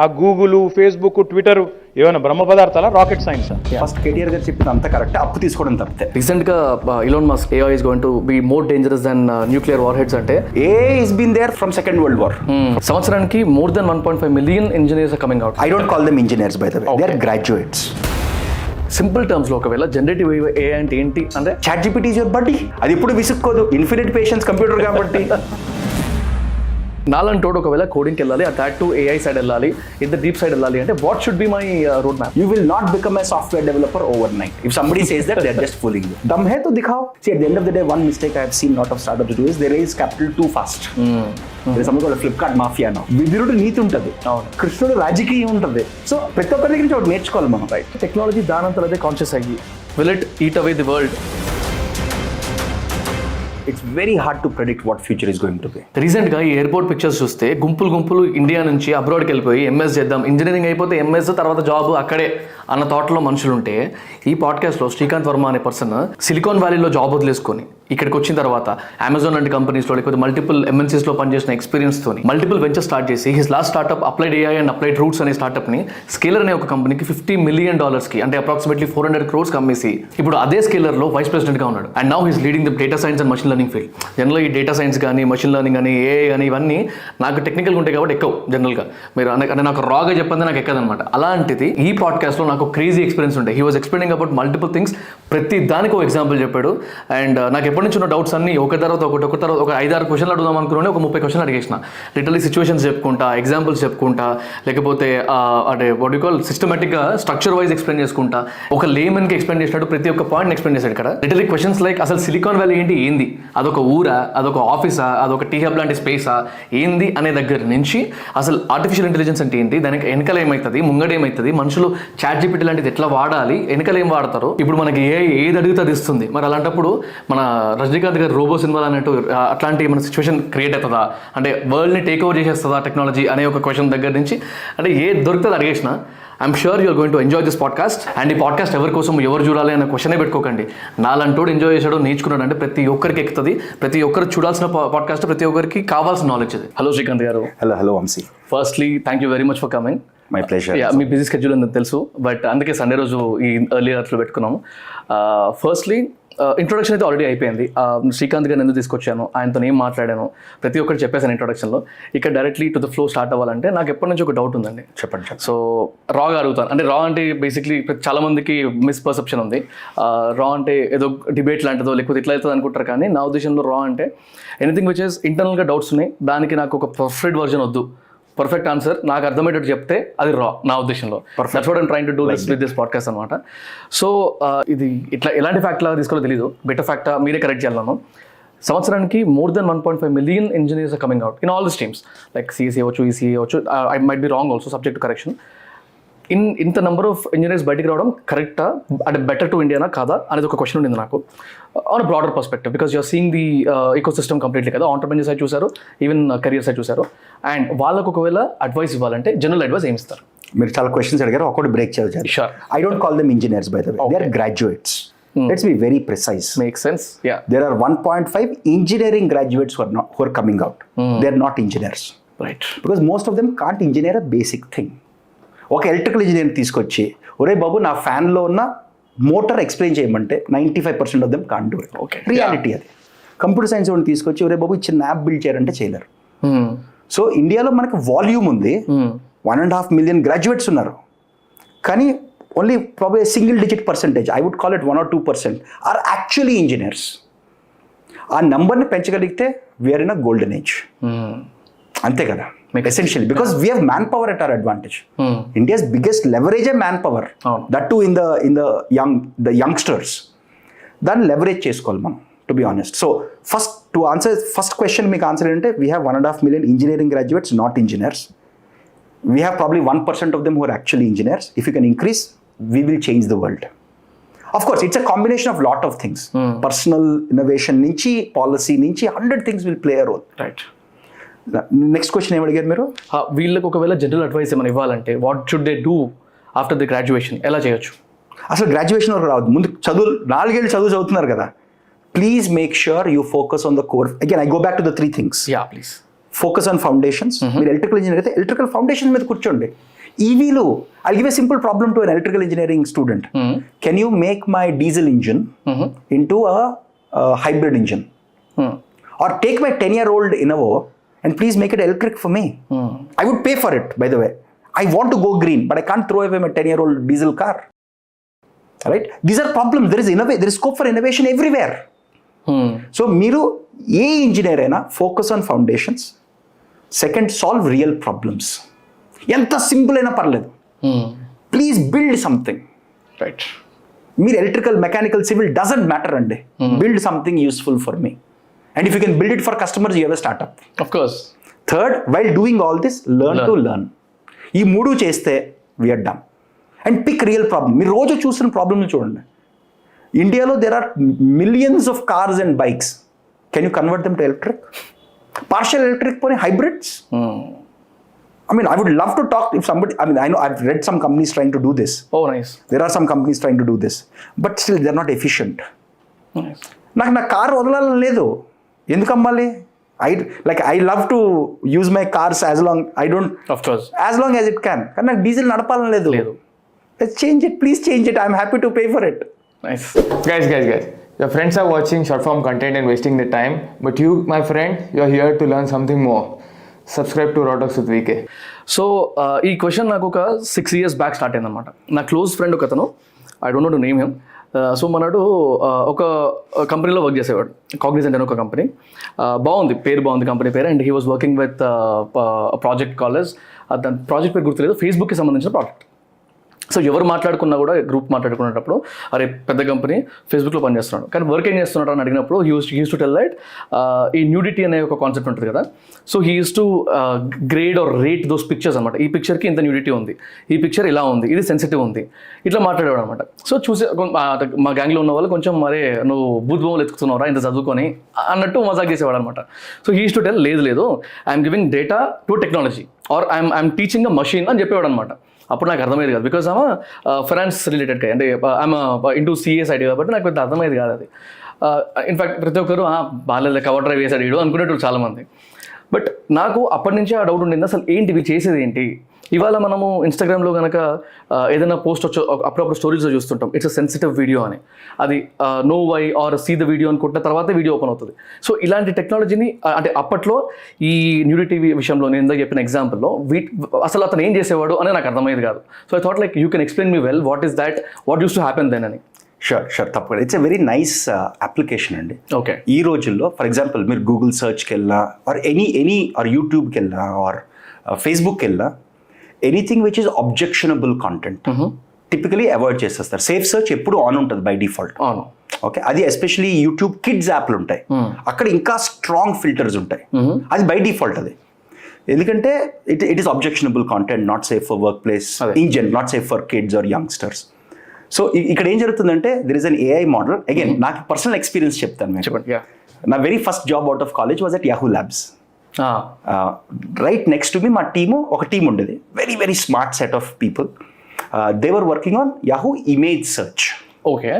ఆ Google, Facebook, Twitter ఏమైనా బ్రహ్మ పదార్థాలా, rocket సైన్సా? First KTR గారు చెప్పింది అంత కరెక్ట్, అప్పు తీసుకోవడం తప్పితే. రీసెంట్ గా Elon Musk AI is going to be more dangerous than nuclear warheads అంటే AI has been there from Second World War. సంవత్సరానికి more than 1.5 million engineers are coming out. I don't call them engineers by the way. They are graduates. Simple terms లో ఒకవేళ generative AI అంటే ఏంటి అంటే ChatGPT is your buddy. అది ఎప్పుడు విసుక్కోదు, infinite patience computer కాబట్టి. నాలంటోడు ఒకవేళ కోడింగ్కి వెళ్ళాలి, అటాక్ టు AI సైడ్ వెళ్ళాలి, ఇంత డీప్ సైడ్ వెళ్ళాలి అంటే what should be my road map? You will not become a software developer overnight. If somebody says that, they are just fooling you. Dum hai to dikhao. See, at the end of the day, one mistake I have seen lot of startups do is they raise capital too fast. There is something called a Flipkart mafia now. విదురుడు నీతి ఉంటుంది, కృష్ణుడు రాజకీయం ఉంటుంది. So ప్రతి ఒక్కరి దగ్గర నుంచి ఒకటి నేర్చుకోవాలి మనం. రైట్, టెక్నాలజీ దానంతలదే కాన్షియస్ అయ్యి will it eat away the world? It's very hard to predict what future is going to be. రీసెంట్గా ఈ ఎయిర్పోర్ట్ పిక్చర్స్ చూస్తే గుంపులు ఇండియా నుంచి అబ్రాడ్కి వెళ్ళిపోయి MS చేద్దాం, ఇంజనీరింగ్ అయిపోతే MS తర్వాత జాబ్ అక్కడే అన్న థాట్లో మనుషులు ఉంటే, ఈ పాడ్కాస్ట్లో శ్రీకాంత్ వర్మ అనే పర్సన్ సిలికాన్ వ్యాలీలో జాబ్ వదిలేసుకొని ఇక్కడికి వచ్చిన తర్వాత అమెజాన్ లాంటి కంపెనీస్లో లేకపోతే మల్టిపుల్ MNCస్లో పనిచేసిన ఎక్స్పీరియన్స్తో మల్టిపుల్ వెంచర్ స్టార్ట్ చేసి his last startup applied AI and Applied roots అనే స్టార్ట్అప్ని స్కేలర్ అనే ఒక కంపెనీకి $50 million అంటే అప్రాక్సిమేట్లీ 400 crores అమ్మేసి ఇప్పుడు అదే స్కేలర్లో వైస్ ప్రెసిడెంట్గా ఉన్నాడు. And now he's leading the data science and machine learning field. జనరల్గా ఈ డేటా సైన్స్ కానీ మషిన్ లెర్నింగ్ కానీ AI కానీ ఇవన్నీ నాకు టెక్నికల్గా ఉంటాయి కాబట్టి ఎక్కువ జనరల్గా మీరు అంటే నాకు రాగా చెప్పండి నాకు ఎక్కదనమాట. అలాంటిది ఈ పాడ్కాస్ట్లో నాకు క్రేజీ ఎక్స్పీరియన్స్ ఉంటాయి. He was explaining about multiple things, ప్రతి దానికి ఒక ఎగ్జాంపుల్ చెప్పాడు. అండ్ నాకు ఎప్పటి నుంచి ఉన్న డౌట్స్ అన్ని ఒక తర్వాత ఒక 5-6 క్వశ్చన్లు అడుగుదాం అనుకున్నాను, ఒక 30 క్వశ్చన్లు అడిగేసిన. లిటరలీ సిచ్యువేషన్స్ చెప్పుకుంటా, ఎగ్జాంపుల్స్ చెప్పుకుంటా, లేకపోతే అంటే వాట్ యు కాల్ సిస్టమేటిక్గా స్ట్రక్చర్ వైజ్ ఎక్స్ప్లెయిన్ చేసుకుంటా, ఒక లేమన్కి ఎక్స్ప్లెయిన్ చేసినట్టు ప్రతి ఒక్క పాయింట్ ఎక్స్ప్లెయిన్ చేశాడు ఇక్కడ. లిటరలీ క్వశ్చన్స్ లైక్ అసలు సిలికాన్ వ్యాలీ ఏంది, అదొక ఊరా, అదొక ఆఫీసా, అదొక టీ హబ్ లాంటి స్పేసా ఏంది అనే దగ్గర నుంచి అసలు ఆర్టిఫిషియల్ ఇంటెలిజెన్స్ అంటే ఏంటి, దానికి వెనకాల ఏమవుతుంది, ముంగడ ఏమవుతుంది, మనుషులు ChatGPT లాంటిది ఎట్లా వాడాలి, వెనకాల ఏం వాడతారు, ఇప్పుడు మనకి ఏది అడిగితే అది ఇస్తుంది. మరి అలాంటప్పుడు మన రజనీకాంత్ గారు రోబో సినిమాలు అన్నట్టు అట్లాంటి మన సిచ్యువేషన్ క్రియేట్ అవుతుందా, అంటే వరల్డ్ని టేక్ ఓవర్ చేసేస్తుందా టెక్నాలజీ అనే ఒక క్వశ్చన్ దగ్గర నుంచి అంటే ఏది దొరుకుతుంది అడిగేసిన. I'm sure you're going to enjoy this podcast. And ఈ పాడ్కాస్ట్ ఎవరి కోసం ఎవరు చూడాలి అనే క్వశ్చనే పెట్టుకోకండి. నాలంటోడు ఎంజాయ్ చేశాడు, నేర్చుకున్నాడు అంటే ప్రతి ఒక్కరికి ఎక్కుతుంది, ప్రతి ఒక్కరు చూడాల్సిన పాడ్కాస్ట్, ప్రతి ఒక్కరికి కావాల్సిన నాలెడ్జ్ ఇది. Hello Srikanth garu. Hello Vamsi. Firstly thank you very much for coming. My pleasure. మీ బిజీ స్కెడ్యూల్ అంతా తెలుసు, బట్ అందుకే సండే రోజు ఈ ఎర్లీ అవర్స్లో పెట్టుకున్నాము. ఫస్ట్లీ ఇంట్రొడక్షన్ అయితే ఆల్రెడీ అయిపోయింది. శ్రీకాంత్ గారిని ఎందుకు తీసుకొచ్చాను, ఆయనతో ఏం మాట్లాడాను ప్రతి ఒక్కటి చెప్పేసాను ఇంట్రొడక్షన్లో. ఇక్కడ directly to the flow start అవ్వాలంటే నాకు ఎప్పటి నుంచి ఒక డౌట్ ఉందండి. చెప్పండి. సో రాగా అడుగుతాను. అంటే రా అంటే బేసిక్లీ చాలా మందికి మిస్పర్సెప్షన్ ఉంది. రా అంటే ఏదో డిబేట్ లాంటిదో లేకపోతే ఇట్లా అవుతుంది అనుకుంటారు, కానీ నా ఉద్దేశంలో రా అంటే ఎనీథింగ్ విచ్ ఇస్ ఇంటర్నల్గా డౌట్స్ ఉన్నాయి, దానికి నాకు ఒక పర్ఫెక్ట్ వర్జన్ వద్దు, పర్ఫెక్ట్ ఆన్సర్ నాకు అర్థమయ్యేటట్టు చెప్తే అది రా నా ఉద్దేశంలో. That's what I'm trying to do this with this podcast అనమాట. సో ఇది ఇట్లా ఎలాంటి ఫ్యాక్ట్ లాగా తీసుకోవాలో తెలీదు, బెటర్ ఫ్యాక్టా మీరే కరెక్ట్ చేయాలను. సంవత్సరానికి more than 1.5 million engineers are coming out in all the streams like CSE అవ్వచ్చు, ECE అవ్వచ్చు. I might be wrong also, subject to correction. ఇంత నెంబర్ ఆఫ్ ఇంజనీర్స్ బయటికి రావడం కరెక్టా, అంటే బెటర్ టు ఇండియానా కాదా అనేది ఒక క్వశ్చన్ ఉండింది నాకు on broader perspective, because you're seeing the ecosystem completely కదా. ఆంటర్ప్రెన్యూర్ సైడ్ చూసారు, ఈవెన్ కెరియర్ సైడ్ చూసారు. అండ్ వాళ్ళకు ఒకవేళ అడ్వైస్ ఇవ్వాలంటే జనరల్ అడ్వైస్ ఏమి ఇస్తారు? మీరు చాలా క్వశ్చన్స్ అడిగారు, ఒకటి బ్రేక్ చేయాలి. Sure. I don't call them engineers by the way. They are graduates. Let's be very precise. Makes sense. Yeah. There are 1.5 engineering graduates who are coming out. They are not engineers. Right. Because most of them can't engineer a basic thing. ఒక electrical engineer తీసుకొచ్చి ఒరే బాబు నా ఫ్యాన్లో ఉన్న motor explain చేయమంటే 95% of them can't do it. Okay. Reality అది. Computer science వాడిని తీసుకొచ్చి ఒరే బాబు చిన్న యాప్ బిల్డ్ చేయాలంటే చేయలేరు. సో ఇండియాలో మనకు వాల్యూమ్ ఉంది, 1.5 million గ్రాడ్యుయేట్స్ ఉన్నారు, కానీ only probably single digit percentage, I would call it 1 or 2% or actually engineers. ఆ నెంబర్ని పెంచగలిగితే we're in a golden age. అంతే కదా essentially, because we have manpower at our advantage. India's biggest leverage is manpower. That too in the youngsters. Then leverage చేసుకోవాలి మనం, to be honest. So to answer first question, మీకు answer ఏంటంటే we have 1.5 million engineering graduates, not engineers. We have probably 1% of them who are actually engineers. If you can increase, we will change the world. Of course, it's a combination of lot of things. Personal innovation నుంచి, policy నుంచి 100 things will play a role. Right. Next question ఏం అడిగారు మీరు? వీళ్ళకి ఒకవేళ general advice ఏమైనా ఇవ్వాలంటే what should they do after the graduation, ఎలా చేయొచ్చు? అసలు గ్రాడ్యుయేషన్ వరకు రావద్దు, ముందు చదువు 4 ఏళ్ళు చదువుతున్నారు కదా, please make sure you focus on the core. Again I go back to the 3 things. Yeah please. Focus on foundations. మీరు ఎలక్ట్రికల్ ఇంజనీర్ అయితే ఎలక్ట్రికల్ ఫౌండేషన్ మీద కూర్చోండి. ఈవీలు, I give a simple problem to an electrical engineering student. Can you make my diesel engine into a hybrid engine? Or take my 10-year-old Innova and please make it electric for me. I would pay for it, by the way. I want to go green, but I can't throw away my 10-year-old diesel car. Right? These are problems. There is scope for innovation everywhere. So, మీరు ఏ ఇంజనీర్ అయినా focus on foundations. Second, solve real problems. ఎంత simple అయినా పర్లేదు. Please build something. Right? మీరు electrical, mechanical, civil doesn't matter అండి. Build something useful for me. And if you can build it for customers, you have a startup. Of course. Third, while doing all this, learn to learn. ఈ మూడు చేస్తే we're done. And pick real problem. మీరు రోజు చూసిన ప్రాబ్లమ్ని చూడండి. ఇండియాలో there are millions of cars and bikes. Can you convert them to electric? Partial electric పోనీ hybrids. I mean, I would love to talk if somebody, I mean, I know I've read some companies trying to do this. Oh, nice. There are some companies trying to do this, but still they're not efficient. Nice. నాకు నా car వదలాలని లేదు. ఎందుకు అమ్మాలి? I love to use my cars as long, I don't, Of course. as long as it can. కానీ నాకు diesel నడపాలని లేదు. Let's change it. Please change it. I'm happy to pay for it. Nice. Guys, your friends are watching short form content and wasting their time, but you, my friend, you're here to learn something more. Subscribe to Raw Talks with VK. So ఈ question నాకు ఒక 6 years back start అయిందనమాట. నా close friend ఒక అతను, I don't know to name him. So మనడు ఒక కంపెనీలో వర్క్ చేసేవాడు, కాగ్నిజెంట్ అని ఒక కంపెనీ. బాగుంది, పేరు బాగుంది కంపెనీ పేరు. And he was working with project college. దాని ప్రాజెక్ట్ పేరు గుర్తులేదు, ఫేస్బుక్కి సంబంధించిన ప్రాజెక్ట్. సో ఎవరు మాట్లాడుకున్నా కూడా, గ్రూప్ మాట్లాడుకునేటప్పుడు, అరే పెద్ద కంపెనీ ఫేస్బుక్లో పనిచేస్తున్నాడు, కానీ వర్క్ ఏం చేస్తున్నాడు అని అడిగినప్పుడు he used to tell that ఈ న్యూడిటీ అనే ఒక కాన్సెప్ట్ ఉంటుంది కదా. So he used to grade are rate those pictures అనమాట. ఈ పిక్చర్కి ఇంత న్యూడిటీ ఉంది, ఈ పిక్చర్ ఇలా ఉంది, ఇది సెన్సిటివ్ ఉంది, ఇట్లా మాట్లాడేవాడు అనమాట. సో చూసే మా గ్యాంగ్లో ఉన్న వాళ్ళు కొంచెం మరే నువ్వు బూత్ బొమ్మలు ఎత్తుకుతున్నావురా ఇంత చదువుకొని అన్నట్టు మజాక్ చేసేవాడు అనమాట. So he used to tell లేదు I'm giving data to technology or I'm teaching a machine అని చెప్పేవాడు అనమాట. అప్పుడు నాకు అర్థమయ్యేది కాదు, బికాజ్ ఆమె ఫైనాన్స్ రిలేటెడ్గా, అంటే ఆమె ఇంటూ సిఏ సైడ్ కాబట్టి నాకు పెద్ద అర్థమయ్యేది కాదు అది. ఇన్ఫ్యాక్ట్ ప్రతి ఒక్కరు బాగాలేదు కవర్ డ్రైవ్ వేసాడు వీడు అనుకునేటప్పుడు చాలామంది. బట్ నాకు అప్పటి నుంచే ఆ డౌట్ ఉండింది, అసలు ఏంటి ఇవి చేసేది ఏంటి. ఇవాళ మనము ఇన్స్టాగ్రామ్లో కనుక ఏదైనా పోస్ట్ వచ్చి అప్పుడప్పుడు స్టోరీస్లో చూస్తుంటాం, ఇట్స్ అ సెన్సిటివ్ వీడియో అని. అది no why are see the video అనుకుంటే తర్వాత వీడియో ఓపెన్ అవుతుంది. సో ఇలాంటి టెక్నాలజీని, అంటే అప్పట్లో ఈ న్యూడిటీ విషయంలో నేను ఇందాక చెప్పిన ఎగ్జాంపుల్లో అసలు అతను ఏం చేసేవాడు అని నాకు అర్థమయ్యేది కాదు. So I thought like you can explain me well what is that, what used to happen then అని. షూర్ తప్పకుండా. It's a very nice application అండి. ఓకే. ఈ రోజుల్లో ఫర్ ఎగ్జాంపుల్ మీరు గూగుల్ సర్చ్కి వెళ్ళినా ఆర్ ఎనీ ఆర్ యూట్యూబ్కి వెళ్ళినా ఆర్ ఫేస్బుక్కి వెళ్ళినా, anything which is objectionable content typically avoid చేసేస్తారు. సేఫ్ సర్చ్ ఎప్పుడు ఆన్ ఉంటుంది బై డిఫాల్ట్. అవును. ఓకే, అది ఎస్పెషలీ యూట్యూబ్ కిడ్స్ యాప్లు ఉంటాయి, అక్కడ ఇంకా స్ట్రాంగ్ ఫిల్టర్స్ ఉంటాయి. అది బై డిఫాల్ట్ అది. ఎందుకంటే it is objectionable content, not safe for work place in general, not safe for kids or youngsters. So ఇక్కడ ఏం జరుగుతుందంటే there is an AI model. Again నాకు పర్సనల్ ఎక్స్పీరియన్స్ చెప్తాను. నా very first job out of college was at Yahoo labs. Right next to me మా ఒక team ఉండేది, very very smart set of people. They were working on Yahoo image search. Okay.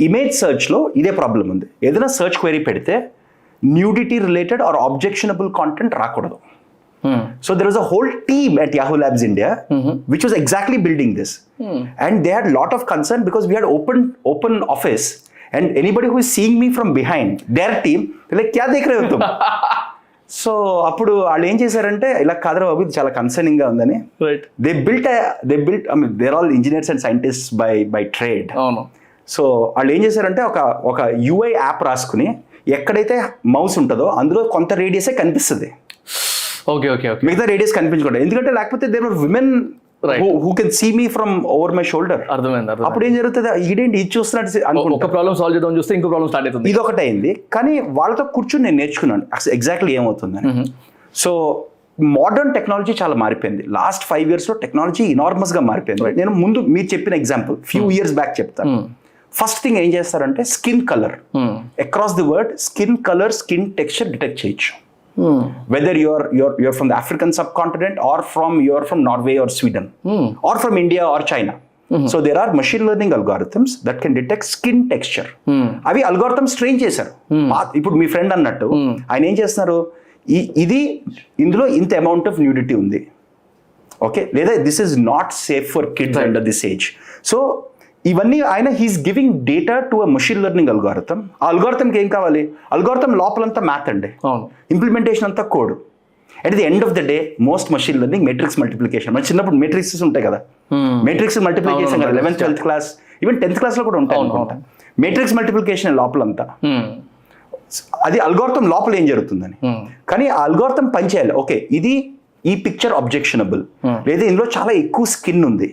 Image సర్చ్లో ఇదే problem ఉంది. ఏదైనా search query పెడితే nudity related are objectionable content రాకూడదు. So there was a whole team at Yahoo Labs India which was exactly building this. And they had a lot of concern because we had open office and anybody who is seeing me from behind their team, they're like, kya dekh rahe ho tum? So అప్పుడు వాళ్ళు ఏం చేశారంటే, ఇలా కాదరా బాబు ఇది చాలా concerning గా ఉందని, they built I mean they're all engineers and scientist by trade. అవును. సో వాళ్ళు ఏం చేశారంటే ఒక యూఐ యాప్ రాసుకుని ఎక్కడైతే మౌస్ ఉంటుందో అందులో కొంత రేడియసే కనిపిస్తుంది, ఓకే ఓకే ఓకే, మిగతా రేడియస్ కనిపించకుండా. ఎందుకంటే లేకపోతే there are women who can see me from over my shoulder. అర్థమైంది. అప్పుడు ఏం జరుగుతుంది, ఇదేంటి ఇది చూస్తున్నట్టు ఒక ప్రాబ్లం సాల్వ్ చేద్దాం చూస్తే ఇంకో ప్రాబ్లం స్టార్ట్ అవుతుంది. ఇది ఒకటి అయింది. కానీ వాళ్ళతో కూర్చుని నేను నేర్చుకున్నాను ఎగ్జాక్ట్లీ ఏమవుతుందని. సో మోడర్న్ టెక్నాలజీ చాలా మారిపోయింది. లాస్ట్ 5 yearsలో టెక్నాలజీ ఇనార్మస్ గా మారిపోయింది. నేను ముందు మీరు చెప్పిన ఎగ్జాంపుల్ ఫ్యూ ఇయర్స్ బ్యాక్ చెప్తాను. ఫస్ట్ థింగ్ ఏం చేస్తారంటే skin colour, across the world skin colour, skin texture detect చేయొచ్చు. Whether you're from the African subcontinent or you're from Norway or Sweden or from India or China. So there are machine learning algorithms that can detect skin texture. అవి algorithms train చేశారు. ఇప్పుడు మీ friend అన్నట్టు ఆయన ఏం చేస్తున్నారు, ఇది ఇందులో ఇంత అమౌంట్ ఆఫ్ న్యూడిటీ ఉంది, ఓకే, లేదా this is not safe for kids under this age. So ఇవన్నీ ఆయన he's giving data to a machine learning algorithm. ఆ అల్గోరిథంకి ఏం కావాలి? అల్గోరిథం లోపలంతా మ్యాథ్ అండి, ఇంప్లిమెంటేషన్ అంతా code. At the end of the day most machine learning matrix multiplication. మన చిన్నప్పుడు మెట్రిక్స్ ఉంటాయి కదా, మెట్రిక్స్ మల్టిప్లికేషన్ కదా 11th 12th class, even 10th క్లాస్లో కూడా ఉంటాయి అనుకుంటా. మెట్రిక్స్ మల్టిప్లికేషన్ లోపలంతా అది అల్గోరిథం లోపల ఏం జరుగుతుందని. కానీ ఆ అల్గోరిథం పనిచేయాలి. ఓకే, ఇది ఈ పిక్చర్ అబ్జెక్షనబుల్, లేదా ఇందులో చాలా ఎక్కువ స్కిన్ ఉంది,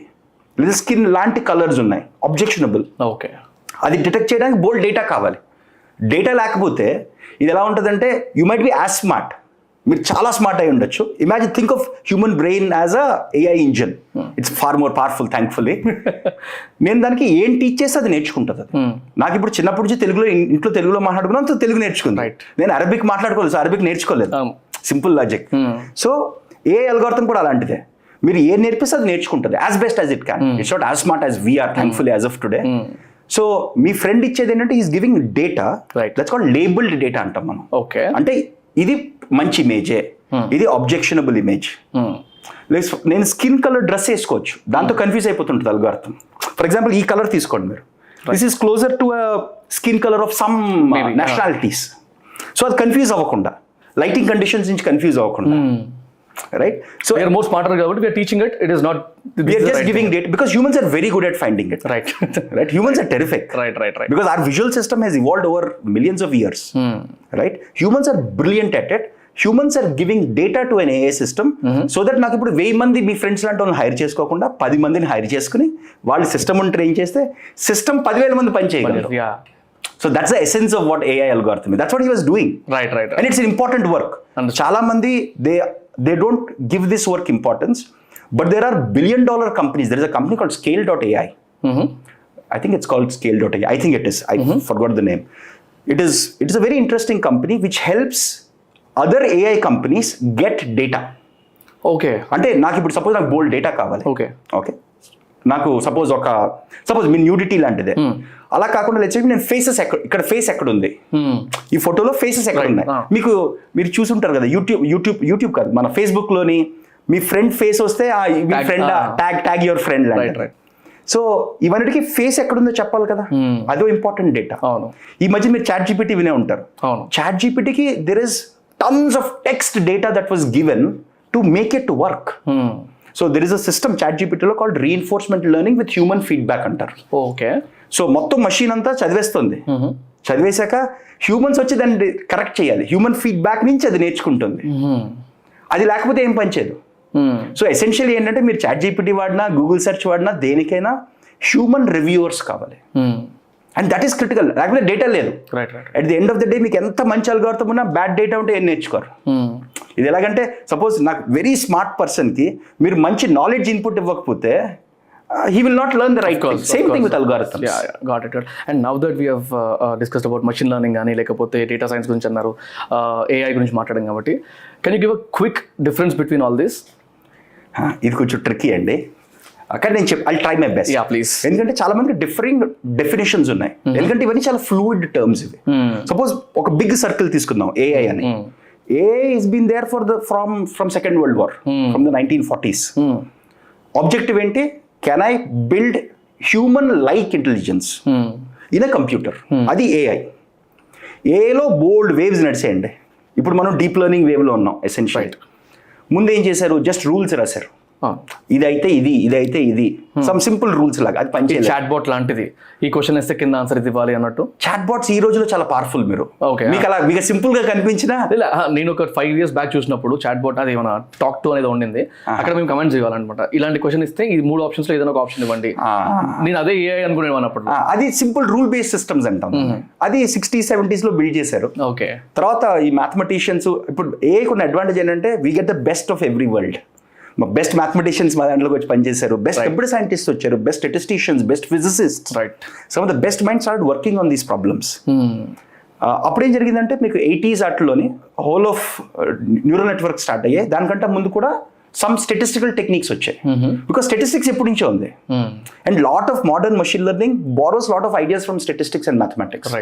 లేదా స్కిన్ లాంటి కలర్స్ ఉన్నాయి, అబ్జెక్షనబుల్. ఓకే, అది డిటెక్ట్ చేయడానికి బోల్డ్ డేటా కావాలి. డేటా లేకపోతే ఇది ఎలా ఉంటుందంటే you might be as smart, మీరు చాలా స్మార్ట్ అయి ఉండొచ్చు. Imagine think of human brain as a AI engine, it's far more powerful thankfully. నేను దానికి ఏం టీచ్ చేస్తే అది నేర్చుకుంటుంది. అది నాకు ఇప్పుడు చిన్నప్పటి నుంచి తెలుగులో ఇంట్లో తెలుగులో మాట్లాడుకున్నాను, అంత తెలుగు నేర్చుకుంది. నేను అరబిక్ మాట్లాడుకోలేదు, సో అరబిక్ నేర్చుకోలేదు, సింపుల్ లాజిక్. సో ఏ అల్గోరిథం కూడా అలాంటిదే, మీరు ఏ నేర్పిస్తే అది నేర్చుకుంటుంది as best as it can. It's not as smart as we're thankfully as of today. So మీ ఫ్రెండ్ ఇచ్చేది ఏంటంటే is giving data, that's called labelled data అంటాం మనం. ఓకే, అంటే ఇది మంచి ఇమేజే, ఇది అబ్జెక్షనబుల్ ఇమేజ్. నేను స్కిన్ కలర్ డ్రెస్ వేసుకోవచ్చు, దాంతో కన్ఫ్యూజ్ అయిపోతుంటుంది అల్గోరిథం. ఫర్ ఎగ్జాంపుల్ ఈ కలర్ తీసుకోండి మీరు, this is closer to skin colour of some nationalities. So అది కన్ఫ్యూజ్ అవ్వకుండా, లైటింగ్ కండిషన్స్ నుంచి కన్ఫ్యూజ్ అవ్వకుండా, right? So we are more smarter కాబట్టి we are teaching it, it is not, we are just giving data because humans are very good at finding it. Right. Right, humans are terrific. Right. Because our visual system has evolved over millions of years. Right, humans are brilliant at it. Humans are giving data to an AI system so that నాకు ఇప్పుడు 1000 మంది మీ friends లాంటి వాళ్ళని hire చేసుకోకుండా 10 మందిని hire చేసుకుని వాళ్ళ system train చేస్తే సిస్టమ్ 10,000 మంది పని చేయగలరు. So that's the essence of what AI algorithm is. That's what he was doing. Right. And it's an important work. Chala mandi they don't give this work importance, but there are billion-dollar companies. There is a company called Scale.ai. I think it's called Scale.ai. I think it is. I forgot the name. It is a very interesting company which helps other AI companies get data. Okay. అంటే నాకు ఇప్పుడు suppose నాకు బోల్డ్ data కావాలి. Okay, నాకు suppose మీ nudity లాంటిదే. అలా కాకుండా లేచి నేను ఫేసెస్ ఇక్కడ ఫేస్ ఎక్కడ ఉంది, ఈ ఫోటోలో ఫేసెస్ ఎక్కడ ఉన్నాయి, మీరు చూసుంటారు కదా యూట్యూబ్ కాదు, మన ఫేస్బుక్ లోని మీ ఫ్రెండ్ ఫేస్ వస్తే మీ ఫ్రెండ్ ట్యాగ్ యువర్ ఫ్రెండ్ లాంటి. సో ఇవన్నిటికీ ఫేస్ ఎక్కడుందో చెప్పాలి కదా, అదో ఇంపార్టెంట్ డేటా. ఈ మధ్య మీరు చాట్ జీపీటీ వినే ఉంటారు. చాట్ జీపీటీకి there is tons of text data that was given to make it work. So there is a system చాట్ జీపీటీలో called reinforcement learning with human feedback అంటారు. ఓకే, సో మొత్తం మషీన్ అంతా చదివేస్తుంది, చదివేశాక హ్యూమన్స్ వచ్చి దాన్ని కరెక్ట్ చేయాలి, హ్యూమన్ ఫీడ్బ్యాక్ నుంచి అది నేర్చుకుంటుంది. అది లేకపోతే ఏం పనిచేయదు. సో ఎసెన్షియల్లీ ఏంటంటే మీరు చాట్ జీపీటీ వాడినా గూగుల్ సెర్చ్ వాడినా దేనికైనా హ్యూమన్ రివ్యూవర్స్ కావాలి. And that is critical. లేకపోతే డేటా లేదు. At the end of the day మీకు ఎంత మంచి అల్గోరిథం ఉన్నా బ్యాడ్ డేటా ఉంటే ఏం నేర్చుకోరు. ఇది ఎలాగంటే సపోజ్ నాకు వెరీ స్మార్ట్ పర్సన్కి మీరు మంచి నాలెడ్జ్ ఇన్పుట్ ఇవ్వకపోతే he will not learn the right thing. Same thing with algorithms. Yeah, got it. And now that we have discussed about machine learning gaani lekapothe data science gurinchi annaru, AI gurinchi maatladam kabatti, can you give a quick difference between all this? ఇది కొంచెం tricky అండి, అక్కడ నేను I'll try my best. Yeah, please. ఎందుకంటే చాలా మందికి differing definitions ఉన్నాయి, ఎందుకంటే ఇవన్నీ చాలా ఫ్లూయిడ్ టర్మ్స్ ఇవి. సపోజ్ ఒక బిగ్ సర్కిల్ తీసుకుందాం, AI అని. AI has been there from Second World War, from the 1940s. Objective ఏంటి? Can I build human-like intelligence in a computer? అది AI. ఏఐలో బోల్డ్ వేవ్స్ నడిచేయండి. ఇప్పుడు మనం డీప్ లెర్నింగ్ వేవ్లో ఉన్నాం ఎసెన్షియల్. ముందు ఏం చేశారు? జస్ట్ రూల్స్ రాశారు, ఇదైతే ఇది సమ్ సింపుల్ రూల్స్ లాగా. అది పనిచేయాలి. చాట్ బాట్ లాంటిది, ఈ క్వశ్చన్ వేస్తే కింద ఆన్సర్ ఇది ఇవ్వాలి అన్నట్టు. చాట్ బాట్స్ ఈ రోజులో చాలా పవర్ఫుల్. మీరు మీకు సింపుల్ గా కనిపించినా, నేను ఒక 5 years బ్యాక్ చూసినప్పుడు చాట్ బాట్ అది ఏమైనా టాక్ టు అనేది ఉండింది, అక్కడ మేము కమెంట్స్ ఇవ్వాలన్నమాట. ఇలాంటి క్వశ్చన్ ఇస్తే ఈ 3 ఆప్షన్స్ లో ఏదైనా ఒక ఆప్షన్ ఇవ్వండి. నేను అదే AI అనుకునేవాను అప్పుడు. అది సింపుల్ రూల్ బేస్డ్ సిస్టమ్స్ అంటాం. అది 60s 70s లో బిల్డ్ చేశారు. ఓకే, తర్వాత ఈ మ్యాథమెటిషియన్స్, ఇప్పుడు AI కొన్ని అడ్వాంటేజ్ ఏంటంటే we get the best of every world. Best mathematicians మా దాంట్లోకి వచ్చి పనిచేశారు, బెస్ట్ కంప్యూటర్ సైంటిస్ట్ వచ్చారు, best statisticians, best physicist. Some of the best minds started working on these problems. అప్పుడేం జరిగిందంటే మీకు 80s వాటిలోని whole of neural network start అయ్యాయి. దానికంటే ముందు కూడా సమ్ స్టాటిస్టికల్ టెక్నిక్స్ వచ్చాయి, బికాస్ స్టాటిస్టిక్స్ ఎప్పటి నుంచో ఉంది. And lot of modern machine learning borrows lot of ideas from statistics and mathematics.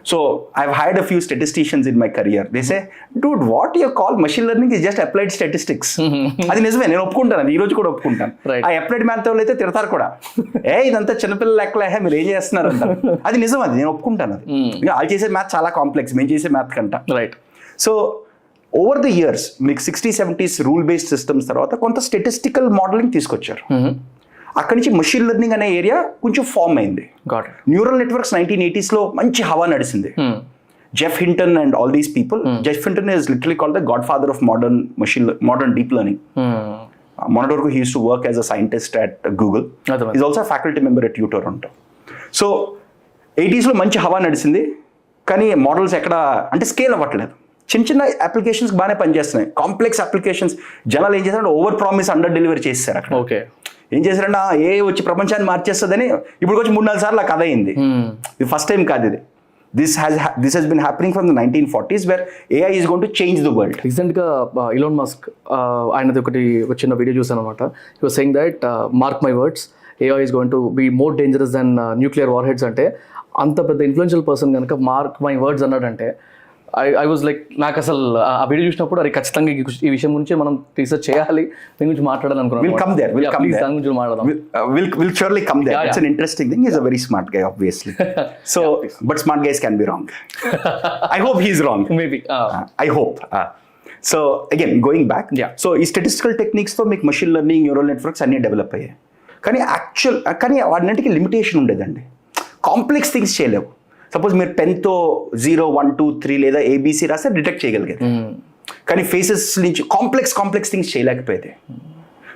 So I've hired a few statisticians in my career. They say, dude, what you call machine learning is just applied statistics. అది నిజమే, నేను ఒప్పుకుంటాను, అది ఈ రోజు కూడా ఒప్పుకుంటాను. ఆ అప్లైడ్ మ్యాథ్ వాళ్ళు అయితే తిడతారు కూడా, ఇదంతా చిన్నపిల్లల లెక్కలే, మీరు ఏం చేస్తున్నారు అంటారు. అది నిజం, అది నేను ఒప్పుకుంటాను. అది వాళ్ళు చేసే మ్యాథ్ చాలా కాంప్లెక్స్, మేము చేసే మ్యాథ్ కంట. Right. So over the years మీకు 60-70s రూల్ బేస్డ్ సిస్టమ్స్ తర్వాత కొంత స్టాటిస్టికల్ మోడలింగ్ తీసుకొచ్చారు. అక్కడి నుంచి మషిన్ లెర్నింగ్ అనే ఏరియా కొంచెం ఫామ్ అయింది. న్యూరల్ నెట్వర్క్స్ 1980s లో మంచి హవా నడిచింది. Jeff Hinton and all these people. Jeff Hinton is literally called the God father of modern deep learning. Monatorku, he used to work as a scientist at Google. He's also a faculty member at UToronto. So 80s లో మంచి హవా నడిచింది, కానీ models ఎక్కడ అంటే scale అవ్వట్లేదు. చిన్న applications బాగానే పనిచేస్తున్నాయి. కాంప్లెక్స్ అప్లికేషన్స్ జనాలు ఏం చేశారంటే ఓవర్ ప్రామిస్ అండర్ డెలివరీ చేస్తారు. అక్కడ ఓకే ఏం చేశారంటే ఏ వచ్చి ప్రపంచాన్ని మార్చేస్తుందని ఇప్పుడు వచ్చి 3-4 సార్లు కథ అయింది. ఇది ఫస్ట్ టైం కాదు. ఇది this has been happening from the 1940s where AI is going to change the world. రీసెంట్గా ఇలాన్ మస్క్ ఆయనది ఒక చిన్న వీడియో చూసాను అనమాట. He was saying that mark my words, AI is going to be more dangerous than nuclear warheads. అంటే అంత పెద్ద influential person కనుక మార్క్ మై వర్డ్స్ అన్నాడంటే ఐ వాజ్ లైక్, నాకు అసలు ఆ వీడియో చూసినప్పుడు అది ఖచ్చితంగా ఈ విషయం గురించి మనం రీసెర్చ్ చేయాలి, దీని గురించి మాట్లాడాలి అనుకున్నాను. We'll surely come there. It's an interesting thing. He's a very smart guy, obviously. So, but smart guys can be wrong. I hope he's wrong. Maybe. I hope. So again, going back. So ఈ statistical techniques తో మీకు machine learning, neural networks అన్ని develop అయ్యాయి. కానీ వాటికి limitation ఉండేదండి. Complex things చేయలేవు. Suppose మీరు పెన్తో 0, 1, 2, 3 లేదా ABC రాస్తే డిటెక్ట్ చేయగలిగేది, కానీ ఫేసెస్ నుంచి కాంప్లెక్స్ థింగ్స్ చేయలేకపోయేది.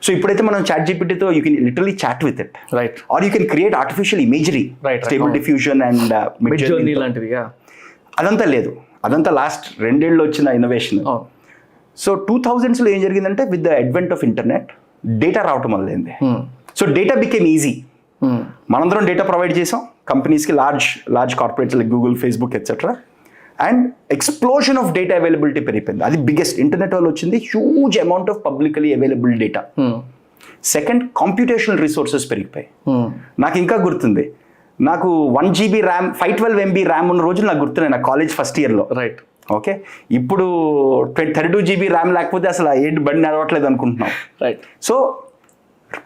సో ఇప్పుడైతే మనం చాట్ జీపీటీతో you can literally chat with it, right? Or you can create artificial imagery, stable diffusion and Midjourney లాంటివి. అదంతా లేదు, అదంతా లాస్ట్ 2 ఏళ్ళు వచ్చిన ఇన్నోవేషన్. సో 2000s ఏం జరిగిందంటే with the advent of internet data రావటం వల్లేంది. So data became easy. మనందరం డేటా ప్రొవైడ్ చేసాం కంపెనీస్కి, large corporates like Google, Facebook etcetera. And explosion of data availability పెరిగిపోయింది. అది బిగ్గెస్ట్. ఇంటర్నెట్ వల్ల వచ్చింది huge amount of publicly available data. Second, computational resources పెరిగిపోయాయి. నాకు ఇంకా గుర్తుంది, నాకు 1 GB ర్యామ్, 512 MB ర్యామ్ ఉన్న రోజులు నాకు గుర్తున్నాయి, నా కాలేజ్ ఫస్ట్ ఇయర్లో. రైట్. ఓకే, ఇప్పుడు 32 GB ర్యామ్ లేకపోతే అసలు ఏంటి బండి నడవట్లేదు అనుకుంటున్నాం. Right. So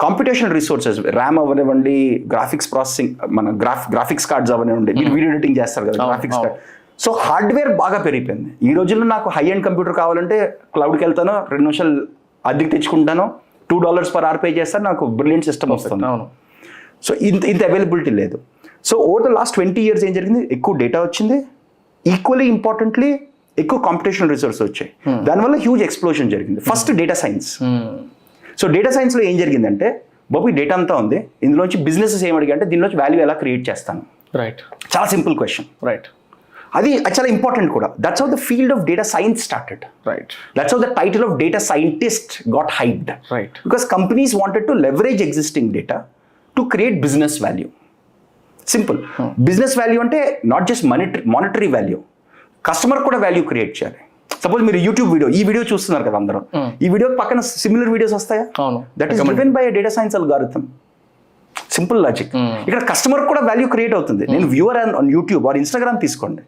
computational resources, RAM అవనివ్వండి, గ్రాఫిక్స్ ప్రాసెసింగ్, మన గ్రాఫిక్స్ కార్డ్స్ అవనివ్వండి, వీడియో ఎడిటింగ్ చేస్తారు కదా గ్రాఫిక్స్ కార్డ్. సో హార్డ్వేర్ బాగా పెరిగిపోయింది. ఈ రోజుల్లో నాకు హై ఎండ్ కంప్యూటర్ కావాలంటే క్లౌడ్కి వెళ్తాను, 2 నిమిషాలు అద్దెకి తెచ్చుకుంటాను, $2 per hour పే చేస్తాను, నాకు బ్రిలియంట్ సిస్టమ్ వస్తుంది. సో ఇంత అవైలబిలిటీ లేదు. So over the last 20 years ఏం జరిగింది, ఎక్కువ డేటా వచ్చింది, ఈక్వల్లీ ఇంపార్టెంట్లీ ఎక్కువ కాంపిటీషనల్ రిసోర్స్ వచ్చాయి. దానివల్ల హ్యూజ్ ఎక్స్ప్లోజన్ జరిగింది. First data science. So data సైన్స్లో ఏం జరిగిందంటే, బాబు ఈ డేటా అంతా ఉంది, ఇందులోంచి బిజినెసెస్ ఏం అడిగా అంటే దీనిలోంచి వాల్యూ ఎలా క్రియేట్ చేస్తాను. రైట్. చాలా సింపుల్ క్వశ్చన్. రైట్. అది చాలా ఇంపార్టెంట్ కూడా. That's how the field of data science started. Right. That's how the title of data scientist got hyped. Right. Because companies wanted to leverage existing data to create business value. Simple. Business value అంటే not just monetary value, customer కూడా value create చేయాలి. Suppose మీరు YouTube ఈ video చూస్తున్నారు కదా అందరూ, ఈ video పక్కన సిమిలర్ వీడియోస్ వస్తాయా? That is driven by data science algorithm. Simple logic. ఇక్కడ కస్టమర్ కూడా వాల్యూ క్రియేట్ అవుతుంది. నేను viewer on YouTube or Instagram తీసుకోండి,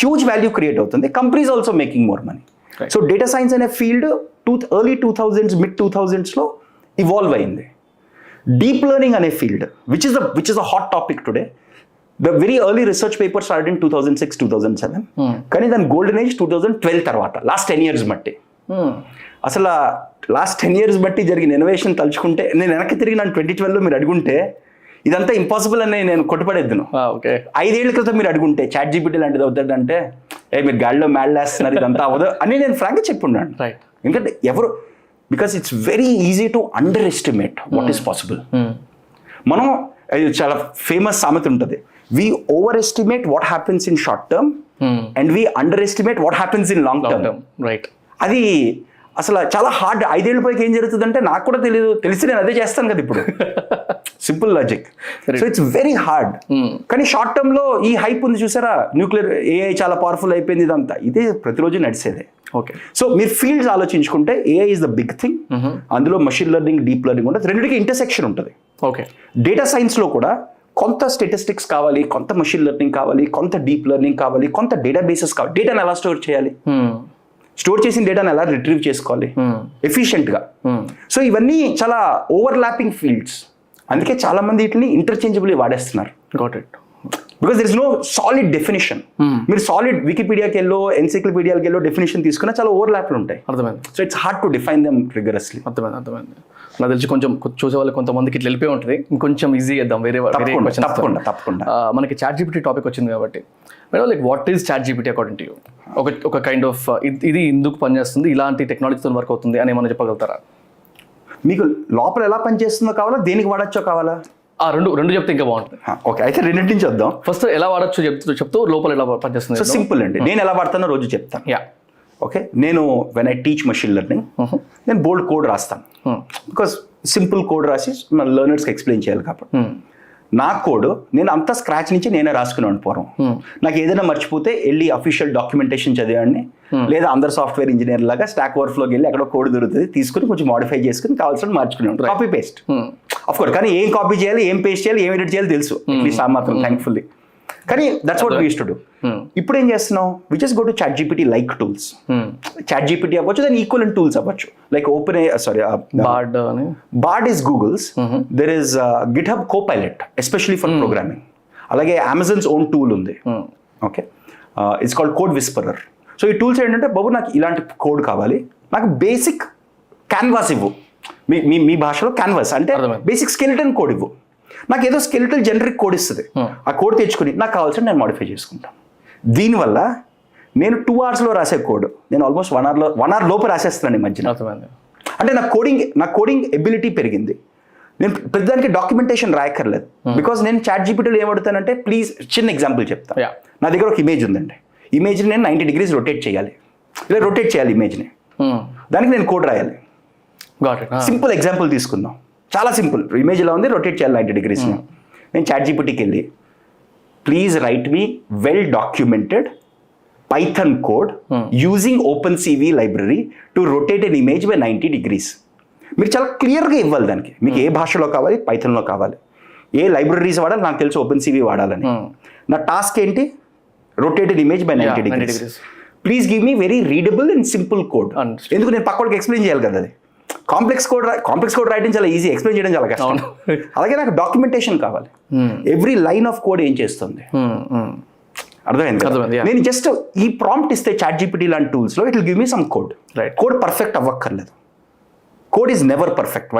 హ్యూజ్ వాల్యూ క్రియేట్ అవుతుంది. Companies also making more money. So data science అనే field early 2000s, mid 2000s evolve అయింది. Deep learning అనే field which is a hot topic today. The very early research paper started in 2006, 2007. కానీ దాని golden age 2012 తర్వాత, last 10 years బట్టి. అసలు last 10 years బట్టి జరిగిన ఇన్నోవేషన్ తలుచుకుంటే, నేను వెనక్కి తిరిగి నన్ను 2012లో మీరు అడుగుంటే ఇదంతా ఇంపాసిబుల్ అని నేను కొట్టుపడేద్దును. 5 ఏళ్ల క్రితం మీరు అడుగుంటే చాట్ జీపీటీ లాంటిది అవుతాడంటే, మీరు గాడిలో మ్యాడ్లేస్తున్నారు, ఇదంతా అవ్వదు అని నేను ఫ్రాంక్గా చెప్పున్నాను. ఎందుకంటే because it's very easy to under estimate what is possible. మనం చాలా ఫేమస్ సామెత ఉంటుంది, we overestimate what happens in short term and we underestimate what happens in long term. Right. అది అసలు చాలా హార్డ్. 5 ఏళ్ళ పైకి ఏం జరుగుతుందంటే నాకు కూడా తెలిసి నేను అదే చేస్తాను కదా ఇప్పుడు. Simple logic. So it's very hard. కానీ షార్ట్ టర్మ్ లో ఈ హైప్ ఉంది చూసారా, న్యూక్లియర్ AI చాలా పవర్ఫుల్ అయిపోయింది, ఇదంతా ఇదే ప్రతిరోజు నడిచేదే. ఓకే. సో మీరు ఫీల్డ్స్ ఆలోచించుకుంటే AI is the big thing. అందులో మషిన్ లెర్నింగ్, డీప్ లెర్నింగ్ ఉంటుంది, రెండింటికి ఇంటర్సెక్షన్ ఉంటుంది. ఓకే. డేటా సైన్స్ లో కూడా కొంత స్టాటిస్టిక్స్ కావాలి, కొంత మెషిన్ లెర్నింగ్ కావాలి, కొంత డీప్ లెర్నింగ్ కావాలి, కొంత డేటాబేసెస్ కావాలి. డేటాను ఎలా స్టోర్ చేయాలి, స్టోర్ చేసిన డేటాను ఎలా రిట్రీవ్ చేసుకోవాలి ఎఫిషియెంట్గా. సో ఇవన్నీ చాలా ఓవర్లాపింగ్ ఫీల్డ్స్. అందుకే చాలా మంది వీటిని ఇంటర్చేంజబుల్లీ వాడేస్తున్నారు. Got it. Because there is no solid definition. మీరు సాలిడ్ వికీపీడియాకి వెళ్ళో ఎన్సైక్లోపీడియాకి వెళ్ళో డెఫినేషన్ తీసుకున్నా చాలా ఓవర్లాప్లు ఉంటాయి. అర్థమైంది. So it's hard to define them rigorously. అర్థమైంది. నాకు తెలిసి కొంచెం చూసే వాళ్ళు కొంతమందికి ఇట్లా వెళ్ళిపోయి ఉంటుంది. ఇంకొంచెం ఈజీ చేద్దాం వేరే తప్పకుండా. మనకి చాట్ జీపీటీ టాపిక్ వచ్చింది కాబట్టి madam, like what is chat GPT according to you? ఒక కైండ్ ఆఫ్ ఇది ఎందుకు పనిచేస్తుంది, ఇలాంటి టెక్నాలజీతో వర్క్ అవుతుంది అని ఏమైనా చెప్పగలుగుతారా? మీకు లోపల ఎలా పనిచేస్తుందో కావాలా, దేనికి వాడచ్చో కావాలా? రెండు చెప్తే ఇంకా బాగుంటుంది. ఓకే, అయితే రెండింటి నుంచి వద్దాం. ఫస్ట్ ఎలా వాడచ్చు చెప్తూ లోపల ఎలా పనిచేస్తుంది. సో సింపుల్ అండి, నేను ఎలా వాడతానో రోజు చెప్తాను. Yeah, okay. నేను when I teach machine learning నేను బోల్డ్ కోడ్ రాస్తాను. బికాస్ సింపుల్ కోడ్ రాసి మన లెర్నర్స్కి ఎక్స్ప్లెయిన్ చేయాలి కాబట్టి. నా కోడ్ నేను అంతా స్క్రాచ్ నుంచి నేనే రాసుకున్నాను పూర్వం. నాకు ఏదైనా మర్చిపోతే వెళ్ళి అఫీషియల్ డాక్యుమెంటేషన్ చదివాడిని, లేదా అందరు సాఫ్ట్వేర్ ఇంజనీర్ లాగా స్టాక్ ఓవర్ఫ్లోకి వెళ్ళి అక్కడ కోడ్ దొరుకుతుంది తీసుకుని కొంచెం మాడిఫై చేసుకుని కావాల్సిన మార్చుకున్నాను. కాపీ పేస్ట్ ఆఫ్ కోర్స్, కానీ ఏం కాపీ చేయాలి, ఏం పేస్ట్ చేయాలి, ఏం ఎడిట్ చేయాలి తెలుసు అట్లీస్ట్ ఆ మాత్రం థ్యాంక్ఫుల్లీ. కానీ that's what we used to do. ఇప్పుడు ఏం చేస్తున్నాం, we just go to ChatGPT like tools. ChatGPT అవ్వచ్చు, దాని ఈక్వలెంట్ టూల్స్ అవ్వచ్చు. Like open Bard is Google's, there is GitHub Copilot especially for programming. అలాగే Amazon's own tool ఉంది, okay, it's called CodeWhisperer. So ఈ tools ఏంటంటే, బాబు నాకు ఇలాంటి కోడ్ కావాలి, నాకు బేసిక్ క్యాన్వాస్ ఇవ్వు, మీ భాషలో క్యాన్వాస్ అంటే బేసిక్ స్కెలిటన్ కోడ్ ఇవ్వు, నాకు ఏదో స్కెలిటల్ జనరిక్ కోడ్ ఇస్తుంది. ఆ కోడ్ తెచ్చుకుని నాకు కావాల్సిన నేను మాడిఫై చేసుకుంటాను. దీనివల్ల నేను 2 hours రాసే కోడ్ నేను ఆల్మోస్ట్ 1 hour లోపు రాసేస్తున్నాను ఈ మధ్యన. అంటే నా కోడింగ్ ఎబిలిటీ పెరిగింది. నేను ప్రతిదానికి డాక్యుమెంటేషన్ రాయక్కర్లేదు. బికాస్ నేను చాట్ జీపీటీలో ఏమడుతానంటే, ప్లీజ్ చిన్న ఎగ్జాంపుల్ చెప్తా. నా దగ్గర ఒక ఇమేజ్ ఉందండి, ఇమేజ్ని నేను 90 degrees రొటేట్ చేయాలి, ఇలా రొటేట్ చేయాలి ఇమేజ్ని, దానికి నేను కోడ్ రాయాలి. సింపుల్ ఎగ్జాంపుల్ తీసుకుందాం, చాలా సింపుల్. ఇమేజ్ ఇలా ఉంది, రొటేట్ చేయాలి 90 degrees. నేను చాట్ జీపీటీకి వెళ్ళి please write me well documented Python code using open CV library to rotate an image by 90 degrees. మీరు చాలా క్లియర్గా ఇవ్వాలి దానికి, మీకు ఏ భాషలో కావాలి, పైథాన్లో కావాలి, ఏ లైబ్రరీస్ వాడాలి, నాకు తెలుసు ఓపెన్ సివి వాడాలని. నా టాస్క్ ఏంటి, rotate an image by 90 degrees. Please give me very readable and simple code. ఎందుకు, నేను పక్కడికి ఎక్స్ప్లెయిన్ చేయాలి కదా. అది కాంప్లెక్స్ కోడ్ రాయడం చాలా ఈజీ, ఎక్స్ప్లెయిన్ చేయడం చాలా కష్టం. అలాగే నాకు డాక్యుమెంటేషన్ కావాలి, ఎవ్రీ లైన్ ఆఫ్ కోడ్ ఏం చేస్తుంది, అర్థమైంది. నేను జస్ట్ ఈ ప్రాంప్ట్ ఇస్తే చాట్ జీపీటీ లాంటి టూల్స్ లో it will give me some code. Code perfect అవ్వక్కర్లేదు, కోడ్ ఈజ్ నెవర్ పర్ఫెక్ట్.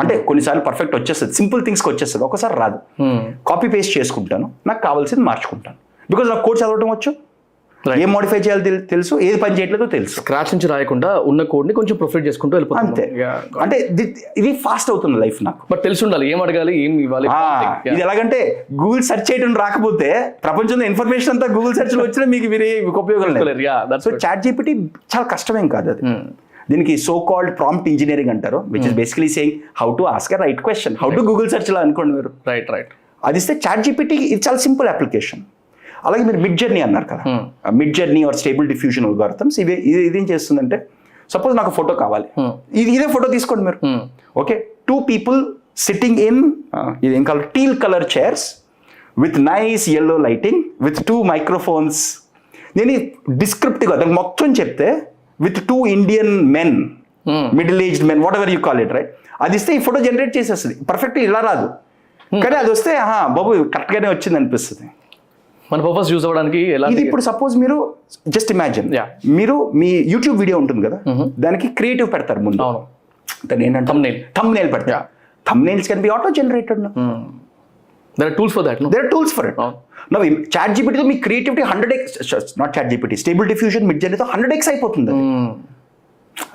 అంటే కొన్నిసార్లు పర్ఫెక్ట్ వచ్చేస్తుంది, సింపుల్ థింగ్స్కి వచ్చేస్తుంది, ఒకసారి రాదు. కాపీ పేస్ట్ చేసుకుంటాను, నాకు కావాల్సింది మార్చుకుంటాను. బికాజ్ నాకు కోడ్ చదవడం వచ్చు, ఏం మోడిఫై చేయాలి తెలుసు, ఏది పని చేయట్లేదో తెలుసు. స్క్రాచ్ నుంచి రాయకుండా ఉన్న కోడ్ ని కొంచెం ప్రొఫైట్ చేసుకుంటూ వెళ్ళిపోతాం. అంతే. అంటే ఇది ఫాస్ట్ అవుతుంది లైఫ్ నాకు. బట్ తెలిసి ఉండాలి ఏం అడగాలి, ఏం ఇవ్వాలి. ఇది ఎలాగంటే గూగుల్ సెర్చ్ చేయడం రాకపోతే ప్రపంచంలో ఇన్ఫర్మేషన్ అంతా గూగుల్ సెర్చ్ లో వచ్చినా మీకు వేరే ఉపయోగం లేదు. సో చాట్ జీపీటీ చాలా కష్టమేం కాదు అది. దీనికి సో కాల్డ్ ప్రాంప్ట్ ఇంజనీరింగ్ అంటారు, which is basically saying how to ask a right question, how to Google search లో అనుకోండి మీరు. రైట్. అది ఇస్తే చాట్ జీపీటీ ఇది చాలా సింపుల్ అప్లికేషన్. అలాగే మీరు మిడ్ జర్నీ అన్నారు కదా, mid journey or stable diffusion algorithms ఇదేం చేస్తుందంటే, సపోజ్ నాకు ఫోటో కావాలి, ఇదే ఫోటో తీసుకోండి మీరు. ఓకే, 2 people సిట్టింగ్ ఇన్ ఇది ఏం కావాలి, teal colour chairs with nice yellow lighting with 2 microphones. నేను డిస్క్రిప్టివ్గా దానికి మొత్తం చెప్తే with 2 Indian men, middle aged men, what ever you call it, right. అది ఇస్తే ఈ ఫోటో జనరేట్ చేసేస్తుంది. పర్ఫెక్ట్ ఇలా రాదు, కానీ అది వస్తే బాబు కరెక్ట్గానే వచ్చింది అనిపిస్తుంది. మన పర్పస్ యూజ్ అవ్వడానికి ఇది ఇప్పుడు సపోజ్ మీరు జస్ట్ ఇమాజిన్, మీరు మీ యూట్యూబ్ వీడియో ఉంటుంది కదా, దానికి క్రియేటివ్ పెడతారు ముందు, దాన్ని ఏంటంటే thumbnail పెడతారు. Thumbnails can be auto generated. There are tools for that. There are tools for it. Now చాట్ జీపీటీతో మీ creativity 100x, not ChatGPT, stable diffusion మిడ్ జర్నీతో 100x అయిపోతుంది.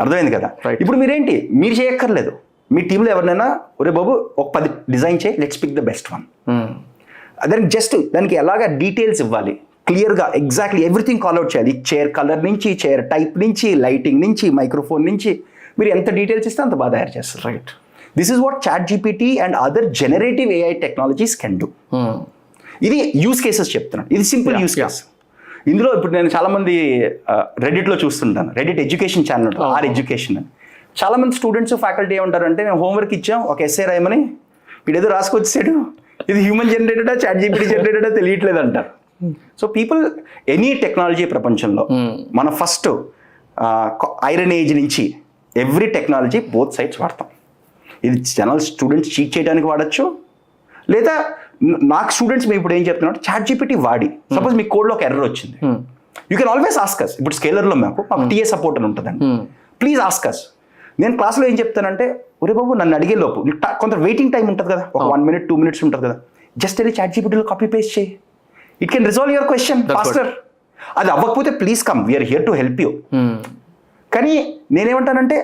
అర్థమైంది కదా. ఇప్పుడు మీరేంటి, మీరు చేయక్కర్లేదు, మీ టీంలో ఎవరినైనా ఒరే బాబు ఒక 10 డిజైన్ చేయి, let's pick the best one. దానికి జస్ట్ దానికి ఎలాగా డీటెయిల్స్ ఇవ్వాలి, క్లియర్గా ఎగ్జాక్ట్లీ ఎవ్రీథింగ్ కాల్ అవుట్ చేయాలి. చైర్ కలర్ నుంచి, చైర్ టైప్ నుంచి, లైటింగ్ నుంచి, మైక్రోఫోన్ నుంచి, మీరు ఎంత డీటెయిల్స్ ఇస్తే అంత బాగా తయారు చేస్తారు. Right. This is what chat GPT and other generative AI technologies can do. ఇది యూస్ కేసెస్ చెప్తున్నాను, ఇది సింపుల్ యూస్ కేస్. ఇందులో ఇప్పుడు నేను చాలామంది రెడిట్లో చూస్తుంటాను, రెడిట్ ఎడ్యుకేషన్ ఛానల్ ఉంటుంది, ఆర్ ఎడ్యుకేషన్ అని. చాలామంది స్టూడెంట్స్ ఫ్యాకల్టీ ఏమంటారంటే, మేము హోంవర్క్ ఇచ్చాం, ఒక ఎస్ఏ రాయమని, వీడు ఏదో రాసుకొచ్చాడు, ఇది హ్యూమన్ జనరేటెడా చాట్ జీపీటీ జనరేటెడా తెలియట్లేదు అంటారు. సో పీపుల్ ఎనీ టెక్నాలజీ ప్రపంచంలో మనం ఫస్ట్ ఐరన్ ఏజ్ నుంచి ఎవ్రీ టెక్నాలజీ బోత్ సైడ్స్ వాడతాం. ఇది జనరల్ స్టూడెంట్స్ చీట్ చేయడానికి వాడచ్చు, లేదా నాకు స్టూడెంట్స్ మేము ఇప్పుడు ఏం చెప్తున్నాం, చాట్ జీపీటీ వాడి సపోజ్ మీ కోడ్లో ఒక ఎర్రర్ వచ్చింది, you can always ask us. ఇప్పుడు స్కేలర్లో మాకు టీఏ సపోర్ట్ అని ఉంటుందండి, ప్లీజ్ ఆస్క్ అస్. నేను క్లాస్లో ఏం చెప్తానంటే, ఒరే బాబు నన్ను అడిగే లోపు కొంత వెయిటింగ్ టైం ఉంటుంది కదా, ఒక 1 minute 2 minutes ఉంటుంది కదా, జస్ట్ వెళ్ళి చాట్ జీపీటీలో కాపీ పేస్ట్ చేయి, it can resolve your question faster. అది అవ్వకపోతే please come, we're here to help you. కానీ నేనేమంటానంటే,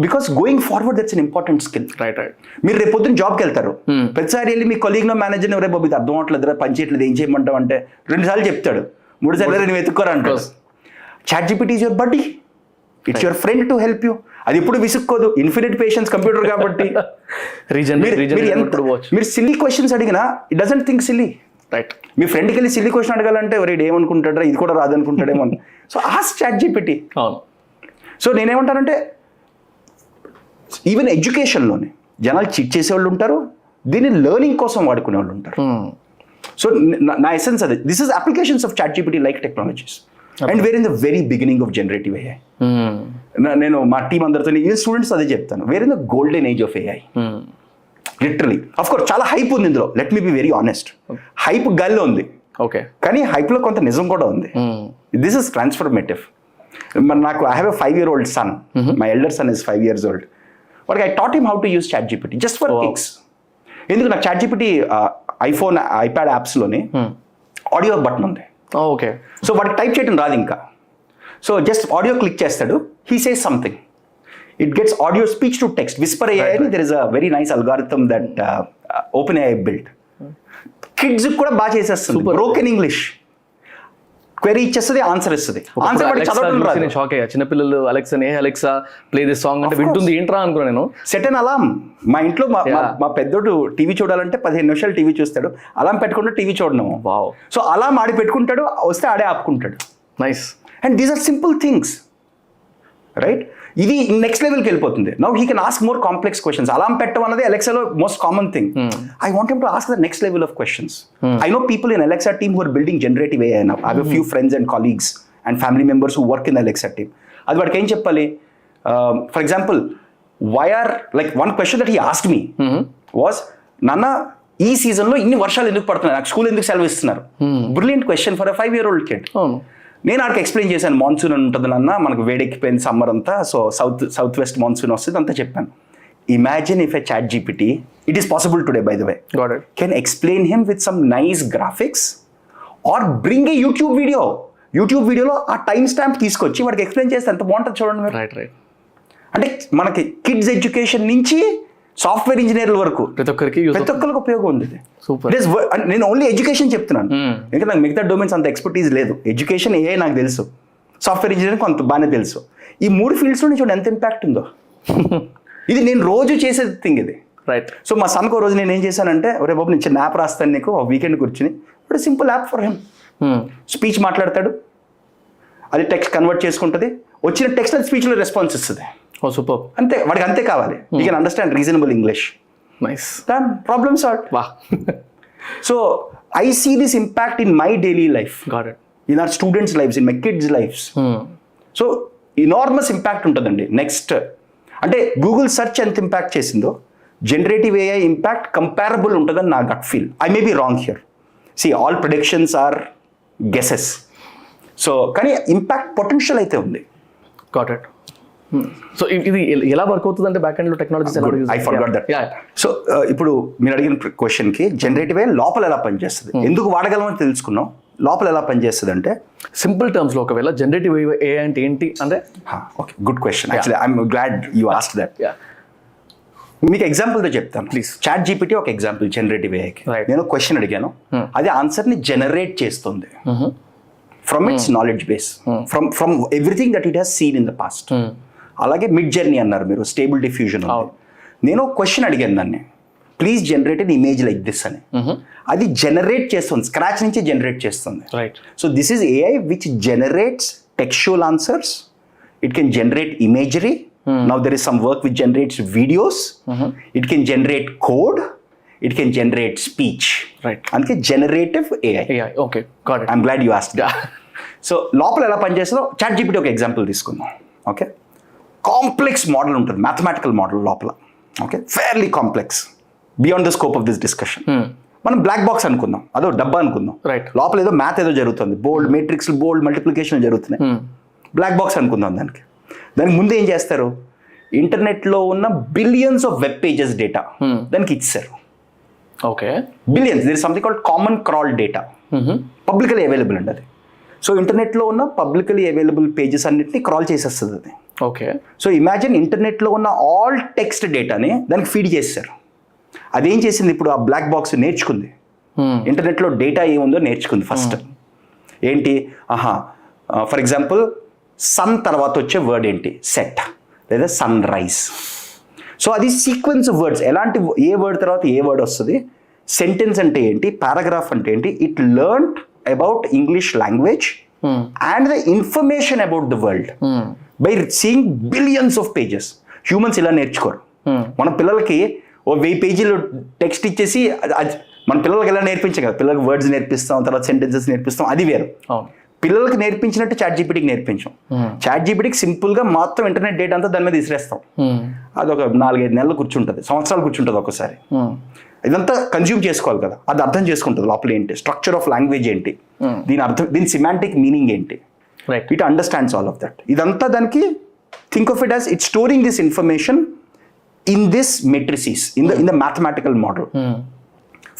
because going forward that's an important skill. Right. మీరు రేపు పొద్దున్న జాబ్కి వెళ్తారు, ప్రతిసారి వెళ్ళి మీ కొలీగ్నో మేనేజర్ని ఎవరే బాబు ఇది అర్థం అవట్లేదు, పని చేయట్లేదు, ఏం చేయమంటావు అంటే 2 సార్లు చెప్తాడు, 3 సార్లు నువ్వు ఎత్తుకోరా అంటాడు. ChatGPT is your buddy, it's your friend to help you. అది ఎప్పుడు విసుక్కోదు, ఇన్ఫినిట్ పేషెన్స్ కంప్యూటర్ కాబట్టి. మీరు సిల్లీ క్వశ్చన్స్ అడిగినా it doesn't think silly. Right. మీ ఫ్రెండ్కి వెళ్ళి సిల్లీ క్వశ్చన్ అడగాలంటే ఎవరు ఏమనుకుంటాడా, ఇది కూడా రాదనుకుంటాడేమో అని. So ask chat GPT. So నేనేమంటానంటే, ఈవెన్ ఎడ్యుకేషన్లోనే జనాలు చీట్ చేసేవాళ్ళు ఉంటారు, దీన్ని లెర్నింగ్ కోసం వాడుకునే వాళ్ళు ఉంటారు. సో నా ఎసెన్స్ అది, this is applications of ChatGPT like technologies. And we're in the very beginning of generative AI. నేను మా టీం అందరితో ఈ స్టూడెంట్స్ అదే చెప్తాను, we're in the golden age of AI. Literally of course చాలా hype ఉంది ఇందులో, let me be very honest. Hype గాల్లో ఉంది, ఓకే, కానీ హైప్లో కొంత నిజం కూడా ఉంది. This is transformative. నాకు I have a 5-year-old son, my elder son is 5 years old. But I taught him how to use ChatGPT just for kicks. ఎందుకు నాకు చాట్ జీపీటీ ఐఫోన్ ఐప్యాడ్ యాప్స్లోని ఆడియో బటన్ ఉంది, okay. So వాడికి type చేయడం రాదు ఇంకా. So just audio click చేస్తాడు, he says something, it gets audio speech to text. Whisper AI అని there is a very nice algorithm that OpenAI built. Kids కూడా బాగా చేసేస్తుంది, బ్రోకెన్ ఇంగ్లీష్. క్వెరీ ఇచ్చేస్తుంది, ఆన్సర్ ఇస్తుంది. ఆన్సర్ వాడికి చదవడం రాదు. షాక్ అయ్యా, చిన్నపిల్లలు అలెక్సా ప్లే దిస్ సాంగ్ అంటే వింటుంది, ఏంట్రా అనుకున్నా నేను. Set and alarm. మా ఇంట్లో మా పెద్దోడు టీవీ చూడాలంటే 15 నిమిషాలు టీవీ చూస్తాడు, అలాం పెట్టుకుంటే టీవీ చూడడం. వావ్. సో అలాం ఆడి పెట్టుకుంటాడు, వస్తే ఆడే ఆపుకుంటాడు. Nice. And these are simple things, right? ఇది నెక్స్ట్ లెవెల్కి వెళ్ళిపోతుంది. Now he can ask more complex questions. Alarm పెట్టడం అనేది అలెక్సాలో most common thing. I want him to ask the next level of questions. I know people in Alexa team who are building generative AI now. I have a few friends and colleagues and family members who work in the Alexa team. అది వాడికి ఏం చెప్పాలి? For example, why are, like one question that he asked me was, నాన్న ఈ సీజన్లో ఇన్ని వర్షాలు ఎందుకు పడుతున్నాయి, నాకు స్కూల్ ఎందుకు సెలవు ఇస్తున్నారు? Brilliant question for a 5-year-old kid. నేను ఆడికి ఎక్స్ప్లెయిన్ చేశాను, మాన్సూన్ అని ఉంటుంది నాన్న, మనకు వేడెక్కిపోయింది సమ్మర్ అంతా, సో సౌత్ వెస్ట్ మాన్సూన్ వస్తుంది అంతా చెప్పాను. Imagine if a chat GPT, it is possible today by the way, can explain him with some nice graphics or bring a YouTube వీడియోలో ఆ టైం స్టాంప్ తీసుకొచ్చి వాడికి ఎక్స్ప్లెయిన్ చేస్తే ఎంత బాగుంటుంది చూడండి మీరు. రైట్. అంటే మనకి కిడ్స్ ఎడ్యుకేషన్ నుంచి సాఫ్ట్వేర్ ఇంజనీర్ల వరకు ప్రతి ఒక్కరికి ఉపయోగం ఉంది. నేను ఓన్లీ ఎడ్యుకేషన్ చెప్తున్నాను, ఎందుకంటే నాకు మిగతా డొమైన్స్ అంత ఎక్స్పర్టీజ్ లేదు. ఎడ్యుకేషన్ ఏ నాకు తెలుసు, సాఫ్ట్వేర్ ఇంజనీరింగ్ కొంత బాగానే తెలుసు. ఈ 3 ఫీల్డ్స్లో చూడండి ఎంత ఇంపాక్ట్ ఉందో. ఇది నేను రోజు చేసే థింగ్ ఇది. రైట్. సో మా సన్కు రోజు నేను ఏం చేశానంటే, ఒరే బాబు నేను చిన్న యాప్ రాస్తాను నీకు, వీకెండ్ కూర్చుని, ఇప్పుడు simple app for him. Speech మాట్లాడతాడు, అది టెక్స్ట్ కన్వర్ట్ చేసుకుంటుంది, వచ్చిన టెక్స్ట్ అది స్పీచ్లో రెస్పాన్స్ ఇస్తుంది. Oh super. అంతే, వాడికి అంతే కావాలి. You can understand reasonable English. Nice. Then problem solved. Wow. So I see this impact in my daily life, in our students lives, in my kids lives. So enormous impact ఉంటుందండి. Next అంటే Google search ఎంత impact చేసిందో, generative AI impact comparable ఉంటుందని నా gut feel. I may be wrong here, see all predictions are guesses. So కానీ impact potential అయితే ఉంది. Got it. So ఇది ఎలా వర్క్ అవుతుంది అంటే బ్యాక్ ఎండ్ లో టెక్నాలజీస్ ఎలా use? I forgot that. So ఇప్పుడు మీరు అడిగిన క్వశ్చన్కి జనరేటివ్ ఏఐ లోపల ఎలా పనిచేస్తుంది, ఎందుకు వాడగలమని తెలుసుకున్నాం. లోపల ఎలా పనిచేస్తుంది అంటే, సింపుల్ టర్మ్స్ లో ఒకవేళ జనరేటివ్ ఏఐ అంటే ఏంటి అంటే, okay, good question. Actually I'm glad you asked that. మీకు ఎగ్జాంపుల్తో చెప్తాను. ప్లీజ్. చాట్ జీపీటీ ఒక ఎగ్జాంపుల్ జనరేటివ్ ఏఐకి. నేను క్వశ్చన్ అడిగాను, అది ఆన్సర్ని జనరేట్ చేస్తుంది from it's knowledge base, from everything that it has seen in the past. అలాగే మిడ్ జర్నీ అన్నారు మీరు, స్టేబుల్ డిఫ్యూజన్. నేను క్వశ్చన్ అడిగాను దాన్ని, please generate an image like this అని. అది జనరేట్ చేస్తుంది, స్క్రాచ్ నుంచి జనరేట్ చేస్తుంది. So this is AI which generates textual answers. It can generate imagery. Now there is some work which generates videos. It can generate code. It can generate speech. Right. అందుకే generative AI. Okay got it. I'm glad you asked. So లోపల ఎలా పనిచేస్తుందో chat GPT ఒక example తీసుకుందాం. Okay, complex model ఉంటుంది, mathematical model లోపల. Okay, fairly complex, beyond the scope of this discussion. మనం black box అనుకుందాం, అదో డబ్బా అనుకుందాం. Right. లోపల ఏదో మ్యాథ్ ఏదో జరుగుతుంది, బోల్డ్ మేట్రిక్స్, బోల్డ్ మల్టిప్లికేషన్ జరుగుతున్నాయి. బ్లాక్ బాక్స్ అనుకుందాం దానికి ముందు ఏం చేస్తారు, ఇంటర్నెట్లో ఉన్న billions of web pages data దానికి ఇచ్చారు. Okay, billions, there is something called common crawl data, publicly available అండి అది. సో ఇంటర్నెట్లో ఉన్న పబ్లికలీ అవైలబుల్ పేజెస్ అన్నిటిని క్రాల్ చేసేస్తుంది అది. ఓకే, సో ఇమాజిన్ ఇంటర్నెట్లో ఉన్న ఆల్ టెక్స్ట్ డేటాని దానికి ఫీడ్ చేస్తారు. అదేం చేసింది, ఇప్పుడు ఆ బ్లాక్ బాక్స్ నేర్చుకుంది, ఇంటర్నెట్లో డేటా ఏముందో నేర్చుకుంది. ఫస్ట్ ఏంటి, ఫర్ ఎగ్జాంపుల్ సన్ తర్వాత వచ్చే వర్డ్ ఏంటి, సెట్ లేదా సన్ రైజ్. సో అది సీక్వెన్స్ ఆఫ్ వర్డ్స్, ఎలాంటి ఏ వర్డ్ తర్వాత ఏ వర్డ్ వస్తుంది, సెంటెన్స్ అంటే ఏంటి, పారాగ్రాఫ్ అంటే ఏంటి. It learn about English language and the information about the world by seeing billions of pages. Humans ఇలా నేర్చుకోరు. మన పిల్లలకి ఓ 1000 పేజీలు టెక్స్ట్ ఇచ్చేసి మన పిల్లలకి ఎలా నేర్పించాం కదా, పిల్లలకి వర్డ్స్ నేర్పిస్తాం, తర్వాత సెంటెన్సెస్ నేర్పిస్తాం, అది వేరు. పిల్లలకి నేర్పించినట్టు చాట్ జీపీటీకి నేర్పించాం. చాట్ జీపీటీకి సింపుల్గా మొత్తం ఇంటర్నెట్ డేటా అంతా దాని మీద విసిరేస్తాం. అదొక 4-5 నెలలు కూర్చుంటుంది, సంవత్సరాలు కూర్చుంటుంది ఒక్కసారి. ఇదంతా కన్జ్యూమ్ చేసుకోవాలి కదా, అది అర్థం చేసుకుంటుంది లోపల ఏంటి, స్ట్రక్చర్ ఆఫ్ లాంగ్వేజ్ ఏంటి, దీని సిమాంటిక్ మీనింగ్ ఏంటి, it understands all of that. ఇదంతా దానికి think of it as it storing this information in this matrices, in the mathematical model.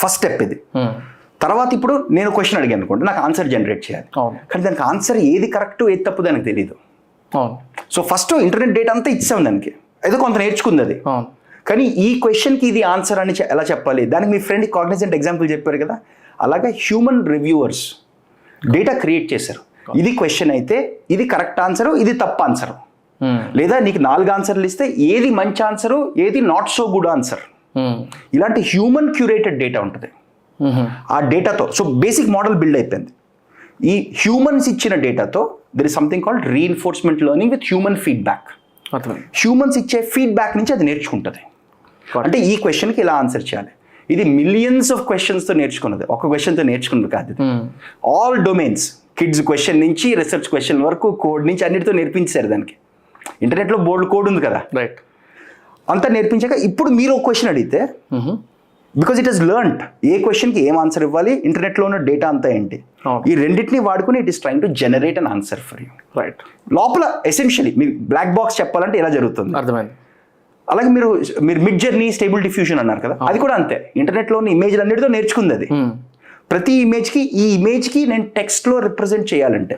First step ఇది. తర్వాత ఇప్పుడు నేను క్వశ్చన్ అడిగాను అనుకోండి, నాకు ఆన్సర్ జనరేట్ చేయాలి. కానీ దానికి ఆన్సర్ ఏది కరెక్ట్ ఏది తప్పు దానికి తెలియదు. సో ఫస్ట్ ఇంటర్నెట్ డేటా అంతా ఇచ్చాం దానికి, ఏదో కొంత నేర్చుకుంది అది. కానీ ఈ క్వశ్చన్కి ఇది ఆన్సర్ అని ఎలా చెప్పాలి, దానికి మీ ఫ్రెండ్ కాగ్నిజెంట్ ఎగ్జాంపుల్ చెప్పారు కదా, అలాగే హ్యూమన్ రివ్యూవర్స్ డేటా క్రియేట్ చేశారు. ఇది క్వశ్చన్ అయితే ఇది కరెక్ట్ ఆన్సరు, ఇది తప్పు ఆన్సరు, లేదా నీకు 4 ఆన్సర్లు ఇస్తే ఏది మంచి ఆన్సరు, ఏది నాట్ సో గుడ్ ఆన్సర్. ఇలాంటి హ్యూమన్ క్యూరేటెడ్ డేటా ఉంటుంది. ఆ డేటాతో సో బేసిక్ మోడల్ బిల్డ్ అయిపోయింది. ఈ హ్యూమన్స్ ఇచ్చిన డేటాతో there is something called reinforcement learning with human feedback. Humans ఇచ్చే ఫీడ్బ్యాక్ నుంచి అది నేర్చుకుంటుంది. అంటే ఈ క్వశ్చన్కి ఇలా ఆన్సర్ చేయాలి. ఇది మిలియన్స్ ఆఫ్ క్వశ్చన్స్తో నేర్చుకున్నది, ఒక క్వశ్చన్తో నేర్చుకున్నది కాదు. ఆల్ డొమైన్స్, కిడ్స్ క్వశ్చన్ నుంచి రీసెర్చ్ క్వశ్చన్ వరకు, కోడ్ నుంచి అన్నిటితో నేర్పించారు దానికి. ఇంటర్నెట్లో బోల్డ్ కోడ్ ఉంది కదా, రైట్, అంతా నేర్పించాక ఇప్పుడు మీరు ఒక క్వశ్చన్ అడిగితే, బికాజ్ ఇట్ హెస్ లెర్న్డ్ ఏ క్వశ్చన్కి ఏం ఆన్సర్ ఇవ్వాలి, ఇంటర్నెట్లో ఉన్న డేటా అంతా ఏంటి, ఈ రెండింటిని వాడుకుని it is trying to generate an answer for you. Right, లోపల ఎసెన్షియలీ మీకు బ్లాక్ బాక్స్ చెప్పాలంటే ఇలా జరుగుతుంది. అర్థమైంది. అలాగే మీరు మిడ్ జర్నీ, స్టేబుల్ డిఫ్యూజన్ అన్నారు కదా, అది కూడా అంతే. ఇంటర్నెట్లో ఉన్న ఇమేజ్లు అన్నిటితో నేర్చుకుంది అది. ప్రతి ఇమేజ్కి ఈ ఇమేజ్కి నేను టెక్స్ట్లో రిప్రజెంట్ చేయాలంటే,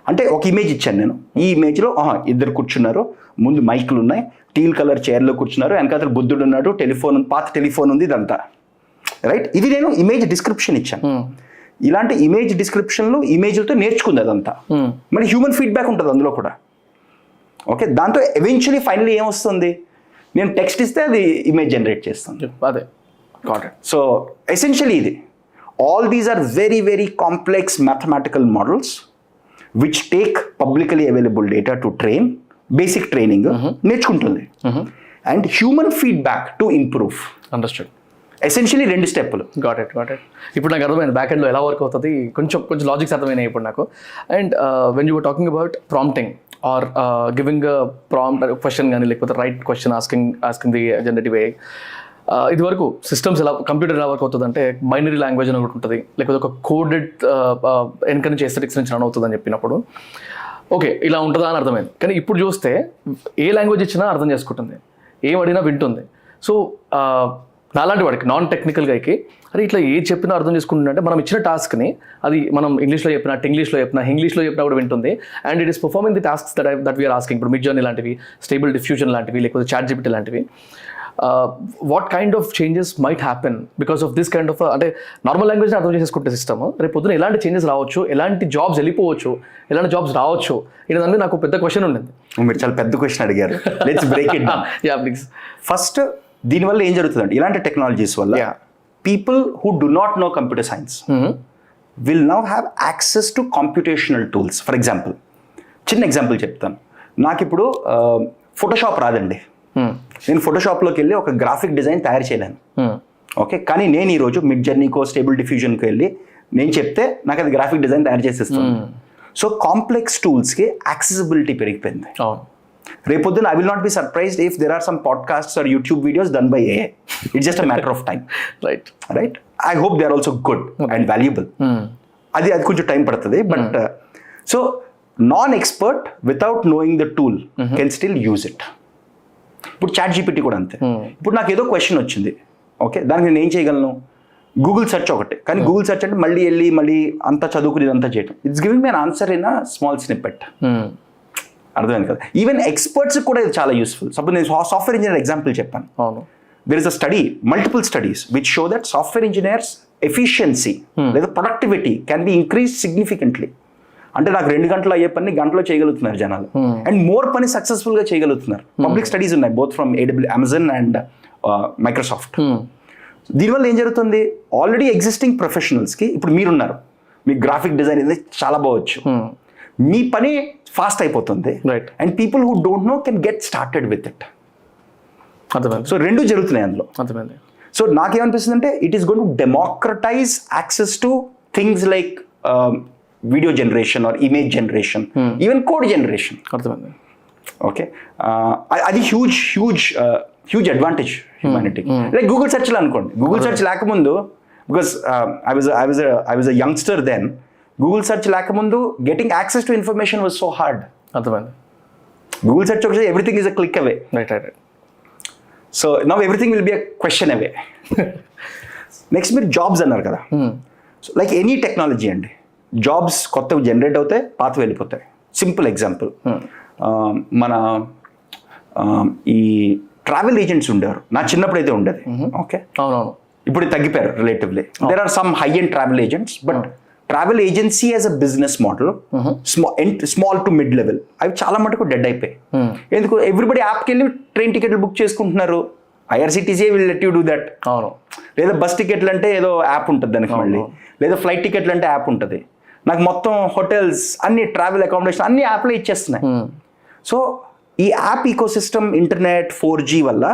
అంటే ఒక ఇమేజ్ ఇచ్చాను నేను, ఈ ఇమేజ్లో 2 కూర్చున్నారు, ముందు మైక్లు ఉన్నాయి, టీల్ కలర్ చైర్లో కూర్చున్నారు, వెనకాల బుద్ధుడు ఉన్నాడు, టెలిఫోన్, పాత టెలిఫోన్ ఉంది, ఇదంతా రైట్. ఇది నేను ఇమేజ్ డిస్క్రిప్షన్ ఇచ్చాను. ఇలాంటి ఇమేజ్ డిస్క్రిప్షన్లు ఇమేజ్లతో నేర్చుకుంది అదంతా. మరి హ్యూమన్ ఫీడ్బ్యాక్ ఉంటుంది అందులో కూడా. ఓకే, దాంతో ఎవెన్చువలీ ఫైనల్లీ ఏమొస్తుంది, నేను టెక్స్ట్ ఇస్తే అది ఇమేజ్ జనరేట్ చేస్తుంది. అదే గాట్ ఇట్. సో ఎసెన్షియలీ ఇది all these are very very complex mathematical models which take publicly available data to train, basic training నేర్చుకుంటుంది, and human feedback to improve. Understood. Essentially 2 స్టెప్పులు. Got it. ఇప్పుడు నాకు అర్థమైంది back ఎండ్లో ఎలా work అవుతుంది, కొంచెం లాజిక్స్ అర్థమైనాయి ఇప్పుడు నాకు. And when you were talking about prompting or giving prompt question కానీ, లేకపోతే right question asking the generative AI, ఇది వరకు సిస్టమ్స్ ఎలా, కంప్యూటర్ ఎలా వర్క్ అవుతుంది అంటే బైనరీ లాంగ్వేజ్ అని ఒకటి ఉంటుంది, లేకపోతే ఒక కోడెడ్ వెనక నుంచి ఎస్థెటిక్స్ నుంచి రన్ అవుతుంది అని చెప్పినప్పుడు ఓకే ఇలా ఉంటుందా అని అర్థమైంది. కానీ ఇప్పుడు చూస్తే ఏ లాంగ్వేజ్ ఇచ్చినా అర్థం చేసుకుంటుంది, ఏం అడిగినా వింటుంది. సో నాలాంటి వాడికి నాన్ టెక్నికల్ గైకి అరే ఇట్లా ఏది చెప్పినా అర్థం చేసుకుంటుందంటే మనం ఇచ్చిన టాస్క్ని అది మనం ఇంగ్లీష్లో చెప్పినా, ఇంగ్లీష్లో చెప్పినా కూడా వింటుంది. And it is performing the tasks that we're asking. ఇప్పుడు మిడ్ జర్నీ లాంటివి, స్టేబుల్ డిఫ్యూజన్ లాంటివి, లేకపోతే చాట్ జీపీటీ లాంటివి. What kind of changes might happen because of this kind of, అంటే నార్మల్ లాంగ్వేజ్ని అర్థం చేసేసుకుంటే సిస్టమ్ రేపు పొద్దున ఎలాంటి చేంజెస్ రావచ్చు, ఎలాంటి జాబ్స్ వెళ్ళిపోవచ్చు, ఎలాంటి జాబ్స్ రావచ్చు, ఇది దాని మీద నాకు పెద్ద క్వశ్చన్ ఉండింది. మీరు చాలా పెద్ద క్వశ్చన్ అడిగారు. Let's break it down. Yeah please. First దీనివల్ల ఏం జరుగుతుందంటే, ఇలాంటి టెక్నాలజీస్ వల్ల people who do not know computer science will now have access to computational tools. For example, చిన్న ఎగ్జాంపుల్ చెప్తాను. నాకు ఇప్పుడు ఫోటోషాప్ రాదండి. నేను ఫోటోషాప్లోకి వెళ్ళి ఒక గ్రాఫిక్ డిజైన్ తయారు చేయలేను. ఓకే, కానీ నేను ఈరోజు మిడ్ జర్నీకో స్టేబుల్ డిఫ్యూజన్కి వెళ్ళి నేను చెప్తే నాకు అది గ్రాఫిక్ డిజైన్ తయారు చేసేస్తుంది. సో కాంప్లెక్స్ టూల్స్కి యాక్సెసిబిలిటీ పెరిగిపోయింది. రేపొద్దున I will not be surprised if there are some podcasts or YouTube videos done by AI. It's just a matter of time. Right I hope they are also good and valuable. అది కొంచెం time పడుతుంది. But so non expert without knowing the tool can still use it. ఇప్పుడు ChatGPT కూడా అంతే. ఇప్పుడు నాకు ఏదో question వచ్చింది, ఓకే, దానికి నేను ఏం చేయగలను? గూగుల్ సెర్చ్ ఒకటే, కానీ గూగుల్ సెర్చ్ అంటే మళ్ళీ అంతా చదువుకుని ఇదంతా చేయటం. It's giving me an answer in a small snippet. అర్థమైంది కదా? ఈవెన్ ఎక్స్పర్ట్స్ కూడా ఇది చాలా యూస్ఫుల్. సపోజ్ నేను సాఫ్ట్వేర్ ఇంజనీర్ ఎగ్జాంపుల్ చెప్పాను. There is a study, multiple studies which show that software engineers efficiency లేదా productivity can be increase significantly. అంటే నాకు 2 గంటలు అయ్యే పని గంటలో చేయగలుగుతున్నారు జనాలు, అండ్ మోర్ పని సక్సెస్ఫుల్గా చేయగలుగుతున్నారు. పబ్లిక్ స్టడీస్ ఉన్నాయి both from Amazon and Microsoft. దీనివల్ల ఏం జరుగుతుంది? ఆల్రెడీ ఎగ్జిస్టింగ్ ప్రొఫెషనల్స్కి, ఇప్పుడు మీరున్నారు, మీకు గ్రాఫిక్ డిజైన్ అనేది చాలా బాగొచ్చు, మీ పని ఫాస్ట్ అయిపోతుంది, and people who don't know can get started with it. So 2 జరుగుతున్నాయి అందులో. సో నాకేమనిపిస్తుంది అంటే it is going to democratize access to things like video generation or image generation, even code generation. Okay, అది huge advantage humanity. Like Google సెర్చ్లో అనుకోండి, Google search లేకముందు, because I was a youngster then, Google search లేకముందు getting access to information was so hard. Google search ఒకసారి everything is a click away. So now everything will be a question away. Next మీరు jobs అన్నారు కదా, so like any technology అండి, jobs కొత్తవి generate అవుతాయి, పాతవి వెళ్ళిపోతాయి. సింపుల్ ఎగ్జాంపుల్, మన ఈ ట్రావెల్ ఏజెంట్స్ ఉండేవారు నా చిన్నప్పుడు అయితే ఉండేది. ఓకే, ఇప్పుడు తగ్గిపోయారు relatively. There are some high and travel agents, but travel agency as a business model small to mid level అవి చాలా మటుకు డెడ్ అయిపోయాయి. ఎందుకు? ఎవ్రీబడి యాప్కి వెళ్ళి ట్రైన్ టికెట్లు బుక్ చేసుకుంటున్నారు. IRCTC will let you do that. లేదా బస్ టికెట్లు అంటే ఏదో యాప్ ఉంటుంది దానికి మళ్ళీ, లేదా ఫ్లైట్ టికెట్లు అంటే యాప్ ఉంటుంది. నాకు మొత్తం హోటల్స్ అన్ని, ట్రావెల్ అకామిడేషన్ అన్ని యాప్లో ఇచ్చేస్తున్నాయి. సో ఈ యాప్ ఈకోసిస్టమ్, ఇంటర్నెట్, 4G వల్ల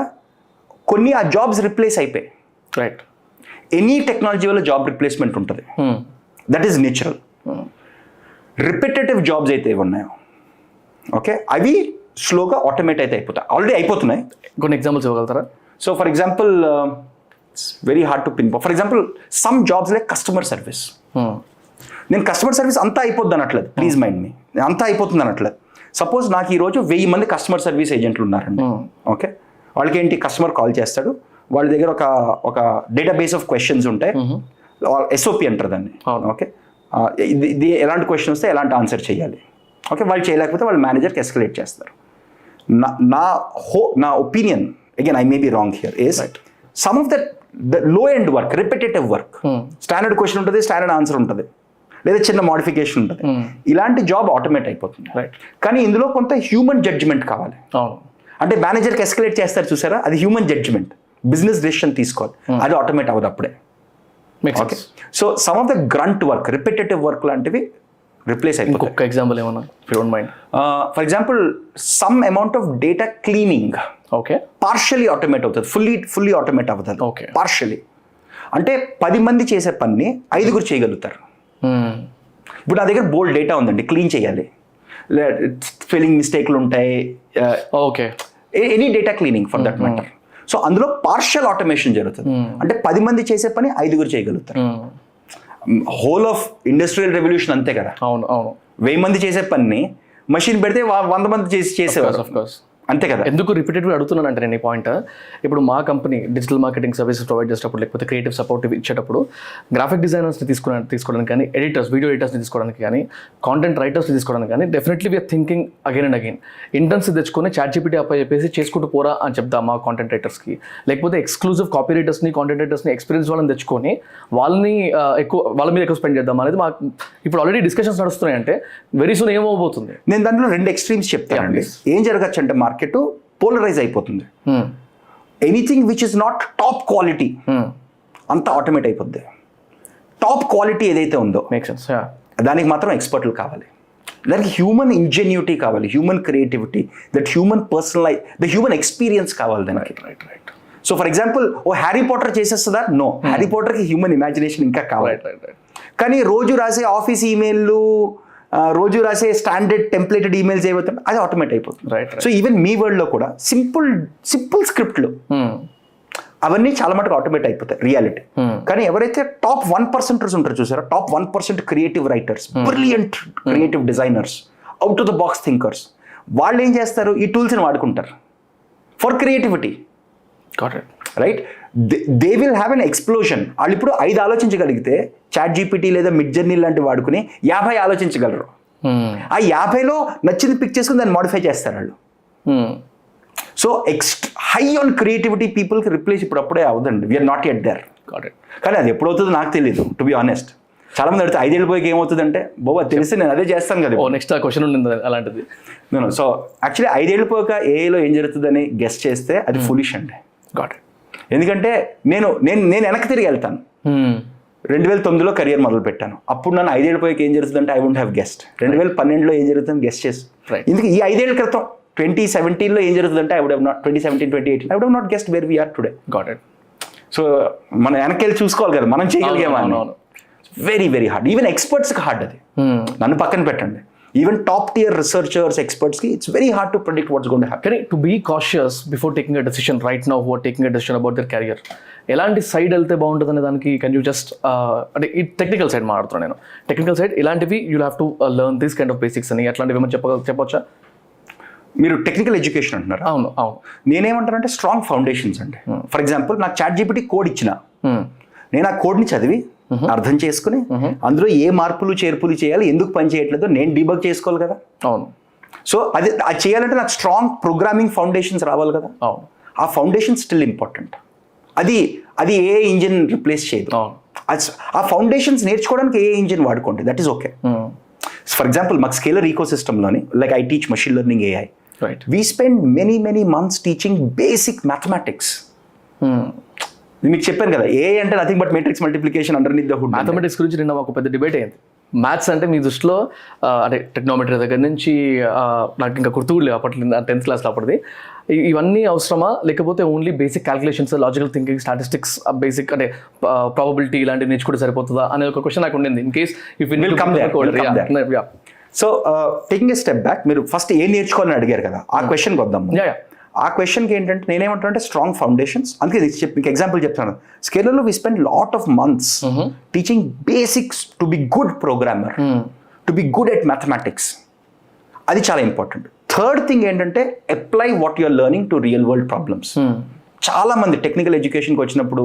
కొన్ని ఆ జాబ్స్ రిప్లేస్ అయిపోయాయి. రైట్, ఎనీ టెక్నాలజీ వల్ల జాబ్ రిప్లేస్మెంట్ ఉంటుంది. That is natural. Repetitive jobs అయితే ఏవి ఉన్నాయో, ఓకే, అవి స్లోగా ఆటోమేట్ అయితే అయిపోతాయి. ఆల్రెడీ అయిపోతున్నాయి. కొన్ని ఎగ్జాంపుల్స్ ఇవ్వగలుగుతారా? So for example, it's very hard to pin. For example some jobs like customer service. నేను కస్టమర్ సర్వీస్ అంతా అయిపోద్ది అనట్లేదు, ప్లీజ్ మైండ్ మీ, అంతా అయిపోతుంది అనట్లేదు. సపోజ్ నాకు ఈరోజు 1000 మంది కస్టమర్ సర్వీస్ ఏజెంట్లు ఉన్నారండి. ఓకే, వాళ్ళకి ఏంటి, కస్టమర్ కాల్ చేస్తాడు, వాళ్ళ దగ్గర ఒక డేటాబేస్ ఆఫ్ క్వశ్చన్స్ ఉంటాయి, SOP అంటారు దాన్ని. ఓకే, ఇది ఎలాంటి క్వశ్చన్ వస్తే ఎలాంటి ఆన్సర్ చేయాలి. ఓకే, వాళ్ళు చేయలేకపోతే వాళ్ళ మేనేజర్కి ఎస్కలేట్ చేస్తారు. నా opinion, again I may be wrong here, is some of the low end work, repetitive work, standard question ఉంటుంది, స్టాండర్డ్ ఆన్సర్ ఉంటుంది, లేదా చిన్న మోడిఫికేషన్ ఉంటుంది, ఇలాంటి జాబ్ ఆటోమేట్ అయిపోతుంది. కానీ ఇందులో కొంత హ్యూమన్ జడ్జిమెంట్ కావాలి. అంటే మేనేజర్కి ఎస్కలేట్ చేస్తారు చూసారా, అది హ్యూమన్ జడ్జిమెంట్, బిజినెస్ డెసిషన్ తీసుకోవాలి, అది ఆటోమేట్ అవ్వదు అప్పుడే. Okay, so some of the grunt work, repetitive work లాంటివి రిప్లేస్ అయిపోతాయి. ఇంకొక ఎగ్జాంపుల్ ఏమన్నా if you don't mind? For example some amount of data cleaning, okay, partially automate అవుతుంది, ఫుల్లీ ఆటోమేట్ అవుతుంది. ఓకే, పార్షియలీ అంటే 10 మంది చేసే పని 5 చేయగలుగుతారు. ఇప్పుడు నా దగ్గర బోల్డ్ డేటా ఉందండి, క్లీన్ చేయాలి, స్పెల్లింగ్ మిస్టేక్లు ఉంటాయి, okay, any data cleaning for that matter. So అందులో పార్షియల్ ఆటోమేషన్ జరుగుతుంది. అంటే 10 మంది చేసే పని 5 చేయగలుగుతారు. హోల్ ఆఫ్ ఇండస్ట్రియల్ రెవల్యూషన్ అంతే కదా. అవును, 1000 మంది చేసే పని మషిన్ పెడితే 100 మంది చేసేవారు, అంతే కదా. ఎందుకు రిపీటెడ్గా అడుగుతున్నాను అంటే నేను ఈ పాయింట్, ఇప్పుడు మా company digital marketing services provide చేసేటప్పుడు, లేకపోతే క్రియేటివ్ సపోర్ట్ ఇచ్చేటప్పుడు, గ్రాఫిక్ డిజైనర్స్ని తీసుకోవడానికి కానీ, ఎడిటర్స్, వీడియో ఎడిటర్స్ని తీసుకోవడానికి కానీ, కాంటెంట్ రైటర్స్ని తీసుకోవడానికి కానీ, definitely we're thinking again and again interns తెచ్చుకొని ChatGPT అప్ చెప్పేసి చేసుకుంటూ పోరా అని చెప్తాం మా కాంటెంట్ రైటర్స్కి. లేకపోతే ఎక్స్క్లూజివ్ కాపీ రైటర్స్ని, కాంటెంట్ రైటర్స్ని, ఎక్స్పీరియన్స్ వాళ్ళని తెచ్చుకొని వాళ్ళ మీద ఎక్కువ స్పెండ్ చేద్దాం అనేది మాకు ఇప్పుడు ఆల్రెడీ డిస్కషన్స్ నడుస్తున్నాయి. అంటే వెరీ సూన్ ఏమవబోతుంది? నేను దాంట్లో 2 ఎక్స్ట్రీమ్స్ చెప్తానండి. ఏం జరగచ్చు అంటే మార్కెట్ పోలరైజ్ అయిపోతుంది. Anything which is not top quality అంతా ఆటోమేట్ అయిపోద్ది. టాప్ క్వాలిటీ ఏదైతే ఉందో దానికి మాత్రం ఎక్స్పర్ట్లు కావాలి, దానికి హ్యూమన్ ఇంజెన్యూటీ కావాలి, human creativity, that human personalize, the human experience కావాలి దానికి. సో ఫర్ ఎగ్జాంపుల్ ఓ హ్యారీ పాటర్ చేసేస్తుందా? నో, హ్యారీ పాటర్కి హ్యూమన్ ఇమాజినేషన్ ఇంకా కావాలి. కానీ రోజు రాసే ఆఫీస్ ఈమెయిల్లు, రోజు రాసే స్టాండర్డ్ టెంప్లెటెడ్ ఈమెయిల్స్ ఏమవుతుంది, అది ఆటోమేట్ అయిపోతుంది. సో ఈవెన్ మీ వరల్డ్లో కూడా సింపుల్ స్క్రిప్ట్లు అవన్నీ చాలా మటుకు ఆటోమేట్ అయిపోతాయి రియాలిటీ. కానీ ఎవరైతే టాప్ 1% ఉంటారో చూసారా, top 1% creative writers, brilliant creative designers, out of the box thinkers, వాళ్ళు ఏం చేస్తారు, ఈ టూల్స్ని వాడుకుంటారు for creativity. Right, they will have an explosion. వాళ్ళు ఇప్పుడు 5 ఆలోచించగలిగితే చాట్ జీపీటీ లేదా మిడ్ జర్నీ లాంటివి వాడుకుని 50 ఆలోచించగలరు. ఆ 50లో నచ్చింది పిక్ చేసుకుని దాన్ని మాడిఫై చేస్తారు వాళ్ళు. సో హై ఆన్ క్రియేటివిటీ పీపుల్కి రిప్లేస్ ఇప్పుడు అప్పుడే అవుదండి. We're not at there. కానీ అది ఎప్పుడవుతుందో నాకు తెలియదు, టు బి ఆనెస్ట్. చాలా మంది అడిగితే 5 ఏళ్ళ పోయి ఏమవుతుందంటే, బాబా తెలిసి నేను అదే చేస్తాను కదా. నెక్స్ట్ క్వశ్చన్ ఉండింది అలాంటిది. సో యాక్చువల్లీ 5 ఏళ్ళు పోయాక ఏఐలో ఏం జరుగుతుందని గెస్ చేస్తే అది ఫులిష్ అండి. ఎందుకంటే నేను వెనక్కి తిరిగి వెళ్తాను. 2009లో కెరియర్ మొదలు పెట్టాను. అప్పుడు నన్ను 5 ఏళ్ళ పోయాక ఏం జరుగుతుందంటే ఐ వుంట్ హ్యావ్ గెస్ట్. 2012లో ఏం జరుగుతుందని గెస్ట్ చేసి, ఎందుకు ఈ 5 ఏళ్ళ క్రితం 2017లో ఏం జరుగుతుందంటే I would have not, 2017, 2018 I would have not guessed where we're today. So మనం వెనకెళ్ళి చూసుకోవాలి కదా మనం చేయగలిగామా అని. Very very hard. ఈవెన్ ఎక్స్పర్ట్స్కి హార్డ్ అది. నన్ను పక్కన పెట్టండి, ఈవెన్ టాప్ టియర్ రిసర్చర్స్, ఎక్స్పర్ట్స్కి it's very hard to predict what's going to happen. కానీ to be cautious before taking a decision right now, who are taking a decision about their career, ఎలాంటి side వెళ్తే బాగుంటుంది అనే దానికి can you just అంటే ఈ technical side మాట్లాడుతున్నాను నేను. టెక్నికల్ సైడ్ ఇలాంటివి you have to learn this kind of basics అని అట్లాంటివి ఏమైనా చెప్పొచ్చా? మీరు టెక్నికల్ ఎడ్యుకేషన్ అంటున్నారు. అవును. నేనేమంటానంటే స్ట్రాంగ్ ఫౌండేషన్స్ అండి. ఫర్ ఎగ్జాంపుల్ నాకు చాట్ జీపీటీ కోడ్ ఇచ్చిన, నేను ఆ కోడ్ని చదివి అర్థం చేసుకుని అందులో ఏ మార్పులు చేర్పులు చేయాలి, ఎందుకు పని చేయట్లేదో నేను డీబగ్ చేసుకోవాలి కదా. అవును. సో అది చేయాలంటే నాకు స్ట్రాంగ్ ప్రోగ్రామింగ్ ఫౌండేషన్స్ రావాలి కదా. అవును. ఆ ఫౌండేషన్ స్టిల్ ఇంపార్టెంట్. అది ఏ ఇంజిన్ రిప్లేస్ చేయదు. ఆ ఫౌండేషన్స్ నేర్చుకోవడానికి ఏ ఇంజిన్ వాడుకోండి, that is okay. For example మాకు స్కేలర్ ఈకో సిస్టంలోని, like I teach machine learning AI, we spend many months teaching basic mathematics. మీకు చెప్పాను కదా, ఏ అంటే nothing but matrix multiplication underneath the hood. Mathematics గురించి నిన్న ఒక పెద్ద డిబేట్ అయింది. మ్యాథ్స్ అంటే మీ దృష్టిలో అంటే టెక్నామెట్రీ దగ్గర నుంచి నాకు ఇంకా గుర్తు లేవు అప్పట్లో 10th క్లాస్లో అప్పటిది, ఇవన్నీ అవసరమా, లేకపోతే only basic calculations, logical thinking, statistics, basic అంటే ప్రాబబిలిటీ ఇలాంటివి నేర్చుకుంటే సరిపోతుందా అనే ఒక క్వశ్చన్ నాకు ఉండింది. In case if will come there. So taking a step back, మీరు ఫస్ట్ ఏం నేర్చుకోవాలని అడిగారు కదా, ఆ క్వశ్చన్కి వద్దాం. ఆ క్వశ్చన్కి ఏంటంటే నేనేమంటానంటే స్ట్రాంగ్ ఫౌండేషన్స్. అందుకే మీకు ఎగ్జాంపుల్ చెప్తాను. స్కేలర్లో we spend lot of months teaching basics to be good programmer, to be good at mathematics. అది చాలా ఇంపార్టెంట్. థర్డ్ థింగ్ ఏంటంటే apply what you're learning to real world problems. చాలా మంది టెక్నికల్ ఎడ్యుకేషన్కి వచ్చినప్పుడు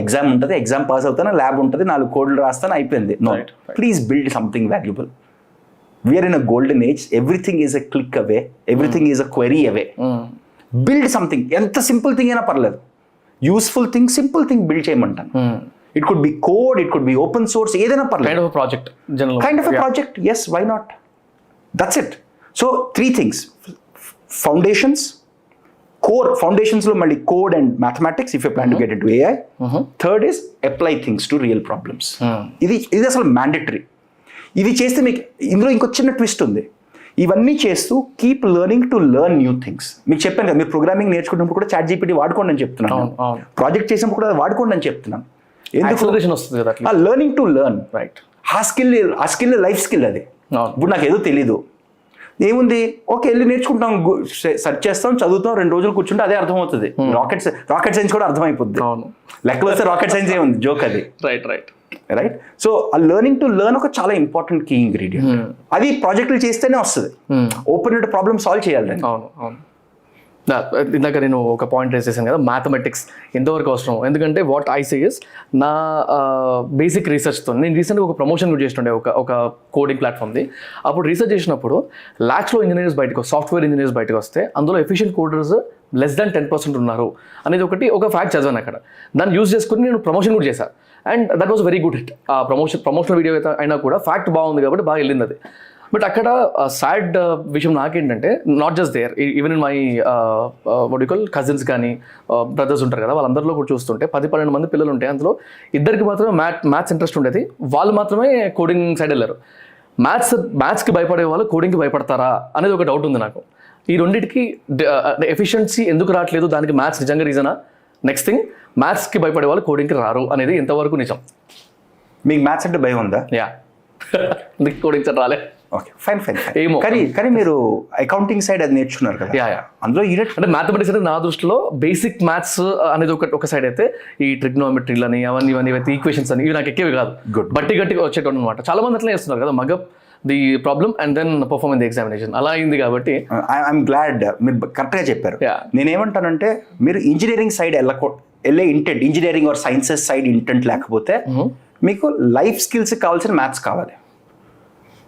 ఎగ్జామ్ ఉంటుంది, ఎగ్జామ్ పాస్ అవుతాను, lab ఉంటుంది, 4 కోడ్లు రాస్తాను, అయిపోయింది. No, please build something valuable. We're in a golden age. Everything is a click away, everything is a query away. Build something, ఎంత సింపుల్ థింగ్ అయినా పర్లేదు, useful thing, simple thing build చేయమంటాను. It could be code, it could be open source, ఏదైనా పర్లేదు. Kind of project, yes, why not, that's it. So 3 things: foundations, core, ఫౌండేషన్స్లో మళ్ళీ code and mathematics if you plan to get in to AI. Third is apply things to real problems. ఇది అసలు mandatory. ఇది చేస్తే మీకు ఇందులో ఇంకో చిన్న ట్విస్ట్ ఉంది. ఇవన్నీ చేస్తూ keep learning to learn new things. మీకు చెప్పాను కదా, మీరు ప్రోగ్రామింగ్ నేర్చుకున్నప్పుడు కూడా చాట్ జీపీటీ వాడుకోండి అని చెప్తున్నాను. ప్రాజెక్ట్ చేసినప్పుడు కూడా వాడుకోండి అని చెప్తున్నాను. ఎందుకు? Learning to learn. రైట్. ఆ స్కిల్ లైఫ్ స్కిల్. అది ఇప్పుడు నాకు ఏదో తెలీదు, ఏముంది, ఓకే వెళ్ళి నేర్చుకుంటాం, సెర్చ్ చేస్తాం, చదువుతాం, 2 రోజులు కూర్చుంటే అదే అర్థమవుతుంది. రాకెట్ సైన్స్ కూడా అర్థమైపోద్ది. లెక్కలు వస్తే రాకెట్ సైన్స్ ఏముంది, జోక్ అది. రైట్. సో ఆ లెర్నింగ్ టు లెర్న్ ఒక చాలా ఇంపార్టెంట్ కీ ఇంగ్రీడియంట్. అది ప్రాజెక్టులు చేస్తేనే వస్తుంది. ఓపెన్ ప్రాబ్లమ్ సాల్వ్ చేయాలి. ఇందాక నేను ఒక పాయింట్ రేస్ చేశాను కదా, మ్యాథమెటిక్స్ ఎంతవరకు అవసరం. ఎందుకంటే వాట్ ఐ సే ఇస్, నా బేసిక్ రీసెర్చ్తో నేను రీసెంట్గా ఒక ప్రమోషన్ కూడా చేస్తుండే ఒక కోడింగ్ ప్లాట్ఫామ్ది. అప్పుడు రీసెర్చ్ చేసినప్పుడు లాక్స్లో ఇంజనీర్స్ బయటకు, సాఫ్ట్వేర్ ఇంజనీర్స్ బయటకు వస్తే అందులో ఎఫిషియెంట్ కోడర్స్ less than 10% ఉన్నారు అనేది ఒక ఫ్యాక్ట్ చదివాను అక్కడ. దాన్ని యూజ్ చేసుకుని నేను ప్రమోషన్ కూడా చేశాను. And that was very good hit. ఆ ప్రమోషనల్ వీడియో అయినా కూడా ఫ్యాక్ట్ బాగుంది కాబట్టి బాగా వెళ్ళింది అది. బట్ అక్కడ సాడ్ విషయం నాకేంటంటే, not just there, even in my what you call cousins కానీ బ్రదర్స్ ఉంటారు కదా, వాళ్ళందరిలో కూడా చూస్తుంటే 10-12 మంది పిల్లలు ఉంటాయి. అందులో 2 మాత్రమే మ్యాథ్స్ ఇంట్రెస్ట్ ఉండేది. వాళ్ళు మాత్రమే కోడింగ్ సైడ్ వెళ్ళారు. మ్యాథ్స్కి భయపడే వాళ్ళు కోడింగ్కి భయపడతారా అనేది ఒక డౌట్ ఉంది నాకు. ఈ రెండింటికి ఎఫిషియన్సీ ఎందుకు రావట్లేదు, దానికి మ్యాథ్స్ నిజంగా రీజనా నెక్స్ట్ థింగ్ మ్యాథ్స్కి భయపడే వాళ్ళు కోడింగ్కి రారు అనేది ఎంతవరకు నిజం? మీకు మ్యాథ్స్ అంటే భయం ఉందా? యా కోడింగ్ సార్ రాలే. ఓకే ఫైన్ ఏమో. కానీ మీరు అకౌంటింగ్ సైడ్ అది నేర్చుకున్నారు కదా. యా అందులో యూనిట్ అంటే మ్యాథమెటిక్స్ అంటే నా దృష్టిలో బేసిక్ మ్యాథ్స్ అనేది ఒక సైడ్ అయితే, ఈ ట్రిగ్నోమెట్రీలు అని అవన్నీ ఈక్వేషన్స్ అని ఇవి నాకు ఎక్కేవి కాదు. Good. గట్టిగా వచ్చేటప్పుడు అనమాట. చాలా మంది అట్లా చేస్తున్నారు కదా, mug up the problem and then perform in the examination, అలా అయింది కాబట్టి. ఐఎమ్ గ్లాడ్ మీరు కరెక్ట్గా చెప్పారు. Yeah. నేనేమంటానంటే మీరు ఇంజనీరింగ్ సైడ్ వెళ్ళే intent, engineering or sciences side intent లేకపోతే మీకు లైఫ్ స్కిల్స్ కావాల్సిన మ్యాథ్స్ కావాలి.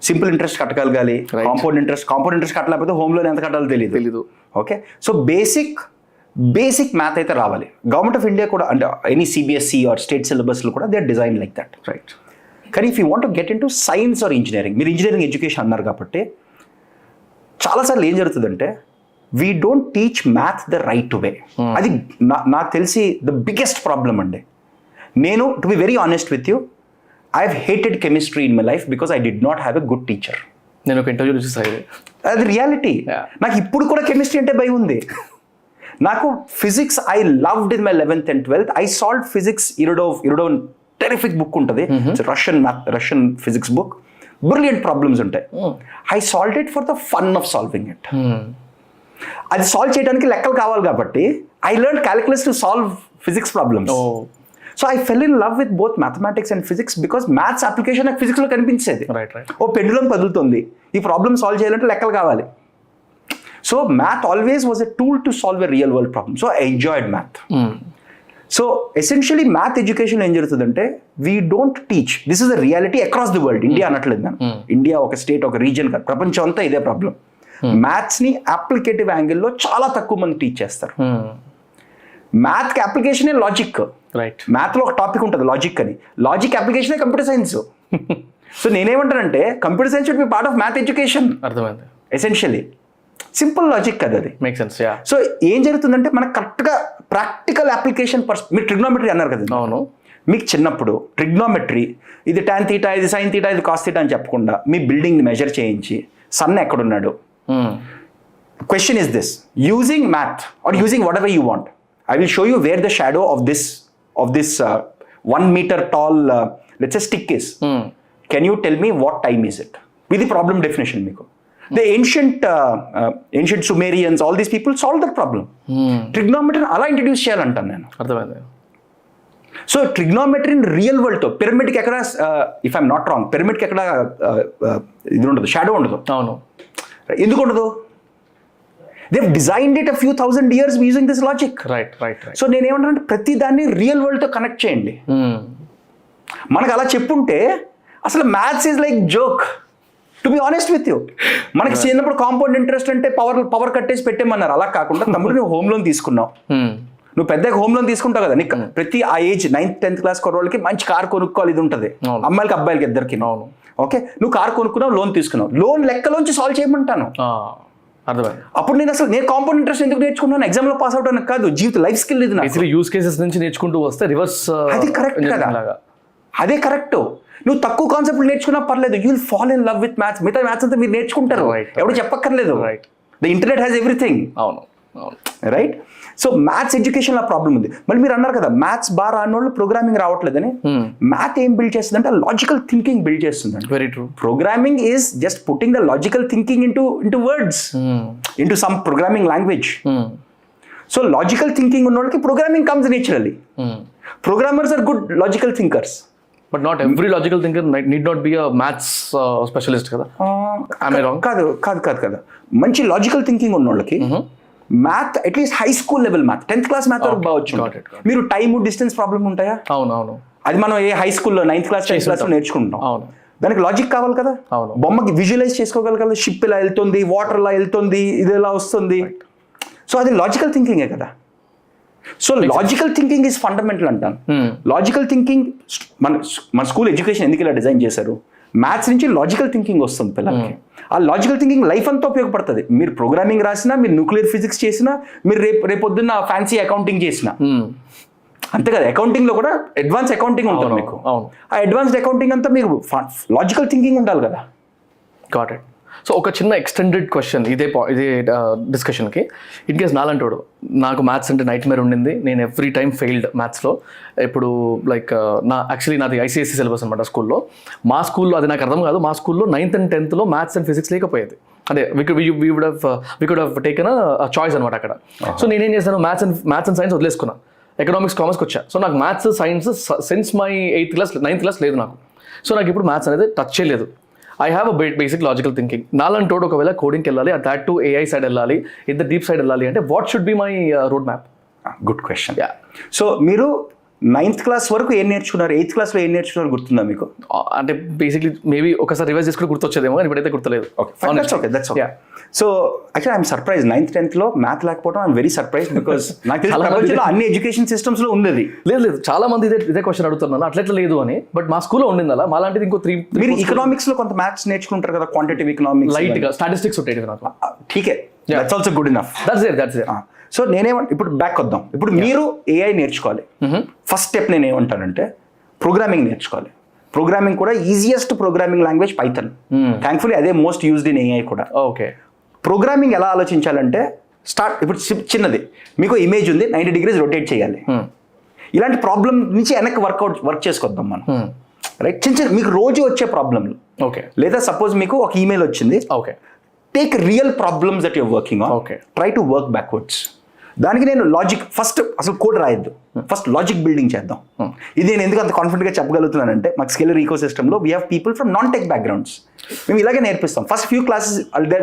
సింపుల్ ఇంట్రెస్ట్ కట్టగలగాలి, Right. కాంపౌండ్ ఇంట్రెస్ట్ కట్టలేకపోతే హోమ్ లోన్ ఎంత కట్టాలో తెలీదు. ఓకే, సో బేసిక్ మ్యాథ్ అయితే రావాలి. గవర్నమెంట్ ఆఫ్ ఇండియా కూడా అంటే ఎనీ సిబిఎస్ఈ ఆర్ స్టేట్ సిలబస్లో కూడా they are design like that. Right. కానీ if you want to get in to science or engineering, మీరు ఇంజనీరింగ్ ఎడ్యుకేషన్ అన్నారు కాబట్టి చాలాసార్లు ఏం జరుగుతుందంటే we don't teach math the right way. అది నాకు తెలిసి ద బిగ్గెస్ట్ ప్రాబ్లమ్ అండి. నేను to be very honest with you, I have hated chemistry in my life because I did not have a good teacher. నేను ఒక interview చూసి అది reality. Yeah. నాకు ఇప్పుడు కూడా కెమిస్ట్రీ అంటే భయం ఉంది. నాకు physics I loved in my 11th and 12th. I solve physics Irodov terrific book ఉంటుంది, Russian physics book, brilliant problems ఉంటాయి. I solve it for the fun of solving it. అది సాల్వ్ చేయడానికి లెక్కలు కావాలి కాబట్టి I learn calculus to solve physics problems. So I fell in love with both mathematics and physics because maths application నాకు ఫిజిక్స్లో కనిపించేది. Right. ఓ pendulum కదులుతుంది, ఈ ప్రాబ్లమ్ సాల్వ్ చేయాలంటే లెక్కలు కావాలి. So math always was a tool to solve a real world problem. So I enjoyed math. So essentially math education ఏం జరుగుతుందంటే we don't teach, this is the reality across the world. India అనట్లేదు నేను, India ఒక state ఒక region కాదు, ప్రపంచం అంతా ఇదే ప్రాబ్లం. మ్యాథ్స్ని అప్లికేటివ్ యాంగిల్లో చాలా తక్కువ మంది టీచ్ చేస్తారు. మ్యాథ్కి అప్లికేషనే లాజిక్. రైట్. మ్యాథ్లో ఒక టాపిక్ ఉంటుంది లాజిక్ అని, లాజిక్ అప్లికేషనే కంప్యూటర్ సైన్స్. సో నేనేమంటానంటే computer science should be part of math education. అర్థమైంది. ఎసెన్షియలీ సింపుల్ లాజిక్ కదా అది. Make sense. యా. సో ఏం జరుగుతుందంటే మనకు కరెక్ట్గా ప్రాక్టికల్ అప్లికేషన్ మీరు ట్రిగ్నోమెట్రీ అన్నారు కదా. అవును. మీకు చిన్నప్పుడు ట్రిగ్నోమెట్రీ ఇది tan θ, ఇది sin θ, ఇది cos θ అని చెప్పకుండా మీ బిల్డింగ్ని మెజర్ చేయించి సన్ ఎక్కడున్నాడు. Question is this, using math or using whatever you want, I will show you where the shadow of this 1 meter tall let's say stick is. Can you tell me what time is it? With the problem definition meeku. The ancient Sumerians, all these people solved that problem. Trigonometry ala introduce cheyalantanu nenu. అర్థమైంది. So trigonometry real world తో పిరమిడ్కి ఎక్కడ if I'm not wrong పిరమిడ్కి ఎక్కడ ఇది ఉండదు, shadow ఉండదు. అవును. ఎందుకు ఉండదు? they've designed it a few thousand years using this logic. Right. So నేనేమంటానంటే ప్రతి దాన్ని రియల్ వరల్డ్ తో కనెక్ట్ చేయండి. మనకు అలా చెప్పుంటే అసలు maths is like joke, to be honest with you. మనకి చిన్నప్పుడు కాంపౌండ్ ఇంట్రెస్ట్ అంటే పవర్ కట్టేసి పెట్టేమన్నారు. అలా కాకుండా తమ్ముడు నువ్వు హోమ్ లోన్ తీసుకున్నావు, నువ్వు పెద్దగా హోమ్ లోన్ తీసుకుంటావు కదా, నీకు ప్రతి ఆ ఏజ్ 9th 10th క్లాస్ వాళ్ళకి మంచి కార్ కొనుక్కోవాలి, ఇది ఉంటుంది అమ్మాయిలకి అబ్బాయిలకి ఇద్దరికి. ఓకే, నువ్వు కార్ కొనుక్కున్నావు, లోన్ తీసుకున్నావు, లోన్ లెక్కలోంచి సాల్వ్ చేయమంటాను. అర్థమైంది. అప్పుడు నేను కాంపౌండ్ ఇంట్రెస్ట్ ఎందుకు నేర్చుకున్నాను? ఎగ్జామ్ లో పాస్ అవుట్ అని కాదు, జీవిత లైఫ్ స్కిల్ ఇది. యూస్ కేసెస్ నుంచి నేర్చుకుంటూ వస్తే రివర్స్ అది కరెక్ట్ కదా, అదే కరెక్ట్. నువ్వు తక్కువ కాన్సెప్ట్ నేర్చుకున్నా పర్లేదు, you will fall in love with maths. మిగతా మ్యాథ్స్ అంతా మీరు నేర్చుకుంటారు, ఎవరు చెప్పక్కర్లేదు. The internet has everything. అవును. రైట్. సో మ్యాథ్స్ ఎడ్యుకేషన్ లో ప్రాబ్లం ఉంది. మళ్ళీ మీరు అన్నారు కదా మ్యాథ్స్ బాగా రాని వాళ్ళు ప్రోగ్రామింగ్ రావట్లేదని. మ్యాథ్ ఏం బిల్డ్ చేస్తుంది అంటే లాజికల్ థింకింగ్ బిల్డ్ చేస్తుంది. Very true. Programming is just putting the logical thinking into words, into some programming language. So logical thinking ఉన్న వాళ్ళకి programming comes naturally. Programmers are good logical thinkers. But not every logical thinker need not be a maths specialist కదా. కాదు. మంచి లాజికల్ thinking ఉన్న వాళ్ళకి math at least high school level math 10th class math వరకు బావచ్చు. మీరు టైమ్ డిస్టెన్స్ ప్రాబ్లమ్ ఉంటాయా? అవును. అది మనం ఏ హై స్కూల్లో 9th క్లాస్ 10th క్లాస్ నేర్చుకుంటాం. అవును. దానికి లాజిక్ కావాలి కదా. బొమ్మకి విజువలైజ్ చేసుకోగలగాలి, షిప్ ఇలా వెళ్తుంది, వాటర్ ఇలా వెళ్తుంది, ఇది ఎలా వస్తుంది. సో అది లాజికల్ థింకింగే కదా. So logical thinking is fundamental అంటాను. లాజికల్ థింకింగ్ మన స్కూల్ ఎడ్యుకేషన్ ఎందుకు ఇలా డిజైన్ చేశారు? మ్యాథ్స్ నుంచి లాజికల్ థింకింగ్ వస్తుంది పిల్లలకి. ఆ లాజికల్ థింకింగ్ లైఫ్ అంతా ఉపయోగపడుతుంది. మీరు ప్రోగ్రామింగ్ రాసినా, మీరు న్యూక్లియర్ ఫిజిక్స్ చేసినా, మీరు రేపొద్దున్న ఫ్యాన్సీ అకౌంటింగ్ చేసినా అంతే కదా. అకౌంటింగ్ లో కూడా అడ్వాన్స్ అకౌంటింగ్ ఉంటుంది మీకు. ఆ అడ్వాన్స్డ్ అకౌంటింగ్ అంతా మీరు లాజికల్ థింకింగ్ ఉండాలి కదా. Got it. సో ఒక చిన్న ఎక్స్టెండెడ్ క్వశ్చన్ ఇదే డిస్కషన్కి. ఇన్ కేస్ నాలంటోడు నాకు మ్యాథ్స్ అంటే నైట్ మేర్ ఉండింది, నేను ఎవ్రీ టైం ఫెయిల్డ్ మ్యాథ్స్లో. ఇప్పుడు లైక్ యాక్చువల్లీ నాది ఐసీఎస్సీ సిలబస్ అనమాట స్కూల్లో. మా స్కూల్లో అది నాకు అర్థం కాదు, మా స్కూల్లో 9th and 10th maths and physics లేకపోయేది. అదే we could have taken choice అనమాట అక్కడ. సో నేనేం చేశాను, మ్యాథ్స్ అండ్ సైన్స్ వదిలేసుకున్నా, ఎకనామిక్స్ కామర్స్కి వచ్చా. సో నాకు maths science since my 9th class లేదు నాకు. సో నాకు ఇప్పుడు మ్యాథ్స్ అనేది టచ్ చేయలేదు. I have a basic logical thinking. నాలంటోడు ఒకవేళ కోడింగ్కి వెళ్ళాలి, దాట్ టు AI సైడ్ వెళ్ళాలి, ఇద్దరు డీప్ సైడ్ వెళ్ళాలి అంటే what should be my road map? Good question. So మీరు 9th క్లాస్ వరకు ఏం నేర్చుకున్నారు, 8th క్లాస్లో ఏం నేర్చుకున్నారు గుర్తుందా మీకు? అంటే బేసిక్లీ మేబీ ఒకసారి రివైజ్ చేసుకుని గుర్తొచ్చేదేమో, కానీ ఇప్పుడైతే గుర్తులేదు. That's okay. So actually I'm surprise 9th 10th math లేకపోవడం ఐఎమ్ వెరీ సర్ప్రైజ్, బికాస్ నాకు తెలిసి ప్రపంచంలో అన్ని ఎడ్యుకేషన్ సిస్టమ్స్ లో ఉంది. లేదు చాలా మంది ఇదే క్వశ్చన్ అడుగుతున్నాను, అట్లెట్లా లేదు అని. బట్ మా స్కూల్లో ఉండింది అలా. మాలాంటిది ఇంకో 3 మీరు ఎకనామిక్స్ లో కొంత మ్యాథ్స్ నేర్చుకుంటారు కదా, క్వాంటిటేటివ్ ఎకనామిక్స్, లైట్ గా స్టాటిస్టిక్స్ ఉంటాయి నాకు. ఠీకే, that's also good enough. That's it. So నేనేమంటే ఇప్పుడు బ్యాక్ వద్దాం. ఇప్పుడు మీరు AI నేర్చుకోవాలి. ఫస్ట్ స్టెప్ నేను ఏమంటానంటే ప్రోగ్రామింగ్ నేర్చుకోవాలి. ప్రోగ్రామింగ్ కూడా easiest programming language Python. Thankfully అదే మోస్ట్ యూజ్డ్ ఇన్ AI కూడా. ఓకే. ప్రోగ్రామింగ్ ఎలా ఆలోచించాలంటే ఇప్పుడు చిన్నది, మీకు ఇమేజ్ ఉంది, 90 degrees రొటేట్ చేయాలి. ఇలాంటి ప్రాబ్లం నుంచి వెనక్కి వర్క్ చేసుకొద్దాం మనం, రైట్? చిన్న మీకు రోజు వచ్చే ప్రాబ్లంలు. ఓకే. లేదా సపోజ్ మీకు ఒక ఈమెయిల్ వచ్చింది. Okay. Take real problems that you're working on, try to work backwards. దానికి నేను లాజిక్ ఫస్ట్ అసలు కోడ్ రాయొద్దు, ఫస్ట్ లాజిక్ బిల్డింగ్ చేద్దాం. ఇది నేను ఎందుకు అంత కాన్ఫిడెంట్గా చెప్పగలుగుతున్నానంటే మాకు స్కేలర్ ఈకో సిస్టంలో we have people from non tech backgrounds. మేము ఇలాగే నేర్పిస్తాం. First few classes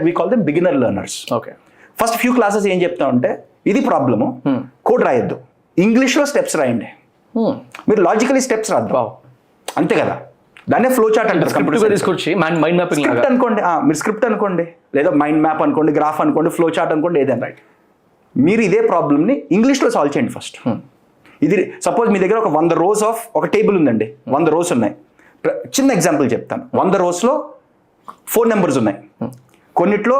we call them beginner learners. Okay. First few classes ఏం చెప్తామంటే ఇది ప్రాబ్లము, కోడ్ రాయొద్దు, ఇంగ్లీష్లో స్టెప్స్ రాయండి. మీరు లాజికలీ స్టెప్స్ రాద్దాం, అంతే కదా. దాన్నే ఫ్లో చార్ట్ అంటారు. తీసుకొచ్చి మైండ్ మ్యాపింగ్ స్క్రిప్ట్ అనుకోండి, మీరు స్క్రిప్ట్ అనుకోండి, లేదా మైండ్ మ్యాప్ అనుకోండి, గ్రాఫ్ అనుకోండి, ఫ్లో చార్ట్ అనుకోండి, ఏదైనా రైట్. మీరు ఇదే ప్రాబ్లమ్ని ఇంగ్లీష్లో సాల్వ్ చేయండి ఫస్ట్. ఇది సపోజ్ మీ దగ్గర ఒక 100 rows ఆఫ్ ఒక టేబుల్ ఉందండి, 100 rows ఉన్నాయి. చిన్న ఎగ్జాంపుల్ చెప్తాను. 100 rowsలో 4 numbers ఉన్నాయి. కొన్నిట్లో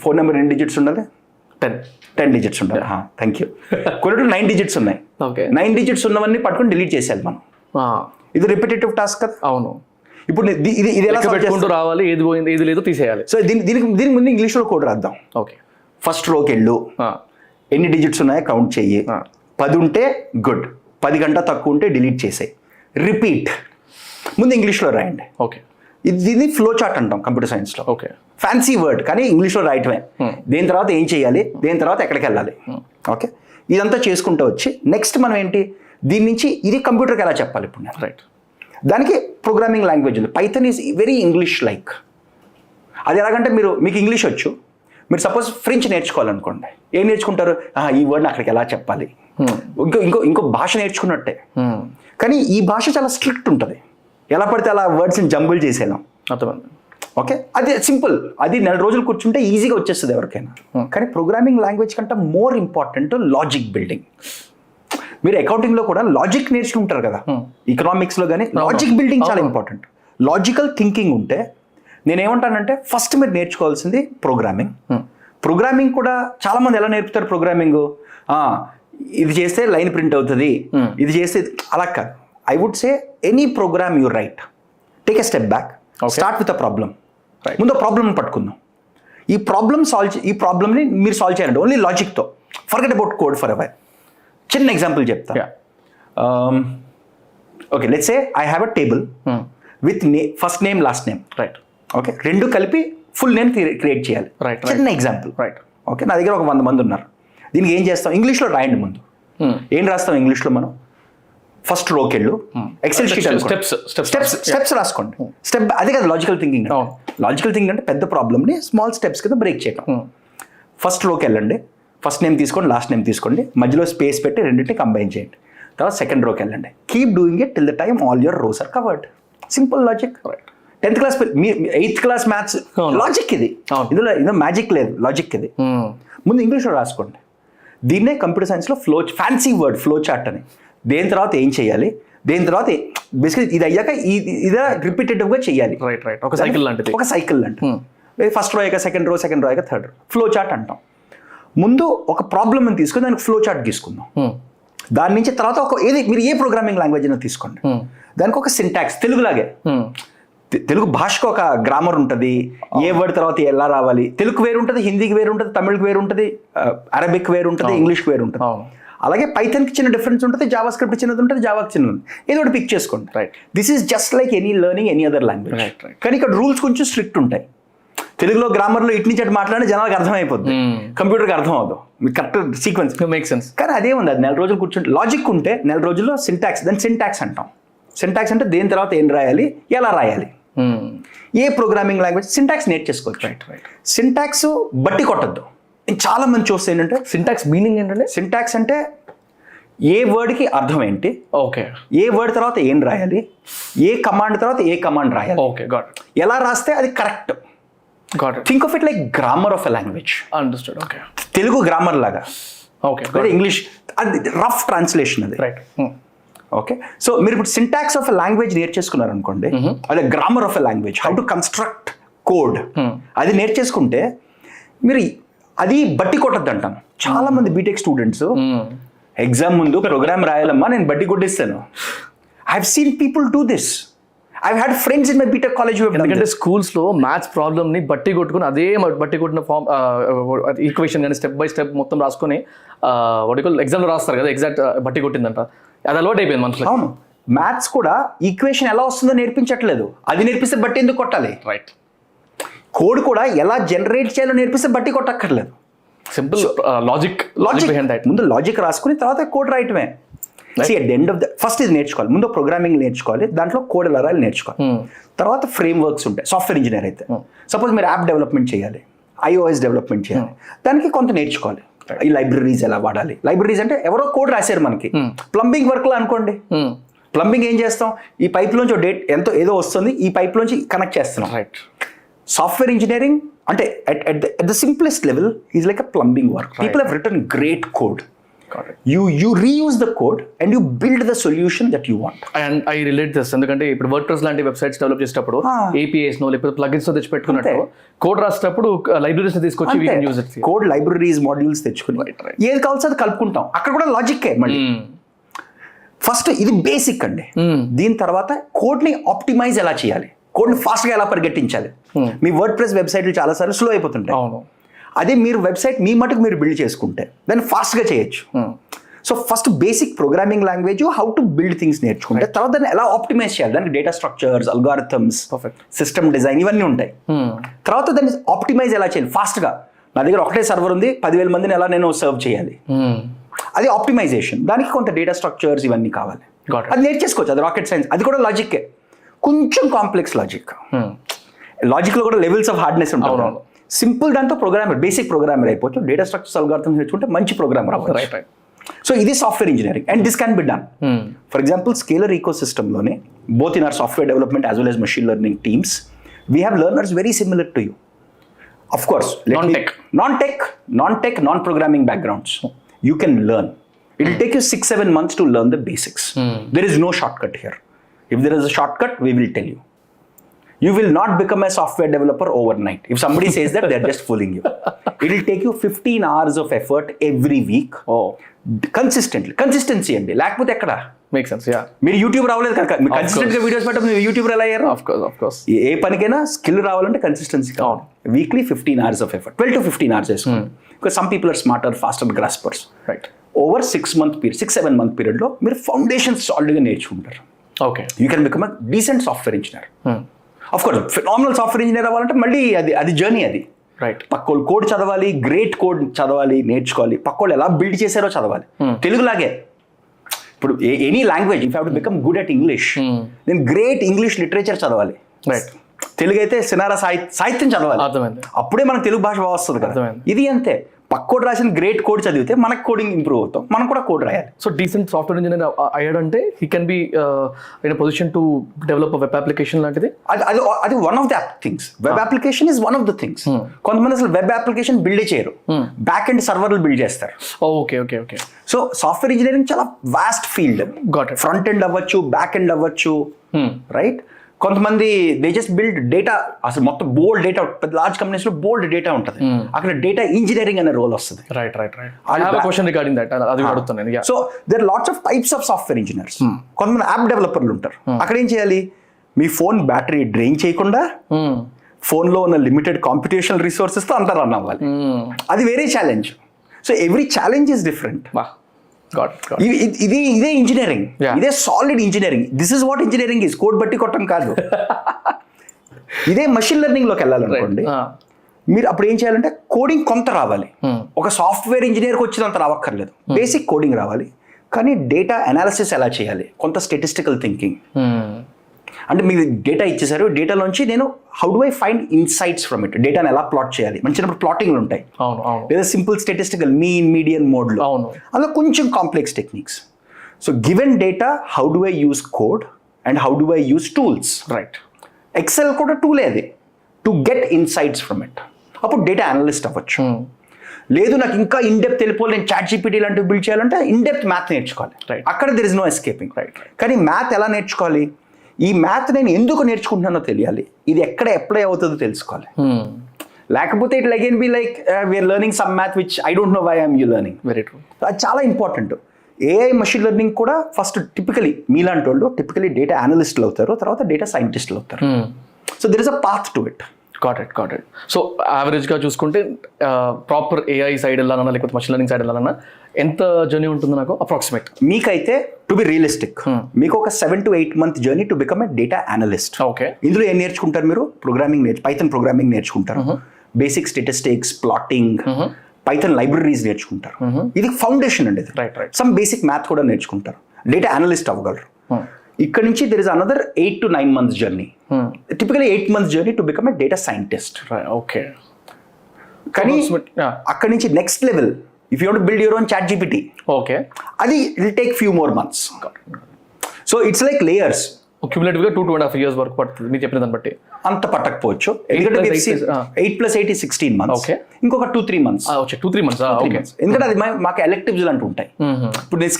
4 number 2 digits ఉండాలి, 10 digits ఉండాలి. Thank you. కొన్నిట్లో 9 digits ఉన్నాయి. 9 digits ఉన్నవన్నీ పట్టుకుని డిలీట్ చేసేయాలి మనం. ఇది రిపిటేటివ్ టాస్క్ కదా. అవును. ఇప్పుడు ఇది ఎలా పెట్టుకుంటూ రావాలి, ఏది పోయింది ఏది లేదో తీసేయాలి. సో దీనికి ముందు ఇంగ్లీష్లో కోడ్ రాద్దాం. ఓకే. ఫస్ట్ రోకి వెళ్ళు, ఎన్ని డిజిట్స్ ఉన్నాయో కౌంట్ చెయ్యి, 10 ఉంటే గుడ్, 10 కంటే తక్కువ ఉంటే డిలీట్ చేసేయి, రిపీట్. ముందు ఇంగ్లీష్లో రాయండి. ఓకే. దీన్ని ఫ్లో చార్ట్ అంటాం కంప్యూటర్ సైన్స్లో. ఓకే. ఫ్యాన్సీ వర్డ్ కానీ ఇంగ్లీష్లో రాయటమే. దేని తర్వాత ఏం చేయాలి, దేని తర్వాత ఎక్కడికి వెళ్ళాలి. ఓకే. ఇదంతా చేసుకుంటూ వచ్చి నెక్స్ట్ మనం ఏంటి, దీని నుంచి ఇది కంప్యూటర్కి ఎలా చెప్పాలి ఇప్పుడు నేను, రైట్? దానికి ప్రోగ్రామింగ్ లాంగ్వేజ్ ఉంది. Python is very English like. అది ఎలాగంటే మీకు ఇంగ్లీష్ వచ్చు, మీరు సపోజ్ ఫ్రెంచ్ నేర్చుకోవాలనుకోండి, ఏం నేర్చుకుంటారు, ఈ వర్డ్ని అక్కడికి ఎలా చెప్పాలి, ఇంకో భాష నేర్చుకున్నట్టే. కానీ ఈ భాష చాలా స్ట్రిక్ట్ ఉంటుంది, ఎలా పడితే అలా వర్డ్స్ని జంబుల్ చేసేలాం. అర్థమైంది. ఓకే. అది సింపుల్, అది 4 రోజులు కూర్చుంటే ఈజీగా వచ్చేస్తుంది ఎవరికైనా. కానీ ప్రోగ్రామింగ్ లాంగ్వేజ్ కంటే మోర్ ఇంపార్టెంట్ లాజిక్ బిల్డింగ్. మీరు అకౌంటింగ్లో కూడా లాజిక్ నేర్చుకుంటారు కదా, ఎకనామిక్స్లో కానీ లాజిక్ బిల్డింగ్ చాలా ఇంపార్టెంట్. లాజికల్ థింకింగ్ ఉంటే నేనేమంటానంటే ఫస్ట్ మీరు నేర్చుకోవాల్సింది ప్రోగ్రామింగ్. ప్రోగ్రామింగ్ కూడా చాలా మంది ఎలా నేర్పుతారు ప్రోగ్రామింగ్, ఇది చేస్తే లైన్ ప్రింట్ అవుతుంది, ఇది చేస్తే అలా కాదు. I would say any program you write, take a step back, start with a problem. ముందు ప్రాబ్లమ్ని పట్టుకుందాం. ఈ ప్రాబ్లమ్ని మీరు సాల్వ్ చేయాలండి ఓన్లీ లాజిక్తో. Forget about code forever. చిన్న ఎగ్జాంపుల్ చెప్తా. Okay, let's say I have a table with first name last name, right? Okay. 2 కలిపి ఫుల్ నేమ్ క్రియేట్ చేయాలి, రైట్? చిన్న ఎగ్జాంపుల్, రైట్? ఓకే. నా దగ్గర ఒక 100 మంది ఉన్నారు. దీనికి ఏం చేస్తాం, ఇంగ్లీష్లో రాయండి ముందు. ఏం రాస్తాం ఇంగ్లీష్లో మనం, ఫస్ట్ రోకి వెళ్ళు, ఎక్సెల్ షీట్ స్టెప్స్ రాసుకోండి. స్టెప్ అదే కదా లాజికల్ థింకింగ్. లాజికల్ థింకింగ్ అంటే పెద్ద ప్రాబ్లమ్ని స్మాల్ స్టెప్స్ కింద బ్రేక్ చేయడం. ఫస్ట్ రోకి వెళ్ళండి, ఫస్ట్ నేమ్ తీసుకోండి, లాస్ట్ నేమ్ తీసుకోండి, మధ్యలో స్పేస్ పెట్టి రెండింటిని కంబైన్ చేయండి. తర్వాత సెకండ్ రోకి వెళ్ళండి, keep doing it till the time all your rows are covered. Simple logic, right? 10th class 8th class maths logic ఇది. ఇందులో మ్యాజిక్ లేదు, లాజిక్ ఇది. ముందు ఇంగ్లీష్లో రాసుకోండి. దీన్నే కంప్యూటర్ సైన్స్లో ఫ్యాన్సీ వర్డ్ ఫ్లో చార్ట్ అని. దేని తర్వాత ఏం చేయాలి, దేని తర్వాత బేసిక్గా ఇది అయ్యాక ఇదే రిపీటేటివ్గా చేయాలి, రైట్? రైట్. ఒక సైకిల్ లాంటిది. ఒక సైకిల్ లాంటిది. ఫస్ట్ రో అయ్యాక సెకండ్ రో, సెకండ్ రో అయ్యాక థర్డ్ రో, ఫ్లో చార్ట్ అంటాం. ముందు ఒక ప్రాబ్లమ్ని తీసుకొని దానికి ఫ్లో చార్ట్ తీసుకుందాం. దాని నుంచి తర్వాత మీరు ఏ ప్రోగ్రామింగ్ లాంగ్వేజ్ అయినా తీసుకోండి, దానికి ఒక సింటాక్స్ తెలుగులాగే తెలుగు భాషకు ఒక గ్రామర్ ఉంటుంది, ఏ వర్డ్ తర్వాత ఎలా రావాలి. తెలుగు వేరు ఉంటుంది, హిందీకి వేరు ఉంటుంది, తమిళ్కి వేరు ఉంటుంది, అరబిక్ వేరు ఉంటుంది, ఇంగ్లీష్కి వేరు ఉంటుంది. అలాగే పైథాన్కి చిన్న డిఫరెన్స్ ఉంటుంది, జావా స్క్రిప్ట్ చిన్నది ఉంటుంది, జావాకి చిన్నది. ఏదో ఒకటి పిక్ చేసుకోండి. Right. This is just like any learning any other language. కానీ ఇక్కడ రూల్స్ కొంచెం స్ట్రిక్ట్ ఉంటాయి. తెలుగులో గ్రామర్లో ఇటు నుంచి అటు మాట్లాడిన జనాలకు అర్థమైపోద్ది, కంప్యూటర్కి అర్థం అవ్వదు, మీకు కరెక్ట్ సీక్వెన్స్ మేక్ సెన్స్. కానీ అదే ఉంది, అది 4 రోజులు కూర్చుంటే లాజిక్ ఉంటే 4 రోజుల్లో సింటాక్స్, దాన్ని సింటాక్స్ అంటాం. సింటాక్స్ అంటే దేని తర్వాత ఏం రాయాలి, ఎలా రాయాలి. ఏ ప్రోగ్రామింగ్ లాంగ్వేజ్ సింటాక్స్ నేర్చేసుకోవచ్చు. సింటాక్స్ బట్టి కొట్టద్దు. చాలా మంది చూస్తే ఏంటంటే సింటాక్స్ మీనింగ్ ఏంటంటే, సింటాక్స్ అంటే ఏ వర్డ్కి అర్థం ఏంటి, ఓకే, ఏ వర్డ్ తర్వాత ఏం రాయాలి, ఏ కమాండ్ తర్వాత ఏ కమాండ్ రాయాలి, ఓకే, గాట్ ఇట్, ఎలా రాస్తే అది correct. Got it. Think of it like grammar of a language. Understood. Okay. Telugu grammar లాగా, ఓకే, ఇంగ్లీష్ అది రఫ్ ట్రాన్స్లేషన్ అది. రైట్. ఓకే, సో మీరు ఇప్పుడు సింటాక్స్ ఆఫ్ ఎ లాంగ్వేజ్ నేర్చేసుకున్నారు అనుకోండి, అదే grammar of a language, how to construct code, అది నేర్చేసుకుంటే మీరు అది బట్టి కొట్టద్దు అంటాను. చాలా మంది బీటెక్ స్టూడెంట్స్ ఎగ్జామ్ ముందు ప్రోగ్రామ్ రాయాలమ్మా నేను బట్టి కొట్టిస్తాను. I have seen people do this. I had friends in my BTech college. ఎందుకంటే స్కూల్స్లో మ్యాథ్స్ ప్రాబ్లమ్ని బట్టి కొట్టుకుని అదే బట్టి కొట్టిన ఫామ్ ఈక్వేషన్ కానీ స్టెప్ బై స్టెప్ మొత్తం రాసుకొని ఎగ్జామ్లో రాస్తారు కదా, ఎగ్జాక్ట్ బట్టి కొట్టిందంట, అది అలవాటు అయిపోయింది మనుషులు. అవును, మ్యాథ్స్ కూడా ఈక్వేషన్ ఎలా వస్తుందో నేర్పించట్లేదు, అది నేర్పిస్తే బట్టి ఎందుకు కొట్టాలి. రైట్. కోడ్ కూడా ఎలా జనరేట్ చేయాలో నేర్పిస్తే బట్టి కొట్టక్కర్లేదు. సింపుల్ లాజిక్ ముందు లాజిక్ రాసుకుని తర్వాత కోడ్ రాయటమే. At the end of the first ఇది నేర్చుకోవాలి, ముందు ప్రోగ్రామింగ్ నేర్చుకోవాలి, దాంట్లో కోడ్ ఎలా రాయాలి నేర్చుకోవాలి. తర్వాత ఫ్రేమ్ వర్క్స్ ఉంటాయి. సాఫ్ట్వేర్ ఇంజనీర్ అయితే సపోజ్ మీరు యాప్ డెవలప్మెంట్ చేయాలి, iOS డెవలప్మెంట్ చేయాలి, దానికి కొంత నేర్చుకోవాలి. ఈ లైబ్రరీస్ ఎలా వాడాలి. లైబ్రరీస్ అంటే ఎవరో కోడ్ రాశారు మనకి. ప్లంబింగ్ వర్క్లో అనుకోండి, ప్లంబింగ్ ఏం చేస్తాం, ఈ పైప్ లోంచి ఎంతో ఏదో వస్తుంది, ఈ పైప్ లోంచి కనెక్ట్ చేస్తున్నాం. రైట్. సాఫ్ట్వేర్ ఇంజనీరింగ్ అంటే at the simplest level is like a plumbing work. People have written great code. Got it. You reuse the code and you build the solution that you want. And I relate this, ఎందుకంటే ఇప్పుడు WordPress లాంటి websites develop చేసేటప్పుడు APIs no లేకపోతే plugins తెచ్చి పెట్టుకున్నట్టు code రాసేటప్పుడు libraries తీసుకొచ్చి we can use it. Code libraries modules తెచ్చుకుని ఏది కావాల్సి అది కలుపుకుంటాం. అక్కడ కూడా లాజిక్కే మళ్ళీ. ఫస్ట్ ఇది బేసిక్ అండి. దీని తర్వాత కోడ్ని ఆప్టిమైజ్ ఎలా చేయాలి, కోడ్ని ఫాస్ట్గా ఎలా పరిగెట్టించాలి. మీ వర్డ్ ప్రెస్ వెబ్సైట్లు చాలాసార్లు స్లో అయిపోతుంటాయి. అవును. అదే మీరు వెబ్సైట్ మీ మటుకు మీరు బిల్డ్ చేసుకుంటే దాన్ని ఫాస్ట్గా చేయొచ్చు. So first basic programming language, how to build things నేర్చుకుంటే తర్వాత దాన్ని ఎలా ఆప్టిమైజ్ చేయాలి, దానికి data structures, algorithms, system design ఇవన్నీ ఉంటాయి. తర్వాత దాన్ని ఆప్టిమైజ్ ఎలా చేయాలి ఫాస్ట్గా. నా దగ్గర ఒకటే సర్వర్ ఉంది, 10,000 మందిని ఎలా నేను సర్వ్ చేయాలి, అది ఆప్టిమైజేషన్. దానికి కొంత డేటా స్ట్రక్చర్స్ ఇవన్నీ కావాలి. అది నేర్చేసుకోవచ్చు, అది రాకెట్ సైన్స్. అది కూడా లాజిక్కే, కొంచెం కాంప్లెక్స్ లాజిక్. లాజిక్లో కూడా లెవెల్స్ ఆఫ్ హార్డ్నెస్ ఉంటాయి. సింపుల్ దాంతో ప్రోగ్రామర్, బేసిక్ ప్రోగ్రామర్ అయిపోవచ్చు. డేటా స్ట్రక్చర్స్, అల్గారిథమ్స్ నేర్చుకుంటే మంచి ప్రోగ్రామర్ అవ్వచ్చు. సో ఇది software engineering and this can be done. For example Scaler ఈకో సిస్టమ్లోనే both in our software development as well as machine learning teams, we have learners very similar to you. Of course, non-tech, non-programming backgrounds. You can learn. It will take you 6-7 months to learn the basics. There is no shortcut here. If there is a shortcut, we will tell you. You will not become a software developer overnight. If somebody says that, they're just fooling you. It will take you 15 hours of effort every week. Consistently. Consistency అండి, లేకపోతే ఎక్కడ. Make sense. Yeah, మీరు YouTube రావలేదు కనుక మీరు కన్సిస్టెంట్గా videos పెట్టడం, మీరు YouTuber ఎలా అయ్యారు. Of course. ఏ పనికైనా స్కిల్ రావాలంటే కన్సిస్టెన్సీ కావాలి. Weekly 15 hours of effort, 12 to 15 hours వేసుకోండి. Because some people are smarter, faster graspers. Right. Over 6-7 month పీరియడ్లో మీరు ఫౌండేషన్స్ ఆల్రెడీ నేర్చుకుంటారు. Okay. You can become a decent software engineer. Of course phenomenal software engineer అవ్వాలంటే మళ్ళీ అది journey. అది right. పక్కోళ్ళు code చదవాలి, గ్రేట్ కోడ్ చదవాలి, నేర్చుకోవాలి. పక్కోళ్ళు ఎలా బిల్డ్ చేశారో చదవాలి. తెలుగులాగే ఇప్పుడు any language, if have to become good at English, నేను గ్రేట్ ఇంగ్లీష్ లిటరేచర్ చదవాలి. రైట్. తెలుగు అయితే సినారా సాహిత్యం చదవాలి. అర్థమైంది. అప్పుడే మనకు తెలుగు భాష బాగా వస్తుంది కదా. ఇది అంతే. పక్కోడు రాసిన గ్రేట్ కోడ్ చదివితే మనకు కోడింగ్ ఇంప్రూవ్ అవుతాం, మనం కూడా కోడ్ రాయాలి. సో డీసెంట్ సాఫ్ట్వేర్ ఇంజనీర్ అయ్యాడంటే he can be in position to develop web application లాంటిది. అది one of the things. Web application is one of the things. కొంతమంది అసలు వెబ్ అప్లికేషన్ బిల్డ్ చేయరు, బ్యాక్ ఎండ్ సర్వర్లు బిల్డ్ చేస్తారు. Okay okay okay. So software engineering చాలా vast field. Front end అవ్వచ్చు, back end అవ్వచ్చు, రైట్. కొంతమంది దే జస్ట్ బిల్డ్ డేటా, అసలు మొత్తం బోల్డ్ డేటా, పెద్ద లార్జ్ కంపెనీస్ లో బోల్డ్ డేటా ఉంటుంది, అక్కడ డేటా ఇంజనీరింగ్ అనే రోల్ వస్తుంది. Right right right. I have a question regarding that, అది అడుగుతున్నాను. Yeah. So there lots of types of software engineers. కొంతమంది యాప్ డెవలపర్లు ఉంటారు. అక్కడ ఏం చేయాలి, మీ ఫోన్ బ్యాటరీ డ్రైన్ చేయకుండా ఫోన్లో ఉన్న లిమిటెడ్ కాంపిటేషనల్ రిసోర్సెస్తో అంతా రన్ అవ్వాలి. అది వేరే challenge. So every challenge is different. ఇదే ఇంజనీరింగ్, ఇదే solid engineering. This is what engineering is. Code బట్టి కొట్టడం కాదు. ఇదే మెషిన్ లెర్నింగ్లోకి వెళ్ళాలనుకోండి, మీరు అప్పుడు ఏం చేయాలంటే కోడింగ్ కొంత రావాలి. ఒక సాఫ్ట్వేర్ ఇంజనీర్కి వచ్చినంత రావక్కర్లేదు, బేసిక్ కోడింగ్ రావాలి. కానీ డేటా అనాలిసిస్ ఎలా చేయాలి, కొంత స్టాటిస్టికల్ థింకింగ్. అంటే మీరు డేటా ఇచ్చేసారు, డేటాలోంచి నేను how do I find insights from it, డేటాను ఎలా ప్లాట్ చేయాలి. మంచినప్పుడు ప్లాటింగ్లు ఉంటాయి, లేదా సింపుల్ స్టాటిస్టికల్ మీన్ మీడియన్ మోడ్లో, అలా కొంచెం complex techniques. So given data how do I use code and how do I use tools. Right. Excel కూడా టూలే అది, to get insights from it. అప్పుడు డేటా అనలిస్ట్ అవ్వచ్చు. లేదు నాకు ఇంకా ఇన్ డెప్త్ వెళ్ళిపోవాలి, నేను చాట్ జీపీటీ లాంటివి బిల్డ్ చేయాలంటే ఇన్ డెప్త్ మ్యాథ్ నేర్చుకోవాలి. అక్కడ దెర్ ఇస్ నో ఎస్కేపింగ్. కానీ మ్యాథ్ ఎలా నేర్చుకోవాలి, ఈ మ్యాథ్ నేను ఎందుకు నేర్చుకుంటున్నానో తెలియాలి, ఇది ఎక్కడ అప్లై అవుతుందో తెలుసుకోవాలి. లేకపోతే it again be like we're learning some math which I don't know why I'm you learning. Very true. అది చాలా ఇంపార్టెంట్. ఏఐ మెషిన్ లెర్నింగ్ కూడా ఫస్ట్ టిపికలీ మీలాంటి వాళ్ళు టిపికలీ డేటా అనలిస్టులు అవుతారు, తర్వాత డేటా సైంటిస్టులు అవుతారు. So there is a path to it. Got it. So యావరేజ్గా చూసుకుంటే ప్రాపర్ ఏఐ సైడ్ వెళ్ళాలన్నా లేకపోతే మషిన్ లెర్నింగ్ సైడ్ వెళ్ళాలన్నా ఎంత జర్నీ ఉంటుంది నాకు అప్రాక్సిమేట్? మీకైతే టు బి రియలిస్టిక్ మీకు ఒక 7 to 8 month journey to become a data analyst. Okay. ఇందులో ఏం నేర్చుకుంటారు మీరు? ప్రోగ్రామింగ్ పైథాన్ ప్రోగ్రామింగ్ నేర్చుకుంటారు, basic statistics, plotting, Python libraries నేర్చుకుంటారు. ఇది ఫౌండేషన్ అండి. సమ్ బేసిక్ మ్యాథ్ కూడా నేర్చుకుంటారు, డేటా అనలిస్ట్ అవ్వగలరు. ఇక్కడ నుంచి there is another 8 to 9 months journey, typically 8 months journey to become a data scientist. Okay. కానీ అక్కడ నుంచి next level, if you want to build your own ChatGPT, okay, అది will take few more months. So it's like layers. క్యూములేటివ్గా 2.5 years వరకు పడుతుంది మీరు చెప్పిన దాన్ని బట్టి. అంత పట్టకపోవచ్చు, ఎందుకంటే 8 + 8 is 16 months. ఓకే. ఇంకొక 2-3 months. 2-3 months. ఓకే. ఎందుకంటే అది మాకు ఎలెక్టివ్స్ అంటూ ఉంటాయి. ఇప్పుడు నేను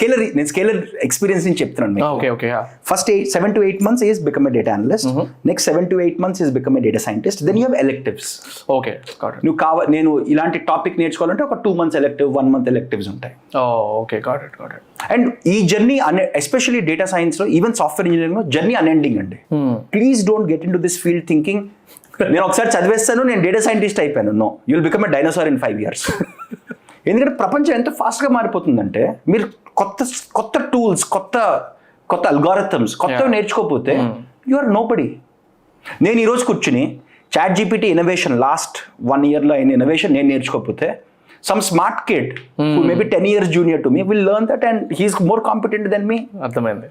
స్కేలర్ ఎక్స్పీరియన్స్ నుంచి చెప్తున్నాను. Okay. First 7 to 8 months is become a data analyst. Next 7 to 8 months is become a data scientist. Then you have electives. Okay. నువ్వు నేను ఇలాంటి టాపిక్ నేర్చుకోవాలంటే ఒక 2 months ఎలెక్టివ్, 1 month ఎలెక్టివ్స్ ఉంటాయి. ఓకే. Got it. అండ్ ఈ journey especially data science లో, even software engineering లో journey unending అండి. Please don't get in to this field thinking నేను ఒకసారి చదివేస్తాను, నేను డేటా సైంటిస్ట్ అయిపోయాను. No, you will become a dinosaur in 5 years. ఎందుకంటే ప్రపంచం ఎంత ఫాస్ట్గా మారిపోతుందంటే, మీరు కొత్త టూల్స్, కొత్త అల్గారిథమ్స్ కొత్తవి నేర్చుకోకపోతే యు ఆర్ నో బడీ. నేను ఈరోజు కూర్చుని చాట్ జీపీటీ ఇన్నోవేషన్ లాస్ట్ 1 yearలో అయిన ఇన్నోవేషన్ నేను నేర్చుకోకపోతే, some smart kid who may be 10 years junior to me will learn that and he's more competent than me. అర్థమైంది.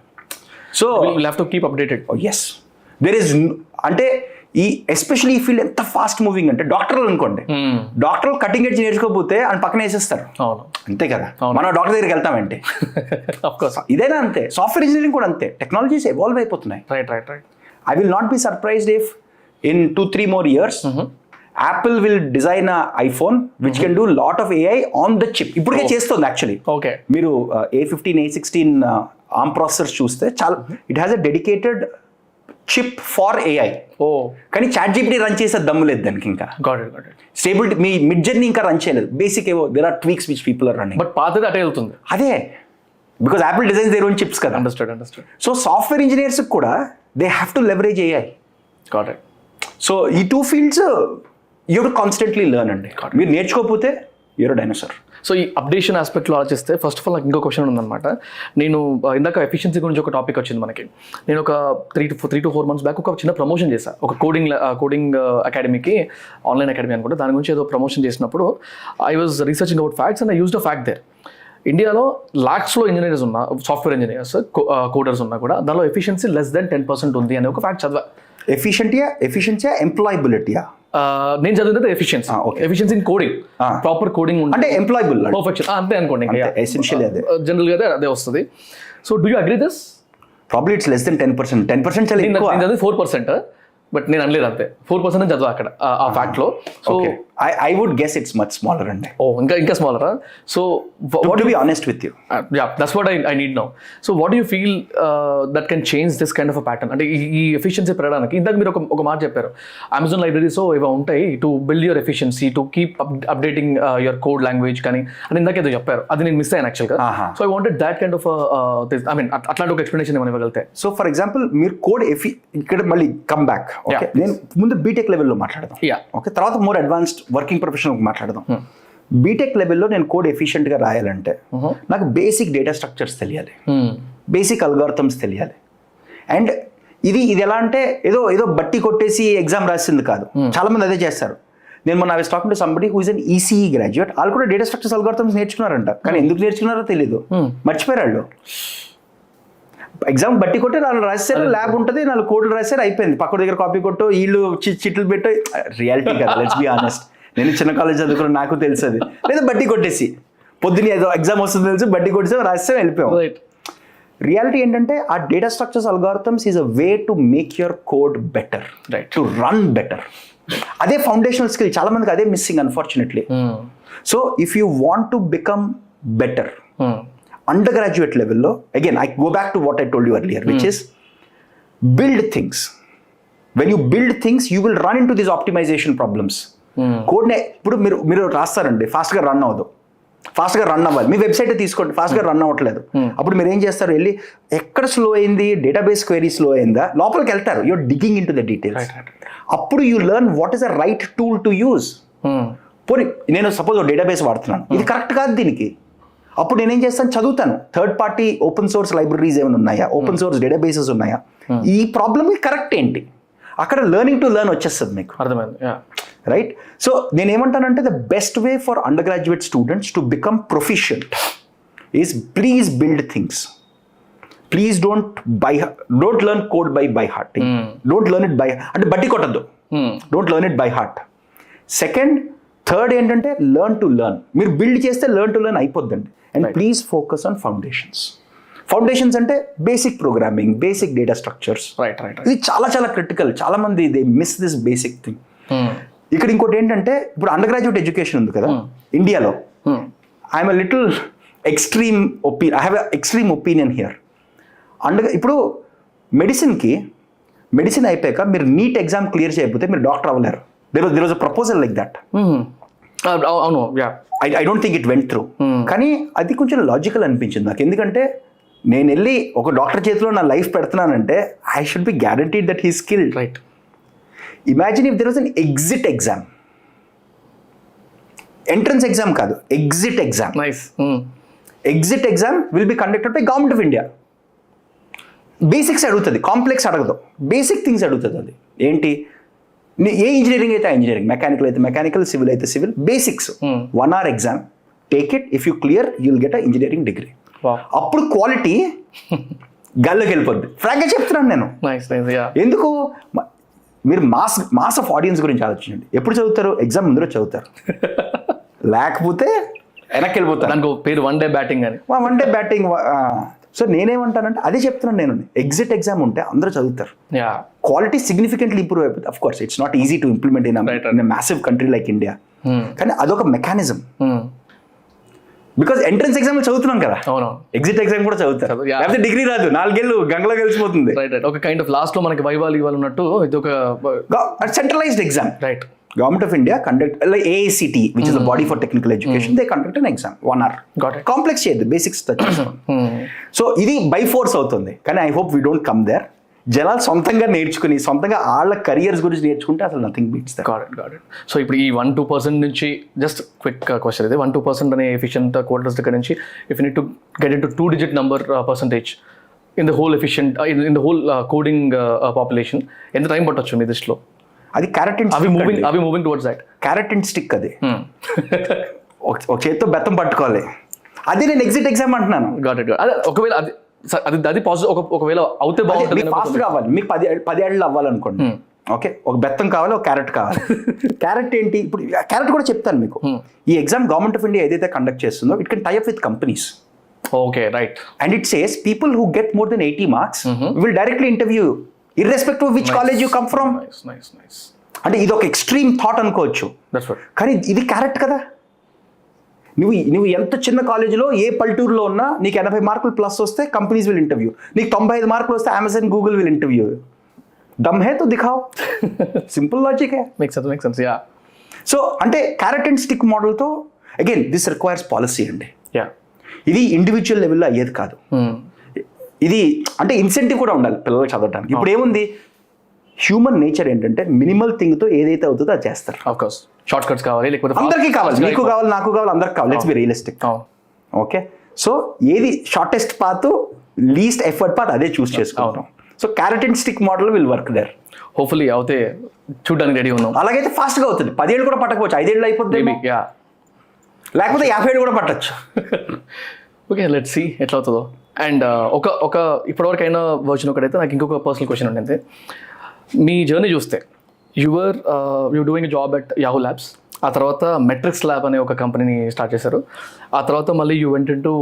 So we'll have to keep updated. Oh yes, there is అంటే ఈ especially ఈ field ఎంత fast moving అంటే, డాక్టర్లు అనుకోండి, డాక్టర్లు cutting edge నేర్చుకోకపోతే అని పక్కన వేసేస్తారు. అవును, అంతే కదా. మనం డాక్టర్ దగ్గరికి వెళ్తామంటే ఆఫ్ కోర్స్ ఇదైనా అంతే, సాఫ్ట్వేర్ ఇంజనీరింగ్ కూడా అంతే. టెక్నాలజీస్ ఎవాల్వ్ అయిపోతున్నాయి. Right. I will not be surprised if in 2-3 more years Apple will design a iPhone which can do lot of AI on the chip. ఇప్పటికే చేస్తుంది actually. Okay. మీరు A15, A16 ARM processors చూస్తే చాలా, it has a dedicated chip for AI. కానీ chat GPT run చేసే దమ్ము లేదు దానికి. ఇంకా స్టేబిలిటీ, మీ మిడ్ జర్నీ ఇంకా రన్ చేయలేదు. బేసిక్ ఏవో there are tweaks which people are running. But పాతది అటే వెళ్తుంది. అదే because Apple designs their own chips కదా. అండర్స్టూడ్. సో సాఫ్ట్వేర్ ఇంజనీర్స్ కూడా they have to leverage AI. Got it. So ఈ 2 fields you have to constantly learn అండి. మీరు నేర్చుకోకపోతే your dinosaur. So ఈ అప్డేషన్ ఆస్పెక్ట్లో ఆలోచిస్తే ఫస్ట్ ఆఫ్ ఆల్ నాకు ఇంకో question ఉందన్నమాట. నేను ఇందాక ఎఫిషియన్సీ గురించి ఒక టాపిక్ వచ్చింది మనకి. నేను ఒక 3 to 4 months బ్యాక్ ఒక చిన్న ప్రమోషన్ చేశాను, ఒక కోడింగ్ అకాడమీకి, ఆన్లైన్ అకాడమీ అనుకుంటా. దాని గురించి ఏదో ప్రమోషన్ చేసినప్పుడు I was researching about facts and I used a fact there. ఇండియాలో లాక్స్లో ఇంజనీర్స్ ఉన్నా, సాఫ్ట్వేర్ ఇంజనీర్స్, కోడర్స్ ఉన్నా కూడా దానిలో ఎఫిషియన్సీ less than 10% ఉంది అనే ఒక ఫ్యాక్ట్ చదివా. ఎఫిషియన్సీయా ఎంప్లాయబిలిటీయా? నేను చదివినది efficiency. Efficiency in coding, proper coding అంటే ఎంప్లాయబుల్, పర్ఫెక్షన్ అంతే అనుకోండి. ఎసెన్షియల్లీ అదే, జనరల్గా అదే వస్తుంది. So do you agree this? Probably it's less than 10%. 10% చాలా ఎక్కువ. నేను చదివి 4%, బట్ నేను అనలేదు అంతే. 4% చదివా అక్కడ ఆ ఫ్యాక్ట్లో. So I would guess it's much smaller అండి. ఓ ఇంకా స్మాలరా? So To be honest with you. that's what I need now. So what do you feel that can change this kind of a pattern? అంటే ఈ efficiency పెరగడానికి ఇందాక మీరు ఒక మాట చెప్పారు, అమెజాన్ లైబ్రరీస్ ఇవి ఉంటాయి to build your efficiency, to keep updating your code language కానీ అని ఇందాక ఏదో చెప్పారు, అది నేను మిస్ అయ్యాను యాక్చువల్గా. So I wanted that kind of I mean అట్లాంటి ఒక ఎక్స్ప్లెనేషన్ ఏమైనా ఇవ్వగలితే. సో ఫర్ ఎగ్జాంపుల్ మీరు కోడ్ ఇక్కడ మళ్ళీ కమ్ బ్యాక్. ఓకే, నేను ముందు బీటెక్ లెవెల్లో మాట్లాడదాం. ఓకే, తర్వాత మోర్ అడ్వాన్స్డ్ వర్కింగ్ ప్రొఫెషనల్ మాట్లాడదాం. బీటెక్ లెవెల్లో నేను కోడ్ ఎఫిషియెంట్గా రాయాలంటే నాకు బేసిక్ డేటా స్ట్రక్చర్స్ తెలియాలి, బేసిక్ అల్గారిథమ్స్ తెలియాలి. అండ్ ఇది ఎలా అంటే ఏదో బట్టి కొట్టేసి ఎగ్జామ్ రాసింది కాదు. చాలా మంది అదే చేస్తారు. నేను మొన్న I was talking to somebody who is an ECE graduate, వాళ్ళు కూడా డేటా స్ట్రక్చర్స్ అల్గారిథమ్స్ నేర్చుకున్నారంట, కానీ ఎందుకు నేర్చుకున్నారో తెలియదు, మర్చిపోయారు వాళ్ళు. ఎగ్జామ్ బట్టి కొట్టి వాళ్ళు రాశారు, ల్యాబ్ ఉంటుంది, నాలుగు కోడ్లు రాశారు, అయిపోయింది. పక్క దగ్గర కాపీ కొట్టు, వీళ్ళు చిట్లు పెట్టు. రియాలిటీ కదా, లెట్స్ బి ఆనెస్ట్. నేను చిన్న కాలేజ్ చదువుకున్నా, నాకు తెలుసు. లేదా బట్టి కొట్టేసి పొద్దున్న ఏదో ఎగ్జామ్ వస్తుంది తెలుసు, బట్టి కొట్టేసాం, రాస్తే వెళ్ళిపోయాం. రియాలిటీ ఏంటంటే ఆ data structures algorithms is a way to make your code better, to run better. అదే ఫౌండేషనల్ స్కిల్, చాలా మందికి అదే missing unfortunately. So if you want to become better undergraduate లెవెల్లో, again I go back to what I told you earlier, which is build things. When you build things you will run into these optimization problems. కోడ్నే ఇప్పుడు మీరు రాస్తారండి, ఫాస్ట్గా run అవ్వదు, ఫాస్ట్గా run అవ్వాలి. మీ website తీసుకోండి, ఫాస్ట్గా రన్ అవ్వట్లేదు. అప్పుడు మీరు ఏం చేస్తారు, వెళ్ళి ఎక్కడ స్లో అయింది, డేటాబేస్ క్వెరీ స్లో అయిందా, లోపలికి వెళ్తారు, you're digging into the details. అప్పుడు you learn what is the right tool to use. పోనీ నేను సపోజ్ డేటాబేస్ వాడుతున్నాను, ఇది కరెక్ట్ కాదు దీనికి, అప్పుడు నేనేం చేస్తాను, చదువుతాను, third party open source libraries ఏమైనా ఉన్నాయా, ఓపెన్ సోర్స్ డేటాబేసెస్ ఉన్నాయా, ఈ ప్రాబ్లమ్కి కరెక్ట్ ఏంటి, అక్కడ లెర్నింగ్ టు లెర్న్ వచ్చేస్తుంది మీకు. అర్థమైంది, రైట్? సో నేనేమంటానంటే the best way for undergraduate students to become proficient is please build things. Please don't learn code by heart. Don't learn it by అంటే బట్టి కొట్టద్దు, don't learn it by heart. Second, third ఏంటంటే learn to learn. మీరు build చేస్తే learn to learn అయిపోద్దండి. And please focus on foundations. Foundations అంటే basic programming, basic data structures. ఇది చాలా చాలా క్రిటికల్. చాలా మంది they miss this basic thing. ఇక్కడ ఇంకోటి ఏంటంటే, ఇప్పుడు అండర్ గ్రాడ్యుయేట్ ఎడ్యుకేషన్ ఉంది కదా ఇండియాలో, I'm a little I have extreme opinion here. ఇప్పుడు మెడిసిన్ అయిపోయాక మీరు నీట్ ఎగ్జామ్ క్లియర్ చేయకపోతే మీరు డాక్టర్ అవ్వలేరు. There was a proposal like that. అవును, I don't think it went through. కానీ అది కొంచెం లాజికల్ అనిపించింది నాకు. ఎందుకంటే నేను వెళ్ళి ఒక డాక్టర్ చేతిలో నా లైఫ్ పెడుతున్నానంటే I should be guaranteed that he skilled. Right. Imagine if there was an exit exam. Entrance exam కాదు, exit exam. Nice. Exit exam will be conducted by Government of India. Basics అడుగుతుంది, complex అడగదు, basic things అడుగుతుంది. అది ఏంటి, ఏ engineering అయితే engineering, mechanical అయితే mechanical, civil అయితే civil, basics. 1 hour exam, take it, if you clear you will get a engineering degree. అప్పుడు quality గాల్లోకి వెళ్ళిపోద్ది. ఫ్రాంక్గా చెప్తున్నాను నేను. ఎందుకు మీరు మాస్ ఆఫ్ ఆడియన్స్ గురించి ఆలోచించండి. ఎప్పుడు చదువుతారు, ఎగ్జామ్ ముందు చదువుతారు, లేకపోతే వెనక్కి వెళ్ళిపోతారు. దానికి పేరు వన్ డే బ్యాటింగ్ అని. One day batting. సో నేనేమంటానంటే అదే చెప్తున్నాను నేను, ఎగ్జిట్ ఎగ్జామ్ ఉంటే అందరూ చదువుతారు, క్వాలిటీ సిగ్నిఫికెంట్లీ ఇంప్రూవ్ అయిపోతుంది. Of course it's not easy to implement in massive country like India, కానీ అదొక మెకానిజం. బికాస్ ఎంట్రన్స్ ఎగ్జామ్ చదువుతున్నాం కదా, ఎగ్జిట్ ఎగ్జామ్ కూడా చదువుతారు, లేకపోతే డిగ్రీ రాదు, 4 ఏళ్ళు గంగలో కలిసిపోతుంది. ఒక కైండ్ ఆఫ్ లాస్ట్ లో మనకి వైవాలు ఇవ్వాలన్నట్టు ఇది ఒక centralized exam. Right. Government of India conduct like AICT, which is the body for technical education. They conduct an exam 1 hour. Got it. Complex చేయదు, basics touch. సో ఇది బై ఫోర్స్ అవుతుంది, కానీ I hope we don't come there. జనాలు సొంతంగా నేర్చుకుని సొంతంగా వాళ్ళ careers గురించి నేర్చుకుంటే అసలు nothing beats that. Got it. So ఇప్పుడు ఈ 1-2% నుంచి జస్ట్ క్విక్ క్వశ్చన్ ఇది, 1-2% అనే ఎఫిషియంట్ కోడర్స్ దగ్గర నుంచి if you need to get in to 2-digit number percentage in the whole efficient in the whole coding population, ఎంత టైం పట్టొచ్చు మీ దృష్టిలో? అది క్యారెట్ అండ్ అవి moving towards that. Carrot and stick. అది ఒక చేత్తో బెత్తం పట్టుకోవాలి. అది నేను ఎగ్జిట్ ఎగ్జామ్ అంటున్నాను. Got it. అదే ఒకవేళ అది పాజిటివ్, ఒకవేళ అవుతే బాగుంటుంది. ఫాస్ట్ కావాలి, మీకు 10 ఏళ్ళు అవ్వాలనుకోండి, ఓకే, ఒక బెత్తం కావాలి, ఒక క్యారెట్ కావాలి. క్యారెట్ ఏంటి, ఇప్పుడు క్యారెట్ కూడా చెప్తాను మీకు. ఈ ఎగ్జామ్ గవర్నమెంట్ ఆఫ్ ఇండియా ఏదైతే కండక్ట్ చేస్తుందో it can tie up with companies. Okay, right. And it says people who get more than 80 marks will directly interview irrespective of which college you come from. Nice. అంటే ఇది ఒక extreme thought అనుకోవచ్చు, that's what. కానీ ఇది correct కదా. నువ్వు ఎంత చిన్న కాలేజీలో ఏ పల్లెటూరులో ఉన్నా నీకు 80 మార్కులు ప్లస్ వస్తే కంపెనీస్ విల్ ఇంటర్వ్యూ, నీకు 95 మార్కులు వస్తే అమెజాన్ గూగుల్ విల్ ఇంటర్వ్యూ. దమ్ హే తో దిఖాओ, సింపుల్ లాజిక్ హే. Make sense yeah. సో అంటే క్యారెట్ అండ్ స్టిక్ మోడల్తో అగైన్ దిస్ రిక్వైర్స్ పాలసీ అండి. యా. ఇది ఇండివిజువల్ లెవెల్లో అయ్యేది కాదు. ఇది అంటే ఇన్సెంటివ్ కూడా ఉండాలి పిల్లలకు చదవడానికి. ఇప్పుడు ఏముంది, హ్యూమన్ నేచర్ ఏంటంటే మినిమల్ థింగ్తో ఏదైతే అవుతుందో అది చేస్తారు. ఆఫ్ కోర్స్ షార్ట్ కట్స్ కావాలి, లేకపోతే అందరికీ కావాలి, నీకు కావాలి, నాకు కావాలి, అందరికి కావాలి. Let's be realistic. Okay, so ఏది shortest path, least effort path అదే చూస్ చేసుకుంటాం. So carrot and stick model will work there. Hopefully అవుతే చూడడానికి రెడీ ఉన్నాం. అలాగైతే ఫాస్ట్గా అవుతుంది. 10 ఏళ్ళు కూడా పట్టకపోవచ్చు, 5 ఏళ్ళు అయిపోతుంది, లేకపోతే 50 ఏళ్ళు కూడా పట్టచ్చు. ఓకే, లెట్స్ సీ ఎట్లా అవుతుందో. అండ్ ఒక ఇప్పటివరకు అయినా వర్షన్ ఒకటైతే నాకు ఇంకొక పర్సనల్ క్వశ్చన్ ఉండింది. మీ జర్నీ చూస్తే you doing job at Yahoo labs, ఆ తర్వాత మెట్రిక్స్ ల్యాబ్ అనే ఒక కంపెనీని స్టార్ట్ చేశారు, ఆ తర్వాత మళ్ళీ you went in to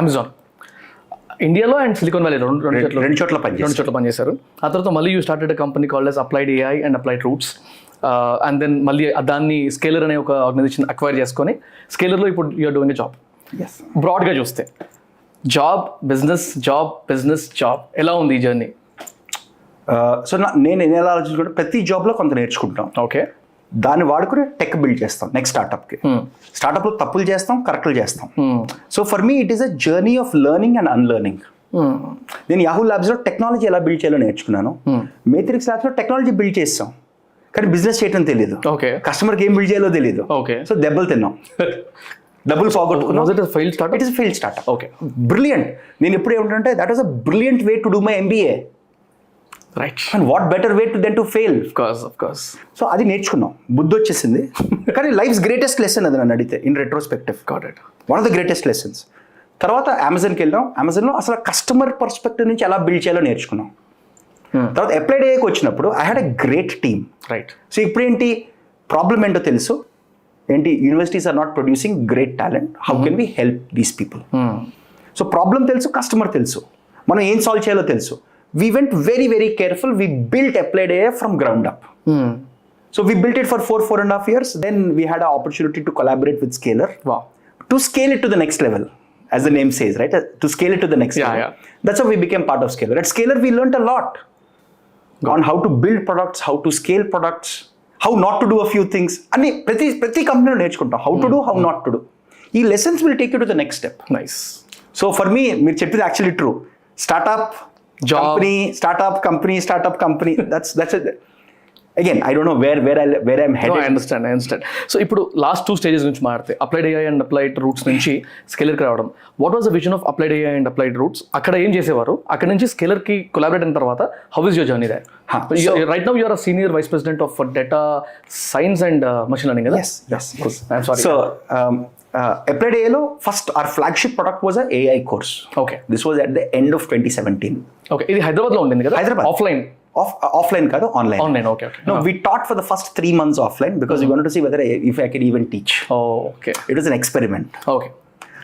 Amazon ఇండియాలో అండ్ సిలికాన్ వ్యాలీ రెండు చోట్ల పనిచేశారు. ఆ తర్వాత మళ్ళీ you started a company called as Applied AI and Applied Roots, and then మళ్ళీ దాన్ని స్కేలర్ అనే ఒక ఆర్గనైజేషన్ అక్వైర్ చేసుకొని స్కేలర్లో ఇప్పుడు యూఆర్ డూయింగ్ ఎ జాబ్. బ్రాడ్గా చూస్తే జాబ్ బిజినెస్ ఎలా ఉంది ఈ జర్నీ? సో నేను ఎలా ఆలోచించుకుంటే ప్రతి జాబ్లో కొంత నేర్చుకుంటాం. ఓకే, దాన్ని వాడుకుని టెక్ బిల్డ్ చేస్తాం నెక్స్ట్ స్టార్ట్అప్కి. స్టార్ట్అప్లో తప్పులు చేస్తాం, కరెక్ట్లు చేస్తాం. So for me it is a journey of learning and unlearning. నేను యాహూ ల్యాబ్స్లో టెక్నాలజీ ఎలా బిల్డ్ చేయాలో నేర్చుకున్నాను. మేట్రిక్స్ ల్యాబ్స్లో టెక్నాలజీ బిల్డ్ చేస్తాం, కానీ బిజినెస్ చేయడం తెలియదు, కస్టమర్కి ఏం బిల్డ్ చేయాలో తెలియదు. సో దెబ్బలు తిన్నాం, డబ్బులు పోగొట్టుకున్నాం. It is failed startup. Okay, brilliant. నేను ఎప్పుడు ఏమంటే that was a brilliant way to do my MBA. Right. And what better way to than to fail. Of course. So అది నేర్చుకున్నాం, బుద్ధి వచ్చేసింది. కానీ లైఫ్స్ గ్రేటెస్ట్ లెసన్ అది నన్ను అడిగితే in retrospective. One of the greatest lessons. తర్వాత అమెజాన్కి వెళ్ళాం. అమెజాన్లో అసలు కస్టమర్ పర్స్పెక్టివ్ నుంచి ఎలా బిల్డ్ చేయాలో నేర్చుకున్నాం. తర్వాత అప్లైడ్ ఏఐకి వచ్చినప్పుడు I had a great team. Right. So ఇప్పుడు ఏంటి ప్రాబ్లం ఏంటో తెలుసు, ఏంటి universities are not producing great talent, how can we help these people. So problem తెలుసు, కస్టమర్ తెలుసు, మనం ఏం సాల్వ్ చేయాలో తెలుసు. We went very, very careful. We built Applied AI from ground up. So we built it for 4.5 years. Then we had an opportunity to collaborate with Scalar. Wow. To scale it to the next level, as the name says, right? To scale it to the next level. Yeah. That's how we became part of Scalar. At Scalar, we learned a lot on how to build products, how to scale products, how not to do a few things. And ప్రతి కంపెనీలో నేర్చుకుంటాం how to do, how not to do. ఈ lessons will take you to the next step. Nice. So for me, మీరు చెప్పింది actually true. Startup, company, startup company. That's it. Again, I don't know where I'm headed. No, I understand. So ఇప్పుడు last 2 stages నుంచి మాట్లాడితే Applied AI and Applied Roots నుంచి స్కేలర్కి రావడం, what was the vision of Applied AI and Applied Roots? అక్కడ ఏం చేసేవారు, అక్కడ నుంచి స్కేలర్కి కొలాబరేట్ అయిన తర్వాత how is your journey there? Right now you are a senior vice president of data science and machine learning కదా? Yes. I'm sorry. So Applied AI lo first our flagship product was a AI course. Okay. This was at the end of 2017. Okay. ఇది హైదరాబాద్లో ఉండింది కదా? Hyderabad. Offline కాదు, online. Okay. No, we taught for the first 3 months offline because we wanted to see whether if I could even teach. Okay. It was an experiment. Okay.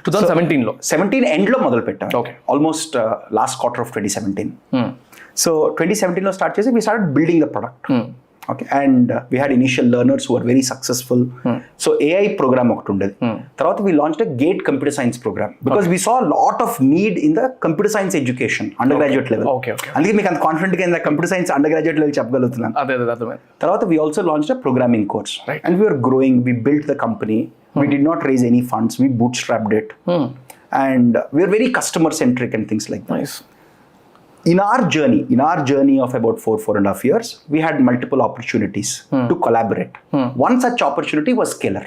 2017లో 17 end లో మొదలు పెట్టాం. Okay. Almost last quarter of 2017. So 2017 లో start చేసి we started building the product. Okay, and we had initial learners who were very successful. So AI program ఒకటి ఉండేది. తర్వాత we launched a GATE computer science program because we saw a lot of need in the computer science education undergraduate level. Okay. అందుకే మీకు అంత confident గా in the computer science undergraduate level చెప్పగలుగుతున్నాను. అదే అర్థమైంది. తర్వాత we also launched a programming course. Right. And we were growing, we built the company. We did not raise any funds, we bootstrapped it. And we were very customer centric and things like that. Nice. In our journey of about 4.5 years, we had multiple opportunities to collaborate. One such opportunity was Scalar.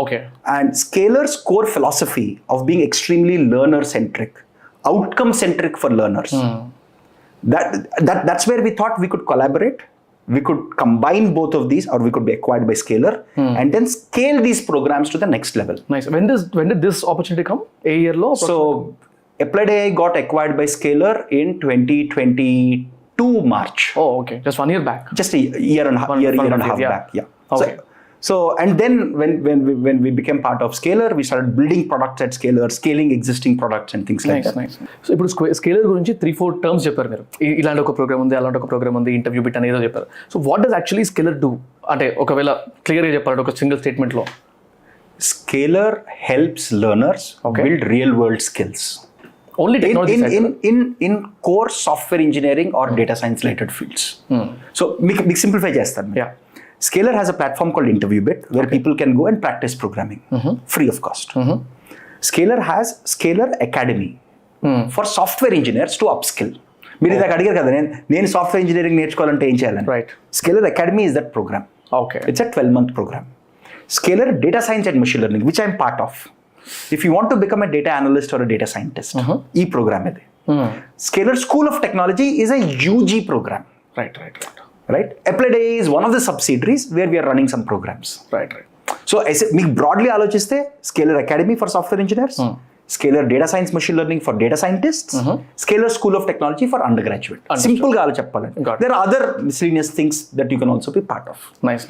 Okay. And Scalar's core philosophy of being extremely learner-centric, outcome-centric for learners. That's where we thought we could collaborate. We could combine both of these, or we could be acquired by Scalar, and then scale these programs to the next level. Nice. When did this opportunity come? A year low? So Applied AI got acquired by Scalar in 2022 March. Oh, okay. Just 1 year back. Just a year and a half Yeah. back. Yeah. Okay. So, and then when we became part of Scalar, we started building products at Scalar, scaling existing products and things like that. So ఇప్పుడు scalar గురించి 3-4 terms చెప్పారు మీరు. ఇలాంటి ఒక programme ఉంది, అలాంటి ఒక programme ఉంది, ఇంటర్వ్యూ బిట్ అని ఏదో చెప్పారు. So what does actually Scaler do అంటే ఒకవేళ క్లియర్గా చెప్పాలంటే ఒక సింగిల్ స్టేట్మెంట్లో? Scalar helps learners build real world skills. Only technology in core software engineering or data science related fields. So మీకు simplify చేస్తాను. Yeah. Scalar has a platform called InterviewBit where people can go and practice programming free of cost. Scalar has Scalar Academy for software engineers to upskill. మీరు ఇదాక అడిగారు కదా, నేను software engineering నేర్చుకోవాలంటే ఏం చేయాలని. Right. Scalar Academy is that program. Okay. It's a 12-month program. Scalar Data Science and Machine Learning, which I am part of. If you want to become a data analyst or a data scientist, ఈ program ఇది. Scalar School of Technology is a UG program. Right? Applied AI is one of the subsidiaries where we are running some programs. Right. So మీకు broadly ఆలోచిస్తే Scalar Academy for software engineers, Scalar Data Science Machine Learning for data scientists, Scalar School of Technology for undergraduate. Simple గా చెప్పాలంటే. There are other miscellaneous things that you can also be part of. Nice.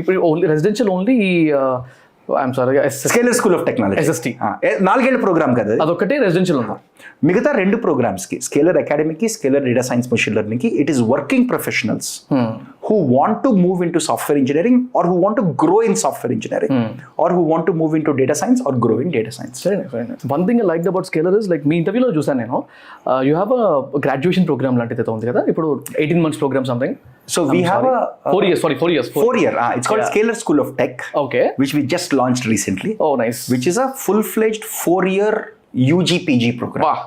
ఇప్పుడు only residential only I'm sorry Scalar School of Technology. SST. 4 program కదా. అదొకటే residential ఉందా? మిగతా 2 ప్రోగ్రామ్స్కి, Scaler అకాడమీకి, Scaler data science machine లెర్నింగ్కి, it is working professionals who want to move into software engineering or who want to grow in software engineering or who want to move into data science or grow in data science. One thing I liked about Scalar is like మీ ఇంటర్వ్యూలో చూసాను నేను, you have a graduation program లాంటిది అయితే ఉంది కదా ఇప్పుడు, 18 months program something. So we have a 4 years. 4 year. It's called Scalar School of Tech. Okay. Which we just launched recently. Oh, nice. Which is a full-fledged 4-year UG PG program. Wow.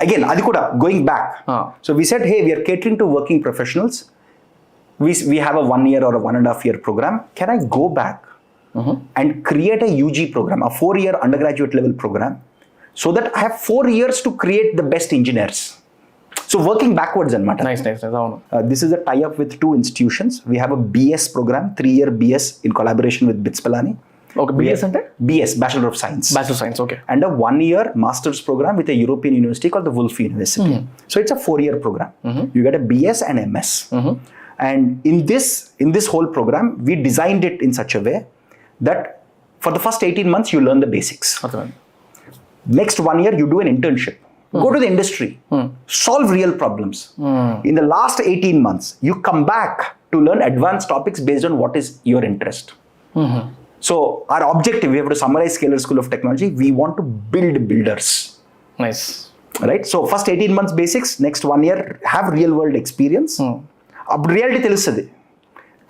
Again, అది కూడా going back. So we said, hey, we are catering to working professionals. We have a 1 year or a 1.5 year program. Can I go back and create a UG program, a 4-year undergraduate level program, so that I have 4 years to create the best engineers? So working backwards and matter. Nice. అవును. This is a tie-up with 2 institutions. We have a BS program, 3-year BS in collaboration with BITS Pilani. Okay, BS అంటే? BS, Bachelor of Science. Bachelor of Science, okay. And a 1-year master's program with a European university called the Wolf University. So it's a 4-year program. You get a BS and MS. And in this whole program, we designed it in such a way that for the first 18 months, you learn the basics. Next 1 year, you do an internship. Go to the industry, solve real problems. In the last 18 months, you come back to learn advanced topics based on what is your interest. So our objective, we have to summarize Scalar School of Technology, we want to build builders. Nice. Right? So first 18 months basics, next 1 year, have real world experience. అప్పుడు reality తెలుస్తుంది.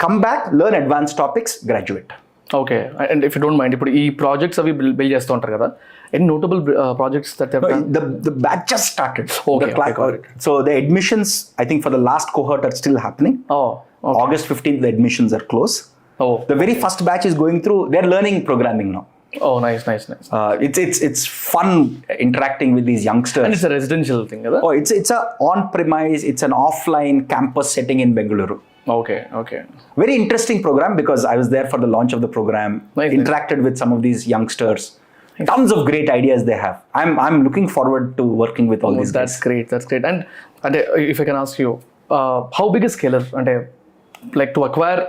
Come back, learn advance topics, graduate. Okay. And if you don't mind, ఇప్పుడు ఈ projects అవి build చేస్తూ ఉంటారు కదా, any notable projects that they have done? The batch just started. Okay, got it. So the admissions, I think for the last cohort are still happening. Okay. August 15th, the admissions are closed. The very first batch is going through, they're learning programming now. Nice. It's fun interacting with these youngsters. And it's a residential thing, kada? It's a on-premise, it's an offline campus setting in Bengaluru. Okay. Very interesting program because I was there for the launch of the program, interacted with some of these youngsters. Tons of great ideas they have. I'm looking forward to working with all these guys. That's great. And if I can ask you, how big is Scalar? And like to acquire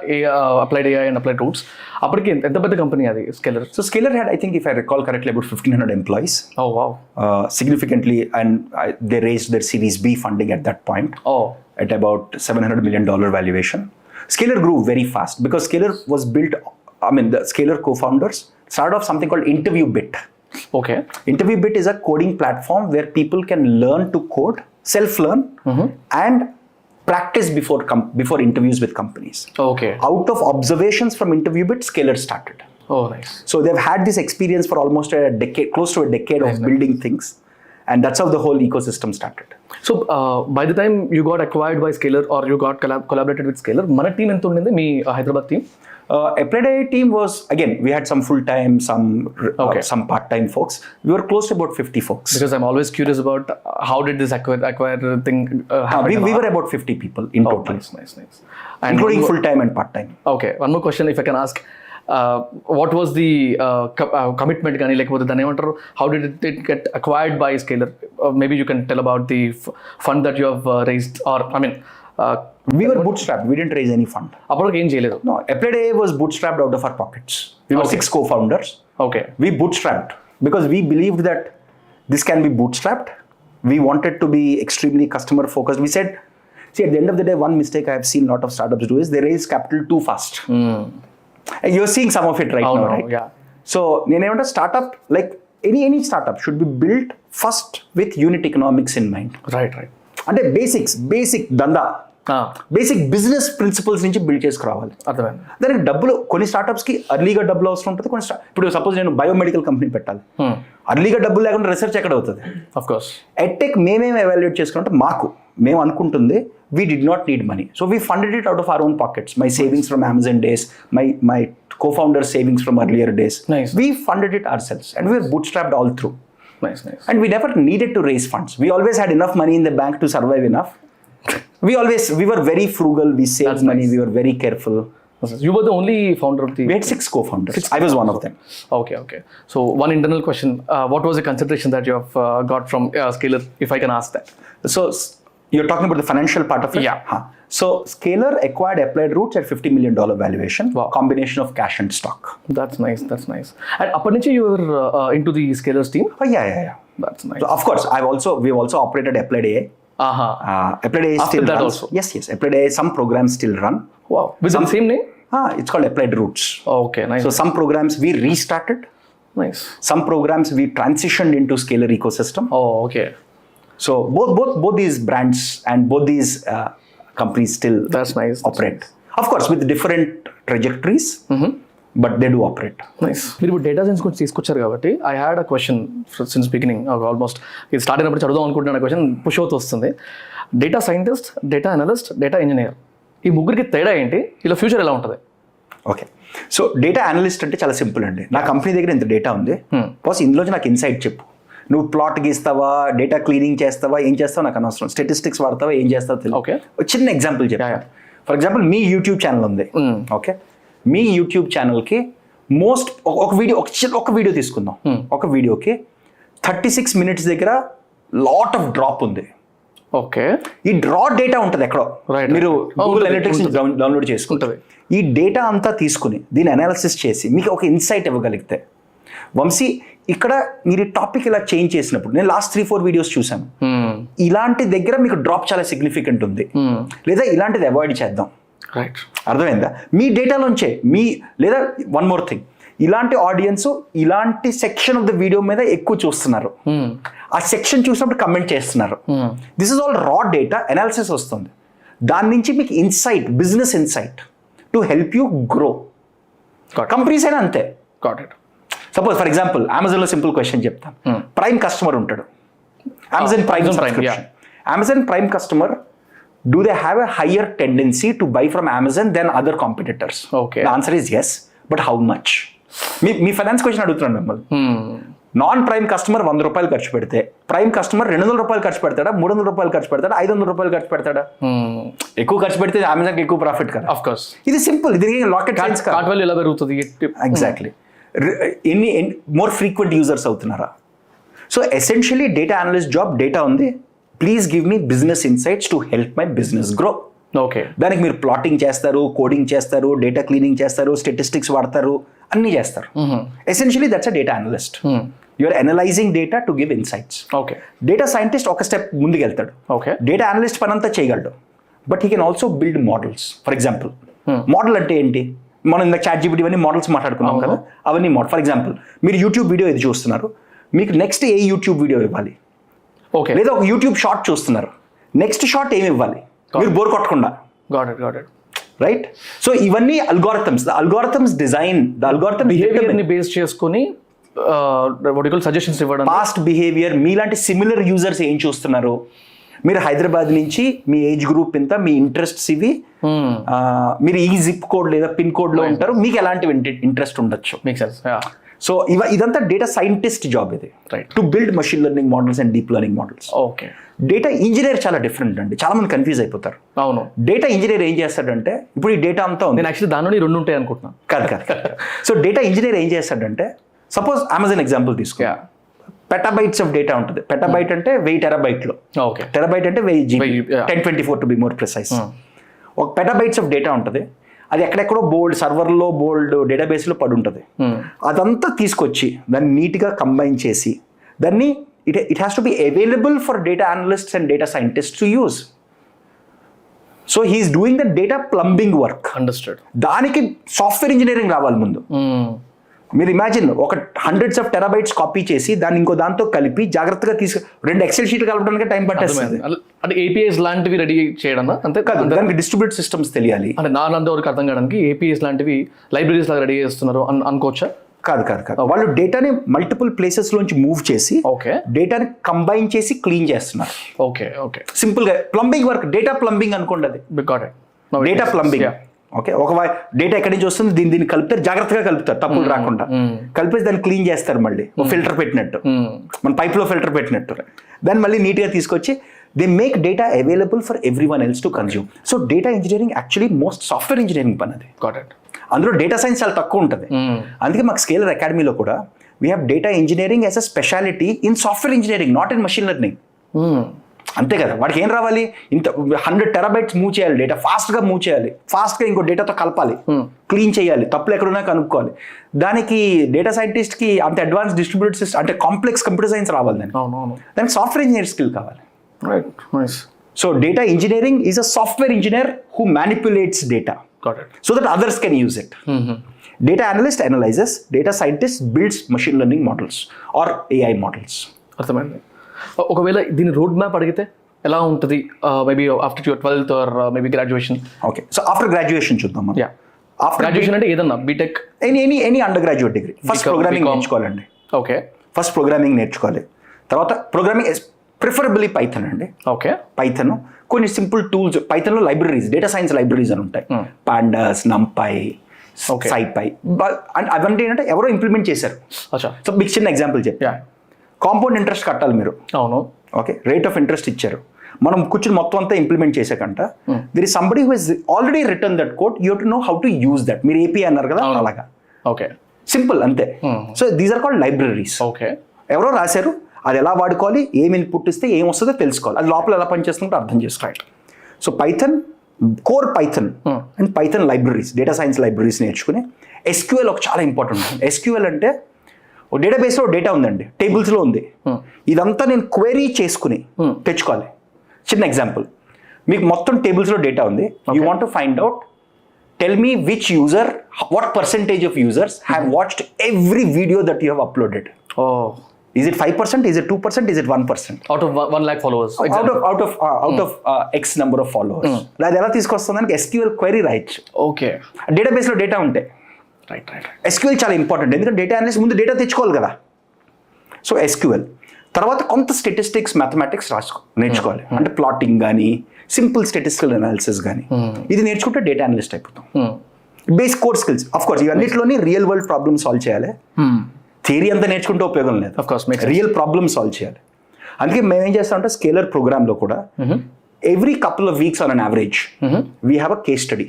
applied AI and applied roots, అప్పటికి ఎంత పెద్ద company అది Scalar? So Scalar had, I think if I recall correctly, about 1,500 employees. Oh wow. Significantly, and they raised their Series B funding at that point. At about $700 million valuation. Scalar grew very fast because Scalar was built, the Scalar co-founders started off something called InterviewBit. Okay. InterviewBit is a coding platform where people can learn to code, self-learn, and practice before interviews with companies. Okay. Out of observations from InterviewBit, Scalar started. Nice. So they've had this experience for almost a decade, close to a decade of building things. And that's how the whole ecosystem started. So by the time you got acquired by Scalar or you got collaborated with Scalar, మన team ఎంత ఉండింది మీ Hyderabad team? Applied AI team was, again, we had some full-time, some part-time folks. We were close to about 50 folks. Because I'm always curious about how did this acquire thing happen? We were about 50 people in total. Nice. And including full-time and part-time. Okay, one more question if I can ask. What was the commitment కానీ లేకపోతే దాన్ని ఏమంటారు, how did it get acquired by Scalar? Maybe you can tell about the fund that you have raised, or We were bootstrapped. We didn't raise any fund. అప్పటికి ఏం చేయలేదు. No, Applied AI was bootstrapped out of our pockets. We were 6 co-founders. Okay. We bootstrapped because we believed that this can be bootstrapped. We wanted to be extremely customer focused. We said, see, at the end of the day, one mistake I have seen a lot of startups do is they raise capital too fast. And you're seeing some of it right now, right? Yeah. So, నేనేమంటే startup, like any startup should be built first with unit economics in mind. Right. అంటే basic దందా, basic business principles నుంచి build చేసుకురావాలి. అర్థమైంది. దానికి డబ్బులు కొన్ని స్టార్టప్స్కి అర్లీగా డబ్బులు అవసరం ఉంటుంది. కొన్ని ఇప్పుడు సపోజ్ నేను బయోమెడికల్ కంపెనీ పెట్టాలి, అర్లీగా డబ్బులు లేకుండా రీసెర్చ్ ఎక్కడ అవుతుంది? Of course. ఎడ్టెక్ మేమేం ఎవాల్యుయేట్ చేసుకుంటే మేము అనుకుంటుంది we did not need money, so we funded it out of our own pockets. My savings from Amazon days, my co-founder savings from earlier days. Nice. We funded it ourselves and we were bootstrapped all through. Nice. And we never needed to raise funds. We always had enough money in the bank to survive enough. We were very frugal. We saved That's money. nice. We were very careful. You were the only founder of the... We had 6 co-founders. I was one of them. Okay. So one internal question. What was the consideration that you have got from Scalar, if I can ask that? So you're talking about the financial part of it? Yeah. Huh. So Scalar acquired Applied Roots at $50 million valuation. Wow. Combination of cash and stock. That's nice. And apart నుంచి you were into the Scalar's team? Oh, yeah. That's nice. So of course, we've also operated Applied AI. Applied AI After still that runs. also? Yes. Applied AI, some programs still run. Wow. With the same name? It's called Applied Roots. Okay, nice. So some programs we restarted. Nice. Some programs we transitioned into Scalar ecosystem. Oh, okay. So both these brands and both these companies still That's nice. operate. Of course, with different trajectories, but they do operate. Nice. మీరు ఇప్పుడు data science గురించి తీసుకొచ్చారు కాబట్టి I had a question since beginning almost ఇది start అయినప్పుడు చదువుదాం అనుకుంటున్న question push అవుతూ వస్తుంది. Data scientist, data analyst, data engineer, ఈ ముగ్గురికి తేడా ఏంటి? ఇలా ఫ్యూచర్ ఎలా ఉంటుంది? ఓకే, సో డేటా అనలిస్ట్ అంటే చాలా సింపుల్ అండి. నా కంపెనీ దగ్గర ఇంత డేటా ఉంది, బాస్ ఇందులోంచి నాకు ఇన్సైట్ చెప్పు. నువ్వు ప్లాట్ గీస్తావా, డేటా క్లీనింగ్ చేస్తావా, ఏం చేస్తావా నాకు అనవసరం. స్టాటిస్టిక్స్ వాడతావా, ఏం చేస్తావో తెలియదు. ఓకే, చిన్న ఎగ్జాంపుల్ చెప్పా. For example me YouTube channel ఉంది. ఓకే, మీ యూట్యూబ్ ఛానల్కి ఒక వీడియో తీసుకుందాం. ఒక వీడియోకి 36 minutes దగ్గర లాట్ ఆఫ్ డ్రాప్ ఉంది. ఓకే, ఈ డ్రా డేటా ఉంటుంది ఎక్కడో, మీరు గూగుల్ అనలిటిక్స్ డౌన్లోడ్ చేసుకుంటుంది. ఈ డేటా అంతా తీసుకుని దీన్ని అనాలిసిస్ చేసి మీకు ఒక ఇన్సైట్ ఇవ్వగలిగితే, వంశీ ఇక్కడ మీరు టాపిక్ ఇలా చేంజ్ చేసినప్పుడు, నేను లాస్ట్ 3-4 వీడియోస్ చూసాను, ఇలాంటి దగ్గర మీకు డ్రాప్ చాలా సిగ్నిఫికెంట్ ఉంది, లేదా ఇలాంటిది అవాయిడ్ చేద్దాం. రైట్, అర్థమైందా? మీ డేటాలోంచే లేదా వన్ మోర్ థింగ్, ఇలాంటి ఆడియన్స్ ఇలాంటి సెక్షన్ ఆఫ్ ద వీడియో మీద ఎక్కువ చూస్తున్నారు, ఆ సెక్షన్ చూసినప్పుడు కమెంట్ చేస్తున్నారు. దిస్ ఇస్ ఆల్ రా డేటా అనాలిసిస్ వస్తుంది. దాని నుంచి మీకు insight, business insight to help you grow. Companies అయినా అంతే. సపోజ్ ఫర్ ఎగ్జాంపుల్ అమెజాన్లో సింపుల్ క్వశ్చన్ చెప్తాను. ప్రైమ్ కస్టమర్ ఉంటాడు, Amazon prime subscription. Amazon prime customer, do they have a higher tendency to buy from Amazon than other competitors? Okay. The answer is yes, but how much? Me finance question అడుగుతున్నాను మిమ్మల్ని. Non prime customer 100 రూపాయలు ఖర్చు పెడితే, prime customer 200 రూపాయలు ఖర్చు పెడతాడా, 300 రూపాయలు ఖర్చు పెడతాడా, 500 రూపాయలు ఖర్చు పెడతాడా? ఎక్కువ ఖర్చు పెడితే అమెజాన్కి ఎక్కువ ప్రాఫిట్ కదా. ఆఫ్ కోర్స్, ఇది సింపుల్. ఇది లాకెట్ సైన్స్ కాదు. కార్ట్ వాల్యూ ఎలా పెరుగుతుంది? ఎగ్జాక్ట్లీ. ఎన్ని మోర్ ఫ్రీక్వెంట్ యూజర్స్ అవుతున్నారా? So essentially data analyst job, data ఉంది, please give me business insights to help my business grow. Okay, దానికి మీరు ప్లాటింగ్ చేస్తారు, కోడింగ్ చేస్తారు, డేటా క్లీనింగ్ చేస్తారు, స్టాటిస్టిక్స్ వాడతారు, అన్నీ చేస్తారు. Essentially that's a data analyst. You're analysing data to give insights. Okay, data scientist ఒక స్టెప్ ముందుకు వెళ్తాడు. ఓకే, డేటా అనలిస్ట్ పనంతా చేయగలడు, but he can also build models. For example, model అంటే ఏంటి? మనం ఇందాక ChatGPT ఇవన్నీ మోడల్స్ మాట్లాడుకున్నాం కదా, అవన్నీ మోడల్. ఫర్ ఎగ్జాంపుల్, మీరు యూట్యూబ్ వీడియో ఇది చూస్తున్నారు, మీకు నెక్స్ట్ ఏ యూట్యూబ్ వీడియో ఇవ్వాలి? ఓకే, లేదా ఒక యూట్యూబ్ షార్ట్ చూస్తున్నారు, నెక్స్ట్ షార్ట్ ఏమి ఇవ్వాలి మీరు బోర్ కొట్టకుండా? Got it. రైట్. సో ఇవన్నీ algorithms, the algorithms design, the algorithm behaviour ని బేస్ చేసుకొని సజెషన్స్ ఇవ్వడం, పాస్ట్ బిహేవియర్, మీలాంటి సిమిలర్ యూజర్స్ ఏం చూస్తున్నారు, మీరు హైదరాబాద్ నుంచి మీ ఏజ్ గ్రూప్ ఇంత, మీ ఇంట్రెస్ట్స్ ఇవి, మీరు ఈ జిప్ కోడ్ లేదా పిన్ కోడ్ లో ఉంటారు, మీకు ఎలాంటి ఇంట్రెస్ట్ ఉండొచ్చు. Make sense. సో ఇదంతా డేటా సైంటిస్ట్ జాబ్ ఇది, to build machine learning models and deep learning models. Okay, data engineer చాలా డిఫరెంట్ అండి, చాలా మంది కన్ఫ్యూజ్ అయిపోతారు. అవును, డేటా ఇంజనీర్ ఏం చేస్తాడంటే, ఇప్పుడు ఈ డేటా అంతా ఉంది, నేను యాక్చువల్లీ దాని నుండి 2 ఉంటాయి అనుకుంటున్నాను. కాదు. సో డేటా ఇంజనీర్ ఏం చేస్తాడంటే, సపోజ్ అమెజాన్ ఎగ్జాంపుల్ తీసుకో, పెటాబైట్స్ ఆఫ్ డేటా ఉంటుంది. పెటాబైట్ అంటే 1000 టెరాబైట్లో, ఓకే టెరాబైట్ అంటే 1000 GB, 1000, yeah. 1024 to be more precise. ఒక పెటాబైట్స్ ఆఫ్ డేటా ఉంటుంది, అది ఎక్కడెక్కడో బోల్డ్ సర్వర్లో బోల్డ్ డేటాబేస్లో పడి ఉంటుంది. అదంతా తీసుకొచ్చి దాన్ని నీట్గా కంబైన్ చేసి దాన్ని it has to be available for data analysts and data scientist to use. So he's doing the data plumbing work. Understood. దానికి సాఫ్ట్వేర్ ఇంజనీరింగ్ రావాలి ముందు. మీరు ఇమాజిన్ ఒక హండ్రెడ్స్ ఆఫ్ టెరాబైట్స్ కాపీ చేసి దాన్ని ఇంకో దాంతో కలిపి జాగ్రత్తగా 2 ఎక్సెల్ షీట్లు కలపడానికి టైం పట్టేస్తుంది. అంటే ఏపీఎస్ లాంటివి రెడీ చేయడం అంతే కాదు, దానికి డిస్ట్రిబ్యూట్ సిస్టమ్స్ తెలియాలి. అంటే వరకు అర్థం కావడానికి ఏపీఎస్ లాంటివి లైబ్రరీస్ లాగా రెడీ చేస్తున్నారు అనుకోవచ్చా? కాదు, వాళ్ళు డేటాని మల్టిపుల్ ప్లేసెస్ లోంచి మూవ్ చేసి ఓకే డేటాని కంబైన్ చేసి క్లీన్ చేస్తున్నారు. ఓకే ఓకే సింపుల్ గా ప్లంబింగ్ వర్క్, డేటా ప్లంబింగ్ అనుకోండి. అది డేటా ప్లంబింగ్. ఓకే, ఒక డేటా ఎక్కడి నుంచి వస్తుంది, దీన్ని కలుపుతారు, జాగ్రత్తగా కలుపుతారు తప్పులు రాకుండా, కలిపేసి దాన్ని క్లీన్ చేస్తారు. మళ్ళీ ఫిల్టర్ పెట్టినట్టు, మన పైప్ లో ఫిల్టర్ పెట్టినట్టు దాన్ని మళ్ళీ నీట్ గా తీసుకొచ్చి they make data available for everyone else to consume. So data engineering actually most software engineering పని అది. అందులో డేటా సైన్స్ చాలా తక్కువ ఉంటుంది. అందుకే మాకు స్కేలర్ అకాడమీలో కూడా we have data engineering as a speciality in software engineering, not in machine learning. అంతే కదా, వాడికి ఏం రావాలి, ఇంత 100 టెరాబైట్స్ మూవ్ చేయాలి, డేటా ఫాస్ట్గా మూవ్ చేయాలి, ఫాస్ట్గా ఇంకో డేటాతో కలపాలి, క్లీన్ చేయాలి, తప్పులు ఎక్కడున్నా కనుక్కోవాలి. దానికి డేటా సైంటిస్ట్కి అంత అడ్వాన్స్ డిస్ట్రిబ్యూటెడ్ సిస్టమ్ అంటే కాంప్లెక్స్ కంప్యూటర్ సైన్స్ రావాలి. దానికి సాఫ్ట్వేర్ ఇంజనీర్ స్కిల్ కావాలి. So data engineering is a software engineer who manipulates data so that others can use it. Data analyst analyzes, data scientist builds machine learning models or AI models. అర్థమైంది. ఒకవేళ దీని road map అడిగితే ఎలా ఉంటుంది? Maybe after your 12th or maybe graduation. Okay, so after graduation చూద్దాం మనం. After graduation అంటే ఏదన్నా BTech, any undergraduate degree. First programming నేర్చుకోవాలండి. ఓకే, ఫస్ట్ ప్రోగ్రామింగ్ నేర్చుకోవాలి. తర్వాత ప్రోగ్రామింగ్ ప్రిఫరబుల్లీ పైథన్ అండి. ఓకే, పైథన్ కొన్ని సింపుల్ టూల్స్, పైథన్లో లైబ్రరీస్, డేటా సైన్స్ లైబ్రరీస్ అని ఉంటాయి, పాండాస్, నంపై, సైపై, అవన్నీ ఏంటంటే ఎవరో ఇంప్లిమెంట్ చేశారు. సో మీకు చిన్న ఎగ్జాంపుల్ చెప్పా, కాంపౌండ్ ఇంట్రెస్ట్ కట్టాలి మీరు. అవును, ఓకే, రేట్ ఆఫ్ ఇంట్రెస్ట్ ఇచ్చారు, మనం కూర్చుని మొత్తం అంతా ఇంప్లిమెంట్ చేసాకంట there is somebody who has already written that code, you to know how to use that. మీరు ఏపీ అన్నారు కదా, అలాగా. ఓకే, సింపుల్ అంతే. So these are called libraries. Okay, ఎవరో రాశారు, అది ఎలా వాడుకోవాలి, ఏమి ఇన్పుట్ ఇస్తే ఏం వస్తుందో తెలుసుకోవాలి, అది లోపల ఎలా పనిచేస్తుందో అర్థం చేసుకోవాలి. So Python, core Python and Python libraries, data science libraries నేర్చుకుని, ఎస్క్యూఎల్ ఒక చాలా ఇంపార్టెంట్. ఎస్క్యూఎల్ అంటే ఒక డేటాబేస్లో డేటా ఉందండి, టేబుల్స్లో ఉంది, ఇదంతా నేను క్వెరీ చేసుకుని తెచ్చుకోవాలి. చిన్న ఎగ్జాంపుల్, మీకు మొత్తం టేబుల్స్లో డేటా ఉంది, you want to find out, tell me which user, what percentage of users have watched every video that you have uploaded. Is it 5%? Is it 2%? Is it 1%? Out of 1 lakh followers. Out of X number of followers. అది ఎలా తీసుకొస్తుందానికి SQL query రాయొచ్చు. Okay, డేటాబేస్లో data ఉంటే. Right. SQL చాలా important, ఎందుకంటే data analyst ముందు data తెచ్చుకోవాలి కదా. సో SQL తర్వాత కొంత స్టాటిస్టిక్స్, మ్యాథమెటిక్స్ నేర్చుకోవాలి, అంటే ప్లాటింగ్ కానీ సింపుల్ స్టాటిస్టికల్ అనాలిసిస్ కానీ. ఇది నేర్చుకుంటే డేటా అనలిస్ట్ అయిపోతాం. Basic core skills, of course ఇవన్నిటిలోని రియల్ వరల్డ్ ప్రాబ్లమ్ సాల్వ్ చేయాలి. థియరీ అంతా నేర్చుకుంటే ఉపయోగం లేదు, రియల్ ప్రాబ్లమ్ సాల్వ్ చేయాలి. అందుకే మేము ఏం చేస్తామంటే స్కేలర్ ప్రోగ్రామ్లో కూడా every couple of weeks on an average we have a case study.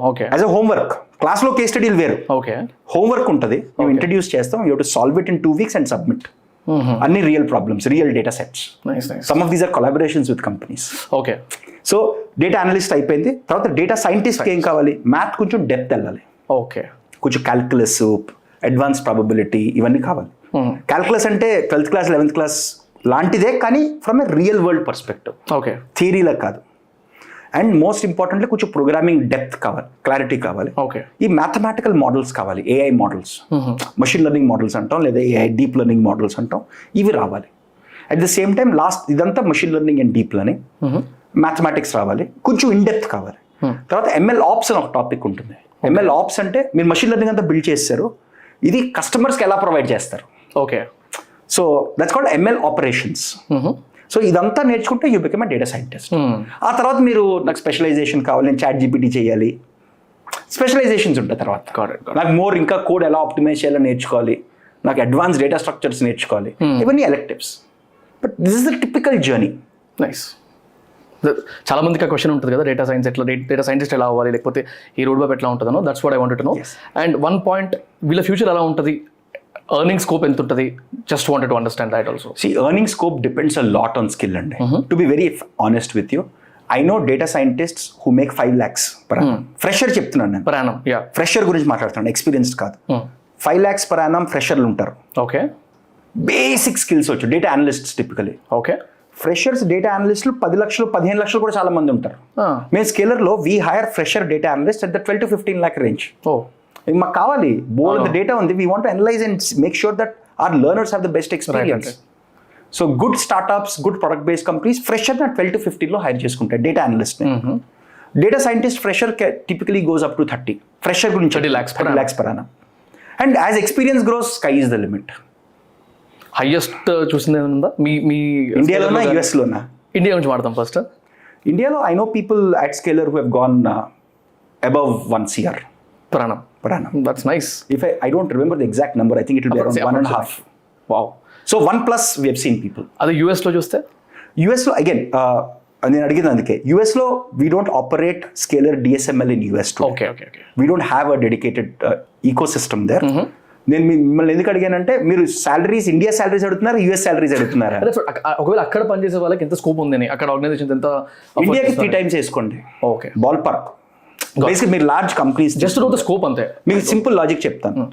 Okay, as a homework. క్లాస్లో కేస్ స్టడీలు వేరు, ఓకే, హోంవర్క్ ఉంటుంది, మేము ఇంట్రడ్యూస్ చేస్తాం, you to solve it in 2 weeks and submit. అన్ని real problems, real data sets. Some of these are collaborations with companies. Okay, so data analyst అయిపోయింది. తర్వాత data సైంటిస్ట్కి ఏం కావాలి, మ్యాథ్ కొంచెం డెప్త్ వెళ్ళాలి, ఓకే, కొంచెం క్యాల్కులస్, అడ్వాన్స్ ప్రాబబిలిటీ, ఇవన్నీ కావాలి. క్యాల్కులస్ అంటే 12th class 11th class లాంటిదే, కానీ from a real world perspective, okay, థియరీలా కాదు. అండ్ మోస్ట్ ఇంపార్టెంట్లీ కొంచెం ప్రోగ్రామింగ్ డెప్త్ కావాలి, క్లారిటీ కావాలి. ఓకే, ఈ మ్యాథమెటికల్ మోడల్స్ కావాలి, AI models, machine learning models అంటాం, లేదా ఏఐ డీప్ లెర్నింగ్ మోడల్స్ అంటాం, ఇవి రావాలి. అట్ ద సేమ్ టైం ఇదంతా machine learning and deep learning, mathematics రావాలి, కొంచెం ఇన్ డెప్త్ కావాలి. తర్వాత ML ఆప్స్ అని ఒక టాపిక్ ఉంటుంది. ML ఆప్స్ అంటే మీరు మషిన్ లెర్నింగ్ అంతా బిల్డ్ చేస్తారు, ఇది కస్టమర్స్కి ఎలా ప్రొవైడ్ చేస్తారు. Okay, so that's called ML operations. So ఇదంతా నేర్చుకుంటే you become a data scientist. ఆ తర్వాత మీరు నాకు స్పెషలైజేషన్ కావాలి, నేను ChatGPT చేయాలి, స్పెషలైజేషన్స్ ఉంటాయి. తర్వాత నాకు మోర్ ఇంకా కోడ్ ఎలా ఆప్టిమైజ్ చేయాలని నేర్చుకోవాలి, నాకు అడ్వాన్స్ డేటా స్ట్రక్చర్స్ నేర్చుకోవాలి, ఇవన్నీ electives. But this is the typical journey. Nice. చాలా మందికి ఆ క్వశ్చన్ ఉంటుంది కదా, డేటా సైన్స్ ఎట్లా, డేటా సైంటిస్ట్ ఎలా అవ్వాలి, లేకపోతే ఈ రోడ్ మ్యాప్ ఎట్లా ఉంటుందనో. That's what I wanted to know. And one point, వీళ్ళ ఫ్యూచర్ ఎలా ఉంటుంది ఎర్నింగ్ స్కోప్ ఎంత ఉంటుంది? Just wanted to understand that also. See, earning scope depends a lot on skill and to be very honest with you, I know data scientists who make 5 lakhs per annum. Fresher చెప్తున్నాను నేను. Per annum, yeah. Fresher గురించి మాట్లాడుతున్నాను, experienced కాదు. 5 lakhs per annum ఫ్రెషర్లు ఉంటారు. Okay basic skills వచ్చు, data analysts typically. Okay freshers data అనలిస్టులు 10 లక్షలు 15 లక్షలు కూడా చాలా మంది ఉంటారు. మేము స్కేలర్లో we hire fresher data analyst at the 12 to 15 lakh range. మాకు కావాలి, బోల్డ్ డేటా ఉంది, we want to analyze and make sure that our learners have the best experience. So good startups, good product based companies fresher 12 to 15 hire చేసుకుంటాయి data analyst. Data scientist fresher typically goes up to 30. Fresher గురించి 30 lakhs per annum. And as experience gross, sky is the limit. Highest చూసింది ఏమన్నా మీ ఇండియాలోనా యూఎస్లోనా? India నుంచి వాడతాం first. ఇండియాలో I know people at scalar who have gone above 1 crore per annum. per annum. That's nice. If I don't remember the exact number, I think it will be around 1.5. Wow. So 1+ we have seen people. అదే యూఎస్లో చూస్తే యూఎస్లో again నేను అడిగింది అందుకే, యూఎస్లో we don't operate Scaler DSML in US. Okay okay okay. We don't have a dedicated ecosystem there. నేను మిమ్మల్ని ఎందుకు అడిగానంటే, మీరు సాలరీస్ ఇండియా సాలరీస్ అడుగుతున్నారా, యూఎస్ సాలరీస్ అడుగుతున్నారా? ఒకవేళ అక్కడ పనిచేసే వాళ్ళకి ఎంత స్కోప్ ఉంది, అక్కడ ఆర్గనైజేషన్ ఎంత? ఇండియాకి 3 times వేసుకోండి. Okay, ball park. బేసిక్గా మీరు large companies just know the scope అంతే. మీకు సింపుల్ లాజిక్ చెప్తాను.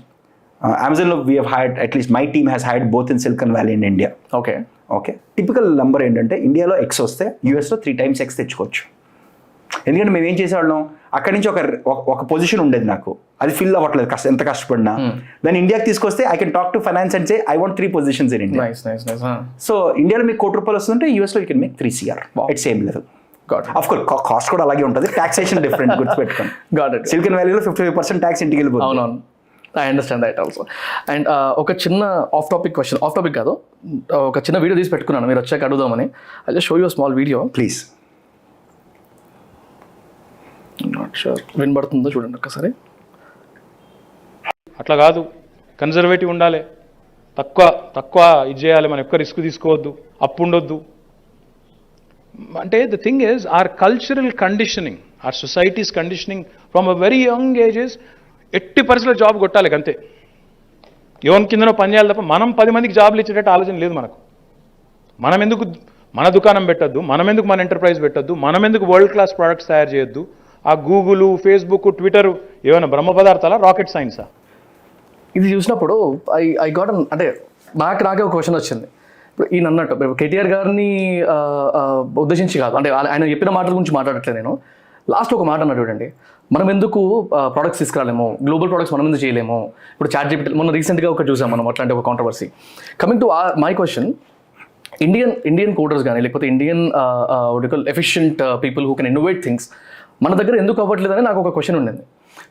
అమెజాన్లో we have hired, at least my team has hired both in Silicon Valley and India. Okay okay, typical number ఏంటంటే, ఇండియాలో X వస్తే యూఎస్లో 3 times X తెచ్చుకోవచ్చు. ఎందుకంటే మేము ఏం చేసేవాళ్ళం, అక్కడి నుంచి ఒక పొజిషన్ ఉండేది నాకు, అది ఫిల్ అవ్వట్లేదు ఎంత కష్టపడినా. దాన్ని ఇండియాకి తీసుకొస్తే I can talk to finance and say I want 3 positions in India. So ఇండియాలో మీకు ₹1 వస్తుంటే యూఎస్లో you can make 3 crore at same level. Of course cost కూడా అలాగే ఉంటుంది, టాక్సేషన్ డిఫరెంట్ గుర్తుపెట్టుకోండి. సిలికాన్ వ్యాలీలో 55% ట్యాక్స్ ఇంటికి వెళ్ళిపోతుంది. అవునవును, I understand that also. And ఒక చిన్న off topic question, off topic కాదు, ఒక చిన్న వీడియో తీసి పెట్టుకున్నాను మీరు వచ్చాక అడుగుదామని. I just show you small video please. Not sure వినబడుతుందో చూడండి ఒక్కసారి. అట్లా కాదు, కన్జర్వేటివ్ ఉండాలి, తక్కువ ఇది చేయాలి, మనం ఎక్కువ రిస్క్ తీసుకోవద్దు, అప్పు ఉండొద్దు. అంటే the thing is our cultural conditioning, our societies conditioning from a very young ages. ఎట్టి పరిస్థితుల్లో జాబ్ కొట్టాలి అంతే, ఎవరి కిందనో పని చేయాలి తప్ప మనం 10 మందికి జాబ్లు ఇచ్చేటట్టు ఆలోచన లేదు మనకు. మనం ఎందుకు మన దుకాణం పెట్టద్దు, మనం ఎందుకు మన ఎంటర్ప్రైజ్ పెట్టద్దు, మనం ఎందుకు వరల్డ్ క్లాస్ ప్రోడక్ట్స్ తయారు చేయొద్దు? ఆ గూగుల్, ఫేస్బుక్, ట్విట్టర్ ఏమైనా బ్రహ్మ పదార్థాలా, రాకెట్ సైన్సా? ఇది చూసినప్పుడు ఐ గాట్ అంటే నాకే ఒక క్వశ్చన్ వచ్చింది. ఇప్పుడు ఈయన అన్నట్టు కేటీఆర్ గారిని ఉద్దేశించి కాదు, అంటే ఆయన చెప్పిన మాటల గురించి మాట్లాడట్లేదు నేను. లాస్ట్ ఒక మాట అన్నాడు చూడండి, మనం ఎందుకు ప్రోడక్ట్స్ తీసుకురాలేము, గ్లోబల్ ప్రోడక్ట్స్ మనం ఎందుకు చేయలేము. ఇప్పుడు ChatGPT మొన్న రీసెంట్గా ఒకటి చూసాం మనం, అట్లాంటి ఒక controversy. Coming to my question, Indian coders కానీ లేకపోతే Indian efficient people who can innovate things మన దగ్గర ఎందుకు అవ్వట్లేదని నాకు ఒక క్వశ్చన్ ఉండింది.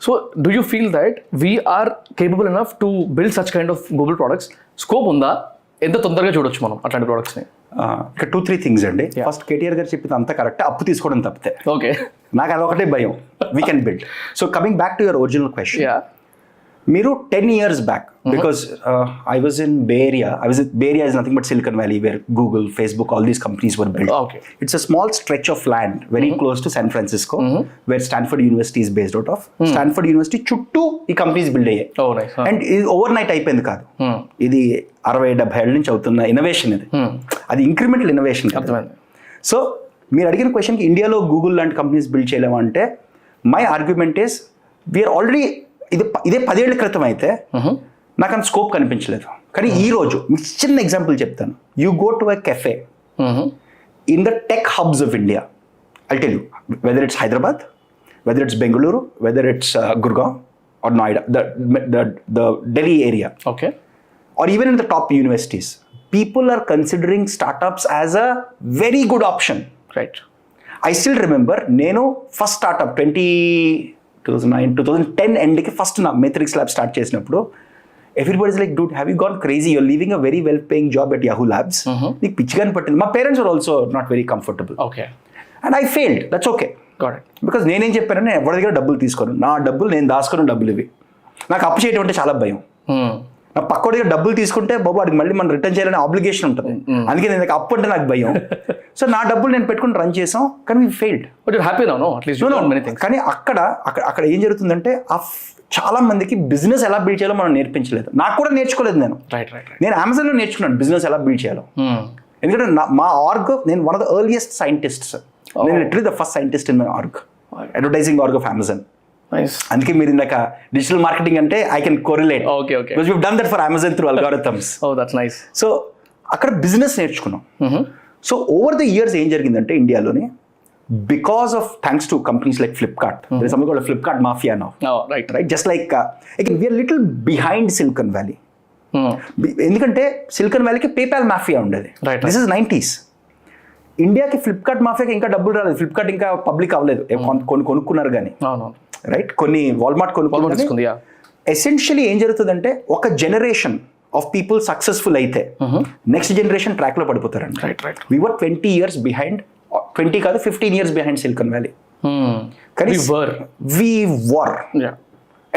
So do you feel that we're capable enough to build such kind of global products? Scope ఉందా? ఎంత తొందరగా చూడొచ్చు మనం అట్లాంటి ప్రోడక్ట్స్ని? ఇక్కడ 2-3 థింగ్స్ అండి. ఫస్ట్, కేటీఆర్ గారు చెప్పింది అంతా కరెక్ట్, అప్పు తీసుకోవడం తప్పితే. ఓకే, నాకు అది ఒకటే భయం. We can build. So coming back to your original question, మీరు 10 years back, because I was in Bay Area. Bay Area is nothing but Silicon Valley, where Google, Facebook, all these companies were built. Okay. It's a small stretch of land very close to San Francisco, where Stanford University is based out of. Stanford University చుట్టూ ఈ companies build అయ్యాయి. Oh, nice. And ఇది over night అయిపోయింది కాదు, ఇది 60-70 ఏళ్ళ నుంచి అవుతున్న ఇన్నోవేషన్. ఇది అది ఇంక్రిమెంటల్ ఇన్నోవేషన్. సో మీరు అడిగిన క్వశ్చన్కి ఇండియాలో గూగుల్ లాంటి కంపెనీస్ బిల్డ్ చేయలేమంటే, my argument is we are already, ఇదే 10 ఏళ్ల క్రితం అయితే నాకు అంత స్కోప్ కనిపించలేదు. కానీ ఈ రోజు మీకు చిన్న ఎగ్జాంపుల్ చెప్తాను. You go to a cafe in the tech hubs of India, I tell you, whether it's Hyderabad, whether it's Bengaluru, whether it's Gurgaon or Noida, the Delhi area, okay, or even in the top universities, people are considering startups as a very good option. Right. I still remember, నేను first startup 2010 ఎండ్కి first నా Methrix lab start చేసినప్పుడు, everybody's like, dude have you gone crazy, your living a very well paying job at Yahoo Labs, నీకు పిచ్చిగాని పట్టింది. మా parents are also not very comfortable. Okay. And I failed, that's okay. Got it. Because నేనేం చెప్పాను, నేను ఎవరి దగ్గర డబ్బులు తీసుకోను, నా డబ్బులు నేను దాచుకున్న డబ్బులు ఇవి. నాకు అప్పు చేయడం అంటే చాలా భయం. నా పక్క దగ్గర డబ్బులు తీసుకుంటే బాబు వాడికి మళ్ళీ మనం రిటర్న్ చేయాలనే ఆబ్లిగేషన్ ఉంటుంది. అందుకే నేను అప్పు అంటే నాకు భయం. సో నా డబ్బులు నేను పెట్టుకుని రన్ చేసాం, కానీ we failed. But you happy now at least. కానీ అక్కడ ఏం జరుగుతుందంటే చాలా మందికి బిజినెస్ ఎలా బిల్డ్ చేయాలో మనం నేర్పించలేదు. నాకు కూడా నేర్చుకోలేదు. నేను అమెజాన్లో నేర్చుకున్నాను బిజినెస్ ఎలా బిల్డ్ చేయాలో. ఎందుకంటే మా ఆర్గ్, నేను one of the earliest scientists. నేను literally the first scientist in my org, advertising org of Amazon. అందుకే మీరు ఇందాక డిజిటల్ మార్కెటింగ్ అంటే I can correlate. Because we done that for Amazon through algorithms. So అక్కడ business నేర్చుకున్నాం. So over the years ఏం జరిగిందంటే ఇండియాలోని, because of thanks to companies like Flipkart, there is something called a Flipkart mafia now. Right. Just like again, we are little behind Silicon Valley. ఎందుకంటే silicon వ్యాలీకి PayPal mafia ఉండేది. This is 90s. ఇండియాకి Flipkart మాఫియాకి ఇంకా డబ్బులు రాలేదు. Flipkart ఇంకా public అవ్వలేదు. కొన్ని కొనుక్కున్నారు కానీ, రైట్, కొన్ని వాల్మార్ట్ కొనుక్కున్నారు. ఎసెన్షియలీ ఏం జరుగుతుందంటే ఒక జనరేషన్ ఆఫ్ పీపుల్ సక్సెస్ఫుల్ అయితే నెక్స్ట్ జనరేషన్ ట్రాక్ లో పడిపోతారండి. వి వర్ 20 years behind, 20 కాదు 15 years behind సిలికాన్ వ్యాలీ. కానీ we were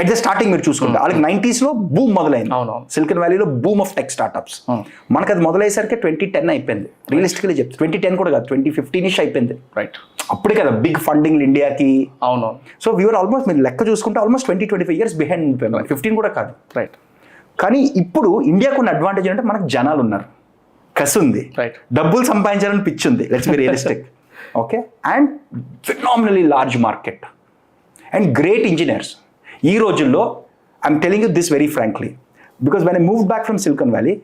at the starting. మీరు చూసుకుంటే వాళ్ళకి 90s లో బూమ్ మొదలైంది. సిలికాన్ వ్యాలీలో బూమ్ ఆఫ్ టెక్ స్టార్ట్అప్స్. మనకు అది మొదలయ్యేసరికి 2010 అయిపోయింది. రియలిస్టికలీ చెప్తే 2010 కూడా కాదు, 2015 అయిపోయింది. రైట్, అప్పుడే కదా బిగ్ ఫండింగ్ ఇండియాకి. అవును. సో వీఆర్ ఆల్మోస్ట్, మీరు లెక్క చూసుకుంటే ఆల్మోస్ట్ 20-25 years బిహైండ్. 15 కూడా కాదు. రైట్. కానీ ఇప్పుడు ఇండియాకు ఉన్న అడ్వాంటేజ్ అంటే మనకు జనాలు ఉన్నారు, కసి ఉంది, డబ్బులు సంపాదించాలని పిచ్చి ఉంది. Let's be realistic. Okay, and phenomenally large market and great engineers. ఈ రోజుల్లో I'm telling you this very frankly, because when I moved back from silicon valley,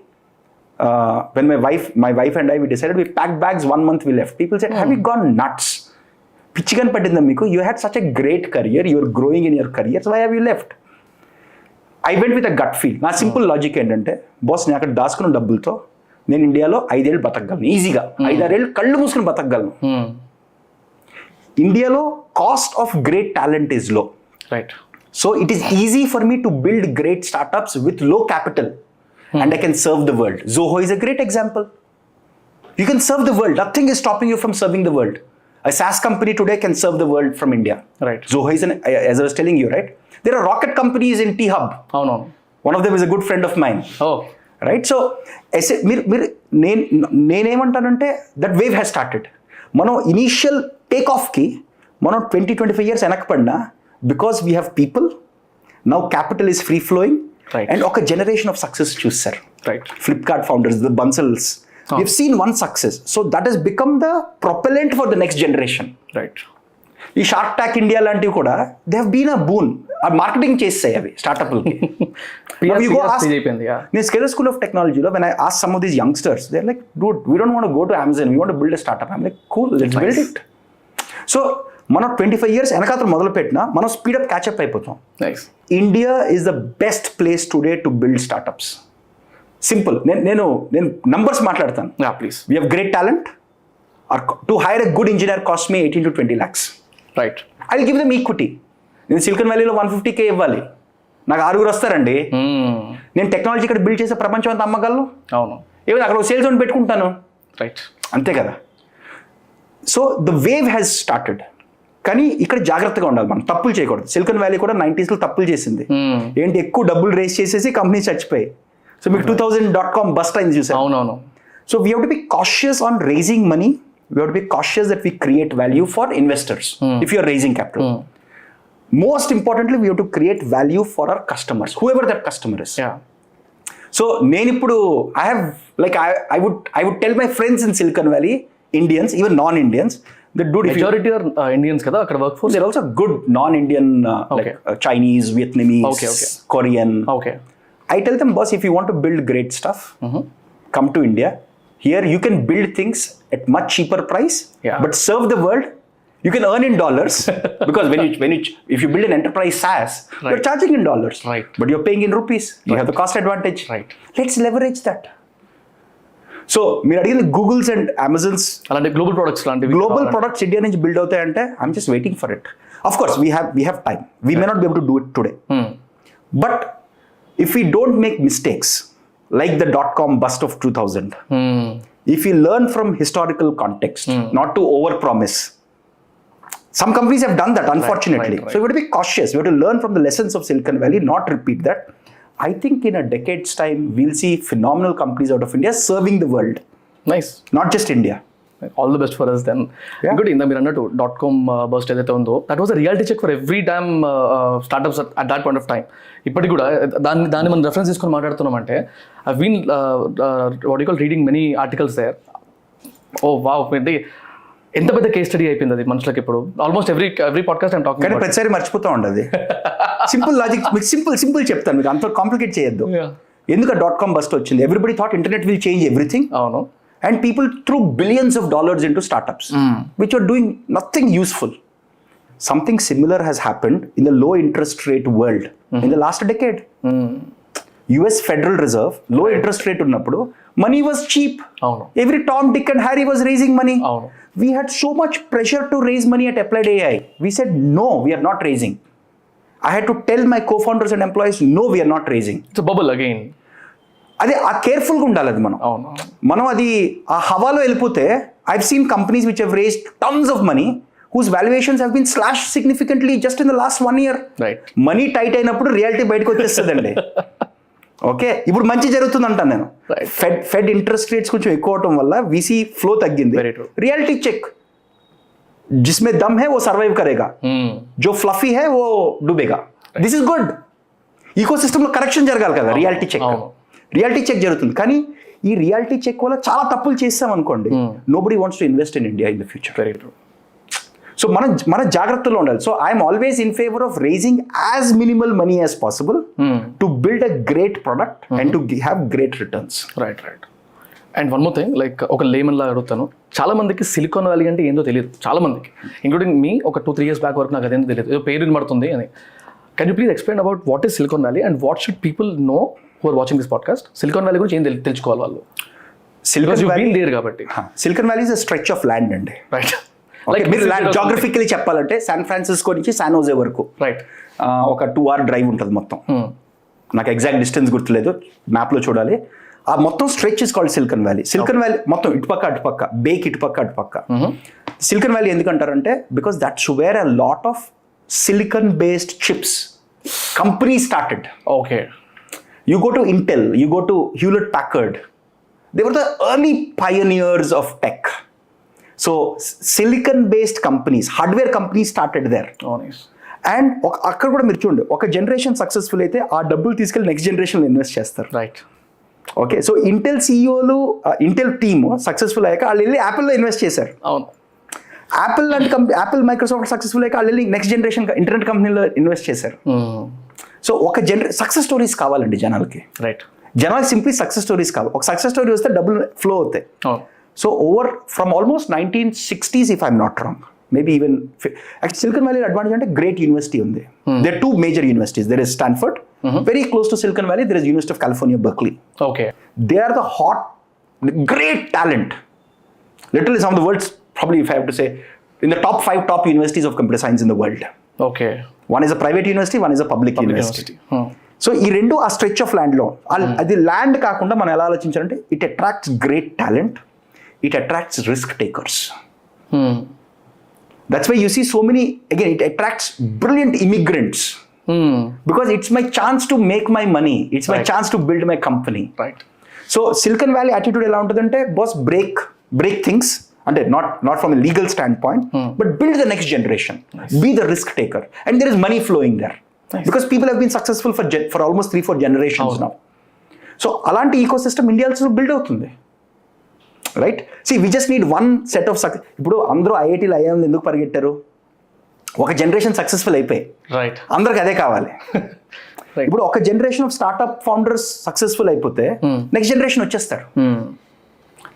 when my wife and I, we decided, we packed bags, 1 month we left. People said, have you gone nuts? పిచ్చిగాని పట్టిందా మీకు? You had such a great career, you are growing in your career, so why have you left? I went with a gut feel. నా simple logic ఏంటంటే, boss నేను అక్కడ దాచుకున్న డబ్బులతో నేను ఇండియాలో 5 ఏళ్ళు బతకగలను ఈజీగా. 5-6 ఏళ్ళు కళ్ళు మూసుకుని బతకగలను. ఇండియాలో cost of great talent is low. Right. So it is easy for me to build great startups with లో capital and I can serve the world. Zoho is a great example. You can serve the world. Nothing is stopping you from serving the world. A SaaS company today can serve the world from India. Right. Zoho is as I was telling you, right? There are rocket companies in T-Hub. Oh no. One of them is a good friend of mine. Oh. Right? So, నేనేమంటానంటే that wave has started. మనం initial take ఆఫ్కి మనం 20-25 years వెనకపడినా, because we have people, now capital is free flowing. Right. And ఒక generation of success చూస్తారు. Right. Flipkart founders, the Bansals, we've seen one success, so that has become the propellant for the next generation. Right. ఈ Shark Tank India లాంటివి కూడా they have been a boon. ఆ marketing చేస్తాయి అవి స్టార్ట్అప్లకి. నేను స్కేలర్ స్కూల్ ఆఫ్ టెక్నాలజీలో when I ask some of these youngsters, they're like, dude, we don't want to go to Amazon, we want to build a startup. I'm like, cool, let's build it. So మనం 25 years వెనకాల మొదలు పెట్టినా మనం speed up catch up అయిపోతాం. India is the best place today to build startups. Simple. నేను numbers మాట్లాడతాను. Please. We have great talent. To hire a good engineer cost me 18-20 lakhs. Right. I will give them equity. నేను Silicon వ్యాలీలో 150K ఇవ్వాలి, నాకు 6 వస్తారండి. నేను technology ఇక్కడ build చేసే ప్రపంచం అంతా అమ్మగలను. అవును. ఏమైనా అక్కడ సేల్స్ అని పెట్టుకుంటాను. రైట్. అంతే కదా. So the wave has started. కానీ ఇక్కడ జాగ్రత్తగా ఉండాలి, మనం తప్పులు చేయకూడదు. సిలికాన్ వ్యాలీ కూడా 90s లో తప్పులు చేసింది. ఏంటి, ఎక్కువ డబ్బులు రేస్ చేసేసి కంపెనీ చచ్చిపోయి. సో మీకు 2000.com బస్ట్ అయింది చూసారు. అవునవును. So we have to be cautious on raising money. We have to be cautious that we create value for investors if you're raising capital. Most importantly we have to create value for our customers, whoever that customer is. So నేను ఇప్పుడు I would tell my friends in Silicon Valley, Indians, even non-Indians, the dude, majority are Indians kada akkada workforce. There are also good non-Indian like Chinese, Vietnamese, Korean. Okay. I tell them, boss, if you want to build great stuff, come to India. Here you can build things at much cheaper price, but serve the world. You can earn in dollars because if you build an enterprise SaaS, you're charging in dollars, right? But you're paying in rupees. You have the cost advantage, right? Let's leverage that. So మీరు అడిగిన Googles and Amazons అలాంటి global products India నుంచి build అవుతాయంటే I'm just waiting for it. Of course we have time. We may not be able to do it today, but if we don't make mistakes like the .com bust of 2000, if you learn from historical context, not to over promise. Some companies have done that, unfortunately. Right. So you have to be cautious. You have to learn from the lessons of Silicon Valley, not repeat that. I think in a decade's time, we'll see phenomenal companies out of India serving the world, nice, not just India. All the best for us then. Yeah. ఇంకోటి ఇందా మీరు అన్నట్టు .com bust ఏదైతే ఉందో that was a reality check for every damn startups at that point of time. ఇప్పటికి కూడా దాన్ని మనం రెఫరెన్స్ తీసుకొని మాట్లాడుతున్నామంటే I been what you call reading many articles there. Oh wow, ఎంత పెద్ద కేస్ స్టడీ అయిపోయింది అది మనుషులకి. ఇప్పుడు almost every podcast I'm talking కానీ ప్రతిసారి మర్చిపోతూ ఉండదు. సింపుల్ లాజిక్ మీకు సింపుల్ చెప్తాను, మీకు అంత కాంప్లికేట్ చేయొద్దు. ఎందుకు .com బస్ట్ వచ్చింది? Everybody thought internet will change everything. అవును. And people threw billions of dollars into startups, which are doing nothing useful. Something similar has happened in the low interest rate world in the last decade. US Federal Reserve, low interest rate unnappudu, money was cheap. అవును. Every Tom, Dick and Harry was raising money. అవును. We had so much pressure to raise money at Applied AI. We said, no, we are not raising. I had to tell my co-founders and employees, no, we are not raising. It's bubble again. అదే ఆ కేర్ఫుల్గా ఉండాలి. అది మనం అది ఆ హవాలో వెళ్ళిపోతే I've seen companies which have raised tons of money whose valuations have been slash significantly just in the last 1 year. Right. Money tight అయినప్పుడు రియాలిటీ బయటకు వచ్చేస్తుందండి. ఓకే, ఇప్పుడు మంచి జరుగుతుంది అంటాను నేను. ఫెడ్ ఇంట్రెస్ట్ రేట్స్ కొంచెం ఎక్కువ అవటం వల్ల వీసీ ఫ్లో తగ్గింది. Very true. రియాలిటీ చెక్, జిస్మే దమ్ హై वो सर्वाइव करेगा, जो फ्लफी है वो डूबेगा. This is good. ఈకో సిస్టంలో కరెక్షన్ జరగాలి కదా. రియాలిటీ చెక్ జరుగుతుంది. కానీ ఈ రియాలిటీ చెక్ వల్ల చాలా తప్పులు చేస్తాం అనుకోండి, nobody wants to invest in India in the future. Very true. So మన జాగ్రత్తలో ఉండాలి. So I'm always in favour of raising as minimal money as possible to build a great product and to have great returns. Right. And one more thing, like ఒక layman లాగా అడుగుతాను. చాలా మందికి silicon valley అంటే ఏందో తెలియదు. చాలా మందికి, ఇంక్లూడింగ్ మీ, ఒక 2-3 years బ్యాక్ వరకు నాకు అదేందో తెలియదు. ఏదో పేరు వినబడుతుంది అని. Can you please explain about what is Silicon Valley and what should people know who are watching this podcast? Silicon Valley గురించి ఏం తెలుసుకోవాలి వాళ్ళు? Silicon Valley is a stretch of land అండి. రైట్. లైక్ మీరు జాగ్రఫికలీ చెప్పాలంటే San Francisco నుంచి San Jose వరకు right ఒక 2 hour డ్రైవ్ ఉంటుంది మొత్తం. నాకు ఎగ్జాక్ట్ డిస్టెన్స్ గుర్తులేదు, మ్యాప్లో చూడాలి. ఆ మొత్తం stretch is called Silicon Valley. Silicon Valley మొత్తం ఇటుపక్క బేక్ ఇటుపక్క. సిలికాన్ వ్యాలీ ఎందుకంటారంటే because that's where a lot of silicon based chips company started. Okay. You go to Intel, you go to Hewlett Packard. They were the early pioneers of tech. So silicon-based companies, hardware companies started there. Oh, nice. And అక్కడ కూడా మీరు చూడండి, ఒక generation successful అయితే ఆ డబ్బులు తీసుకెళ్ళి next జనరేషన్లో ఇన్వెస్ట్ చేస్తారు. రైట్. ఓకే, సో ఇంటెల్ సిఇఓలు, ఇంటెల్ టీమ్ సక్సెస్ఫుల్ అయ్యాక వాళ్ళు వెళ్ళి యాపిల్లో ఇన్వెస్ట్ చేశారు. అవును. యాపిల్ మైక్రోసాఫ్ట్ సక్సెస్ఫుల్ అయ్యాక వాళ్ళు వెళ్ళి నెక్స్ట్ జనరేషన్ ఇంటర్నెట్ కంపెనీలో ఇన్వెస్ట్ చేశారు. సో ఒక సక్సెస్ స్టోరీస్ కావాలండి జనాలకి. రైట్. జనాలకి సింప్లీ సక్సెస్ స్టోరీస్ కావాలి. ఒక సక్సెస్ స్టోరీ వస్తే డబ్బులు ఫ్లో అవుతాయి. So over from almost 1960s if I'm not wrong, maybe even Silicon Valley advantage అంటే గ్రేట్ యూనివర్సిటీ ఉంది. There 2 major universities. There is Stanford, very close to Silicon Valley. There is University of California, Berkeley. Okay. They are the great talent. Literally some of the world's, probably if I have to say, in the top 5 universities of computer science in the world. Okay. One is a private university, one is a public university. So ఈ రెండు ఆ stretch of ల్యాండ్లో, అది land కాకుండా మనం ఎలా ఆలోచించాలంటే it attracts great talent, it attracts risk takers. That's why you see so many, again it attracts brilliant immigrants because it's my chance to make my money, it's my chance to build my company. Right. So Silicon Valley attitude ఎలా ఉంటుందంటే, boss break things, అంటే not from a legal standpoint, but build the next generation. Nice. Be the risk taker, and there is money flowing there. Nice. Because people have been successful for almost 3-4 generations now. So alanti ecosystem India also build avutundi, right? See, we just need one set of success. Ippudu andro IIT lo IIM enduku parigettaru, oka generation successful ayipoyi, right, andarki ade kavali. ఇప్పుడు ఒక generation of startup founders successful అయిపోతే next generation వచ్చేస్తారు.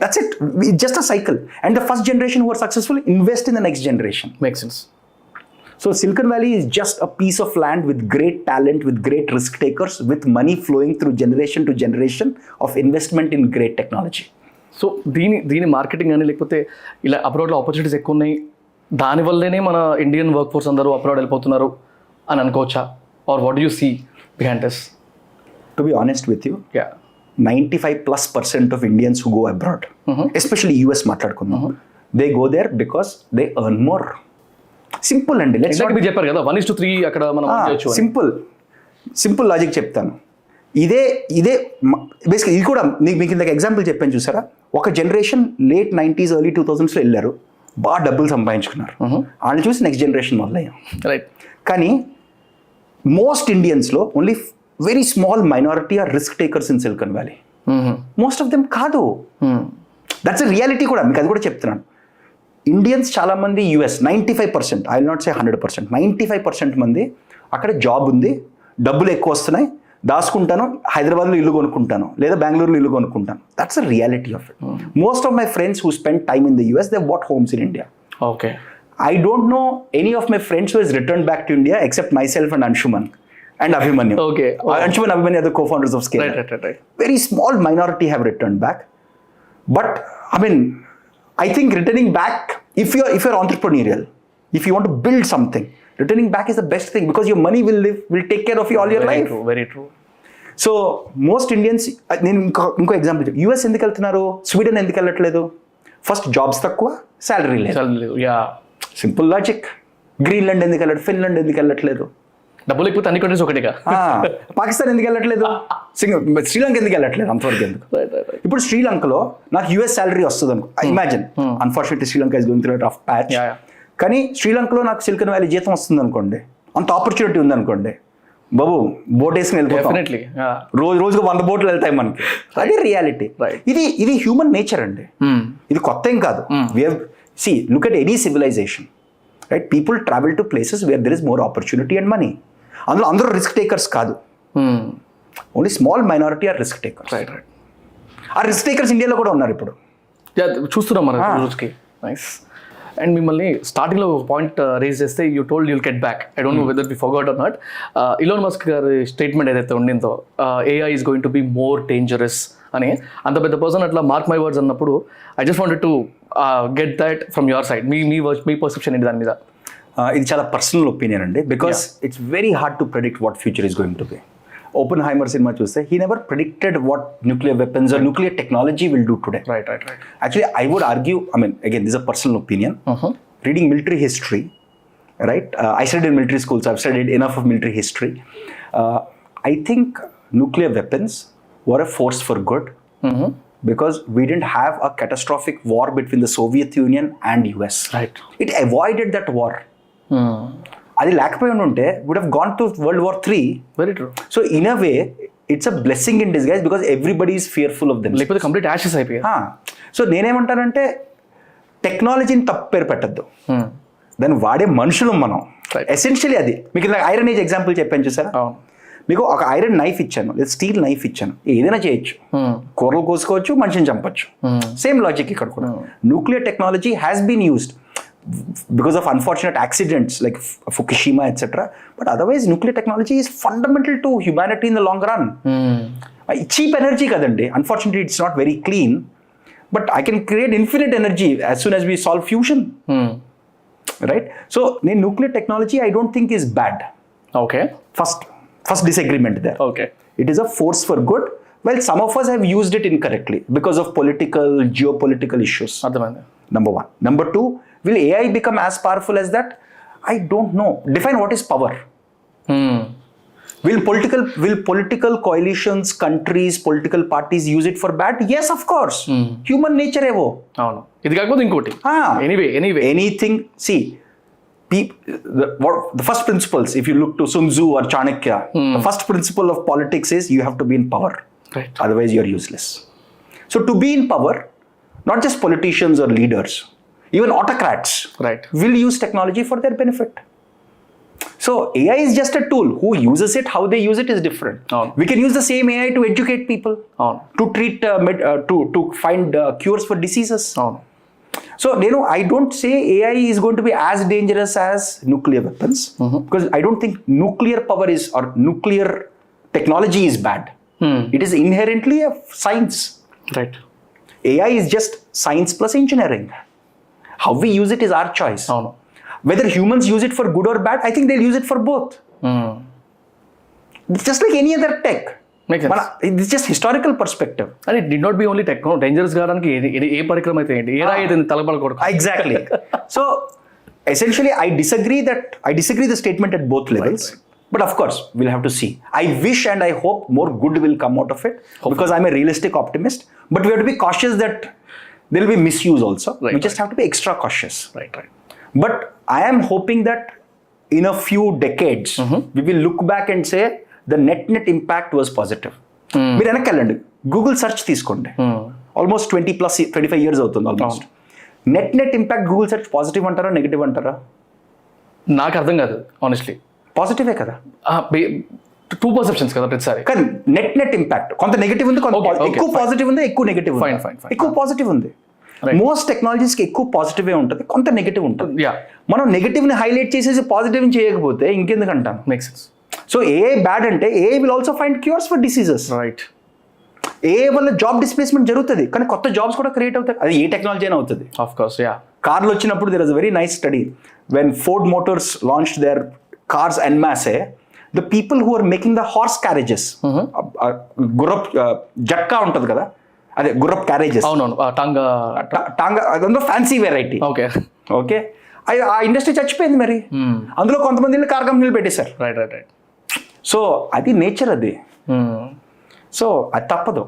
That's it. It's just a cycle. And the first generation who are successful invest in the next generation. Makes sense. So Silicon Valley is just a piece of land with great talent, with great risk takers, with money flowing through generation to generation of investment in great technology. So దీని marketing కానీ లేకపోతే ఇలా అబ్రాడ్లో opportunities ఎక్కువ ఉన్నాయి, దానివల్లనే మన Indian workforce అందరూ అబ్రాడ్ వెళ్ళిపోతున్నారు అని అనుకోవచ్చా? Or what you see behind this? To be honest with you, yeah, 95%+ of Indians who go abroad, especially US మాట్లాడుకుందాం, they go there because they earn more. Simple అండి. మీరు చెప్పారు కదా 1:3 అక్కడ మనం చేయొచ్చు. సింపుల్ లాజిక్ చెప్తాను. ఇదే బేసిక్గా ఇది కూడా మీకు ఇందాక ఎగ్జాంపుల్ చెప్పాను చూసారా, ఒక generation late 90s early 2000s వెళ్ళారు, బాగా డబ్బులు సంపాదించుకున్నారు, వాళ్ళని చూసి నెక్స్ట్ జనరేషన్ మొదలయ్యాం. రైట్. కానీ మోస్ట్ ఇండియన్స్లో only very small minority are risk takers in Silicon Valley. Most of them కాదు. దట్స్ ఎ రియాలిటీ కూడా, మీకు అది కూడా చెప్తున్నాను. ఇండియన్స్ చాలామంది US 95%, I will not say 100%, 95% మంది అక్కడ జాబ్ ఉంది, డబ్బులు ఎక్కువ వస్తున్నాయి, దాచుకుంటాను, హైదరాబాద్లో ఇల్లు కొనుక్కుంటాను లేదా బెంగళూరులో ఇల్లు కొనుక్కుంటాను. That's a reality of it. Most of my friends who spend time in the US they bought homes in India. Okay. I don't know any of my friends who has returned back to India except myself and Anshuman and Abhimanyu. Okay. Anshuman and Abhimanyu are the co-founders of Scale. Right. Very small minority have returned back. But I mean, I think returning back, if you're entrepreneurial, if you want to build something, returning back is the best thing because your money will take care of you all your life. Very true. So most Indians, నేను ఇంకో example, US ఎందుకు వెళ్తున్నారు, Sweden ఎందుకు వెళ్ళట్లేదు? First jobs తక్కువ, salary లేదు. Simple logic. Greenland ఎందుకు వెళ్ళట్లేదు, ఫిన్లాండ్ ఎందుకు వెళ్ళట్లేదు? డబ్బులు ఎక్కువ అన్ని కంట్రీస్ ఒకటిగా. పాకిస్తాన్ ఎందుకు వెళ్ళట్లేదు, శ్రీలంక ఎందుకు వెళ్ళట్లేదు, అంతవరకు ఎందుకు? ఇప్పుడు శ్రీలంకలో నాకు యూఎస్ శాలరీ వస్తుంది అనుకో, imagine, unfortunately Sri Lanka is going through rough patch, కానీ శ్రీలంకలో నాకు సిలికాన్ వ్యాలీ జీతం వస్తుంది అనుకోండి, అంత ఆపర్చునిటీ ఉంది అనుకోండి, బాబు బోట్ వేసుకుని వెళ్ళిపోతాం, రోజుకు 100 బోట్లు వెళ్తాయి మనకి. అదే రియాలిటీ. ఇది హ్యూమన్ నేచర్ అండి, ఇది కొత్త ఏం కాదు. See, look at any civilization, right? People travel to places where there is more opportunity and money. అందులో అందరూ రిస్క్ టేకర్స్ కాదు, only small minority are risk takers. Right. ఆ రిస్క్ టేకర్స్ ఇండియాలో కూడా ఉన్నారు ఇప్పుడు, చూస్తున్నాం మనం రోజుకి. నైస్. అండ్ మిమ్మల్ని స్టార్టింగ్లో ఒక పాయింట్ రేజ్ చేస్తే you told you'll get back. I don't know whether we forgot or not. Elon Musk గారి స్టేట్మెంట్ ఏదైతే ఉండిందో, AI is going to be more dangerous అని, అంత పెద్ద పర్సన్ అట్లా మార్క్ మై వర్డ్స్ అన్నప్పుడు I just wanted to get that from your side. మీ perception ఏంటి దాని మీద? ఇది చాలా పర్సనల్ ఒపీనియన్ అండి, because it's very hard to predict what future is going to B. Oppenheimer cinema చూస్తే he never predicted what nuclear weapons or nuclear technology will do today. Right. Actually, I would argue, I mean, again, this is a personal opinion. Reading military history, right? I studied in military school, so I've studied enough of military history. I think nuclear weapons were a force for good because we didn't have a catastrophic war between the Soviet Union and US. Right. It avoided that war. అది లేకపోయి ఉంటే would have gone to World War III. Very true. So in a way, it's a blessing in disguise because everybody is fearful of them. లేకపోతే complete Ashes అయిపోయాయి. So నేనేమంటానంటే, టెక్నాలజీని తప్పు పేరు పెట్టద్దు, దాన్ని వాడే మనుషులు మనం. ఎసెన్షియలీ అది మీకు ఐరన్ ఏజ్ ఎగ్జాంపుల్ చెప్పాను చూసారా, మీకు ఒక ఐరన్ నైఫ్ ఇచ్చాను లేదా స్టీల్ నైఫ్ ఇచ్చాను, ఏదైనా చేయొచ్చు, కూరలు కోసుకోవచ్చు, మనిషిని చంపచ్చు. సేమ్ లాజిక్ ఇక్కడ కూడా. Nuclear technology has been used because of unfortunate accidents like Fukushima, etc. But otherwise, nuclear technology is fundamental to humanity in the long run. Cheap energy kadandi. Unfortunately, it's not very clean. But I can create infinite energy as soon as we solve fusion. Right? So, nuclear technology I don't think is bad. Okay. First disagreement there. Okay. It is a force for good. Well, some of us have used it incorrectly because of geopolitical issues. Number one. Number two, will AI become as powerful as that? I don't know. Define what is power. Will political coalitions, countries, political parties use it for bad? Yes, of course. Human nature evo. అవును. ఇది కాకపోతే ఇంకోటి. Anyway. Anything. See, the first principles, if you look to Sun Tzu or Chanakya, the first principle of politics is you have to be in power. Right. Otherwise, you are useless. So to be in power, not just politicians or leaders, even autocrats, right, will use technology for their benefit. So AI is just a tool. Who uses it, how they use it is different. We can use the same AI to educate people, to treat, to find cures for diseases. So I don't say AI is going to be as dangerous as nuclear weapons, because I don't think nuclear power is, or nuclear technology is bad. It is inherently a science. Right. AI is just science plus engineering. How we use it is our choice. Whether humans use it for good or bad, I think they'll use it for both. It's just like any other tech. Makes sense. It's just historical perspective. And it did not be only tech. Dangerous కావడానికి ఏ పరికరం అయితే ఏంటి, ఏ రాయి అయితే తలబడకూడదు. Exactly. So essentially, I disagree the statement at both levels. Right. But of course, we'll have to see. I wish and I hope more good will come out of it, because I'm a realistic optimist. But we have to be cautious that there will be misuse also. We just have to be extra cautious. Right. But I am hoping that in a few decades, we will look back and say the net impact was positive. మీరు వెనక్కి Google search తీసుకోండి, almost 25 years అవుతుంది almost. Net impact Google search positive అంటారా negative అంటారా? నాకు అర్థం కాదు honestly. పాజిటివే కదా, టూ పర్సెప్షన్స్ కదా ప్రతిసారి. కానీ నెట్ ఇంపాక్ట్ కొంత నెగిటివ్ ఉంది, కొంత ఎక్కువ పాజిటివ్ ఉంది, ఎక్కువ నెగిటివ్ ఉంది. ఎక్కువ పాజిటివ్ ఉంది. మోస్ట్ టెక్నాలజీస్కి ఎక్కువ పాజిటివే ఉంటుంది, కొంత నెగిటివ్ ఉంటుంది. మనం నెగిటివ్ని హైలైట్ చేసేసి పాజిటివ్ని చేయకపోతే ఇంకెందుకంటాను? Make sense. So AI bad అంటే AI will also find cures for diseases. Right. AI వల్ల జాబ్ డిస్ప్లేస్మెంట్ జరుగుతుంది, కానీ కొత్త జాబ్స్ కూడా క్రియేట్ అవుతాయి. అది ఏ టెక్నాలజీ అయినా అవుతుంది. Of course, yeah. కార్లు వచ్చినప్పుడు there is a very nice study when Ford Motors launched their cars en masse. The people who are making the horse carriages, గుర్రప్ జట్కా ఉంటుంది కదా, అదే గుర్రప్ క్యారేజెస్. అవునవును, టాంగా అదంతా ఫ్యాన్సీ వెరైటీ. ఓకే, ఆ ఇండస్ట్రీ చచ్చిపోయింది. మరి అందులో కొంతమంది కార్ కంపెనీలు పెట్టేశారు. రైట్. సో అది నేచర్, అది. సో అది తప్పదు.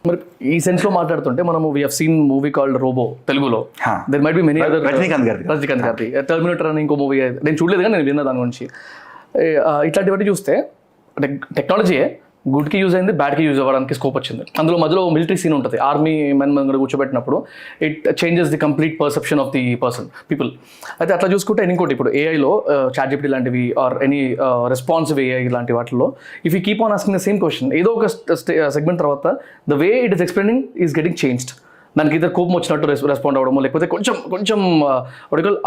మరి ఈ సెన్స్ లో మాట్లాడుతుంటే మనము we have seen movie called Robo, తెలుగులో. There might be many other. Rajinikanth గారి టర్మినేటర్ అని ఇంకో మూవీ, నేను చూడలేదు కానీ నేను విన్నా దాని గురించి. ఇట్లాంటివన్నీ చూస్తే అంటే టెక్నాలజీయే గుడ్కి యూజ్ అయింది, బ్యాడ్కి యూజ్ అవ్వడానికి స్కోప్ వచ్చింది. అందులో మధ్యలో మిలిటరీ సీన్ ఉంటుంది, ఆర్మీ మెన్ కూర్చోబెట్టినప్పుడు it changes the complete perception of the people. అయితే అట్లా చూసుకుంటే ఇంకోటి, ఇప్పుడు ఏఐలో చాట్‌జిపిటి లాంటివి ఆర్ ఎనీ రెస్పాన్సివ్ ఏఐ లాంటి వాటిలో if you keep on asking the same question, ఏదో ఒక సెగ్మెంట్ తర్వాత the way it is explaining is getting changed. దానికి ఇద్దరు కోపం వచ్చినట్టు రెస్పాండ్ అవ్వడము, లేకపోతే కొంచెం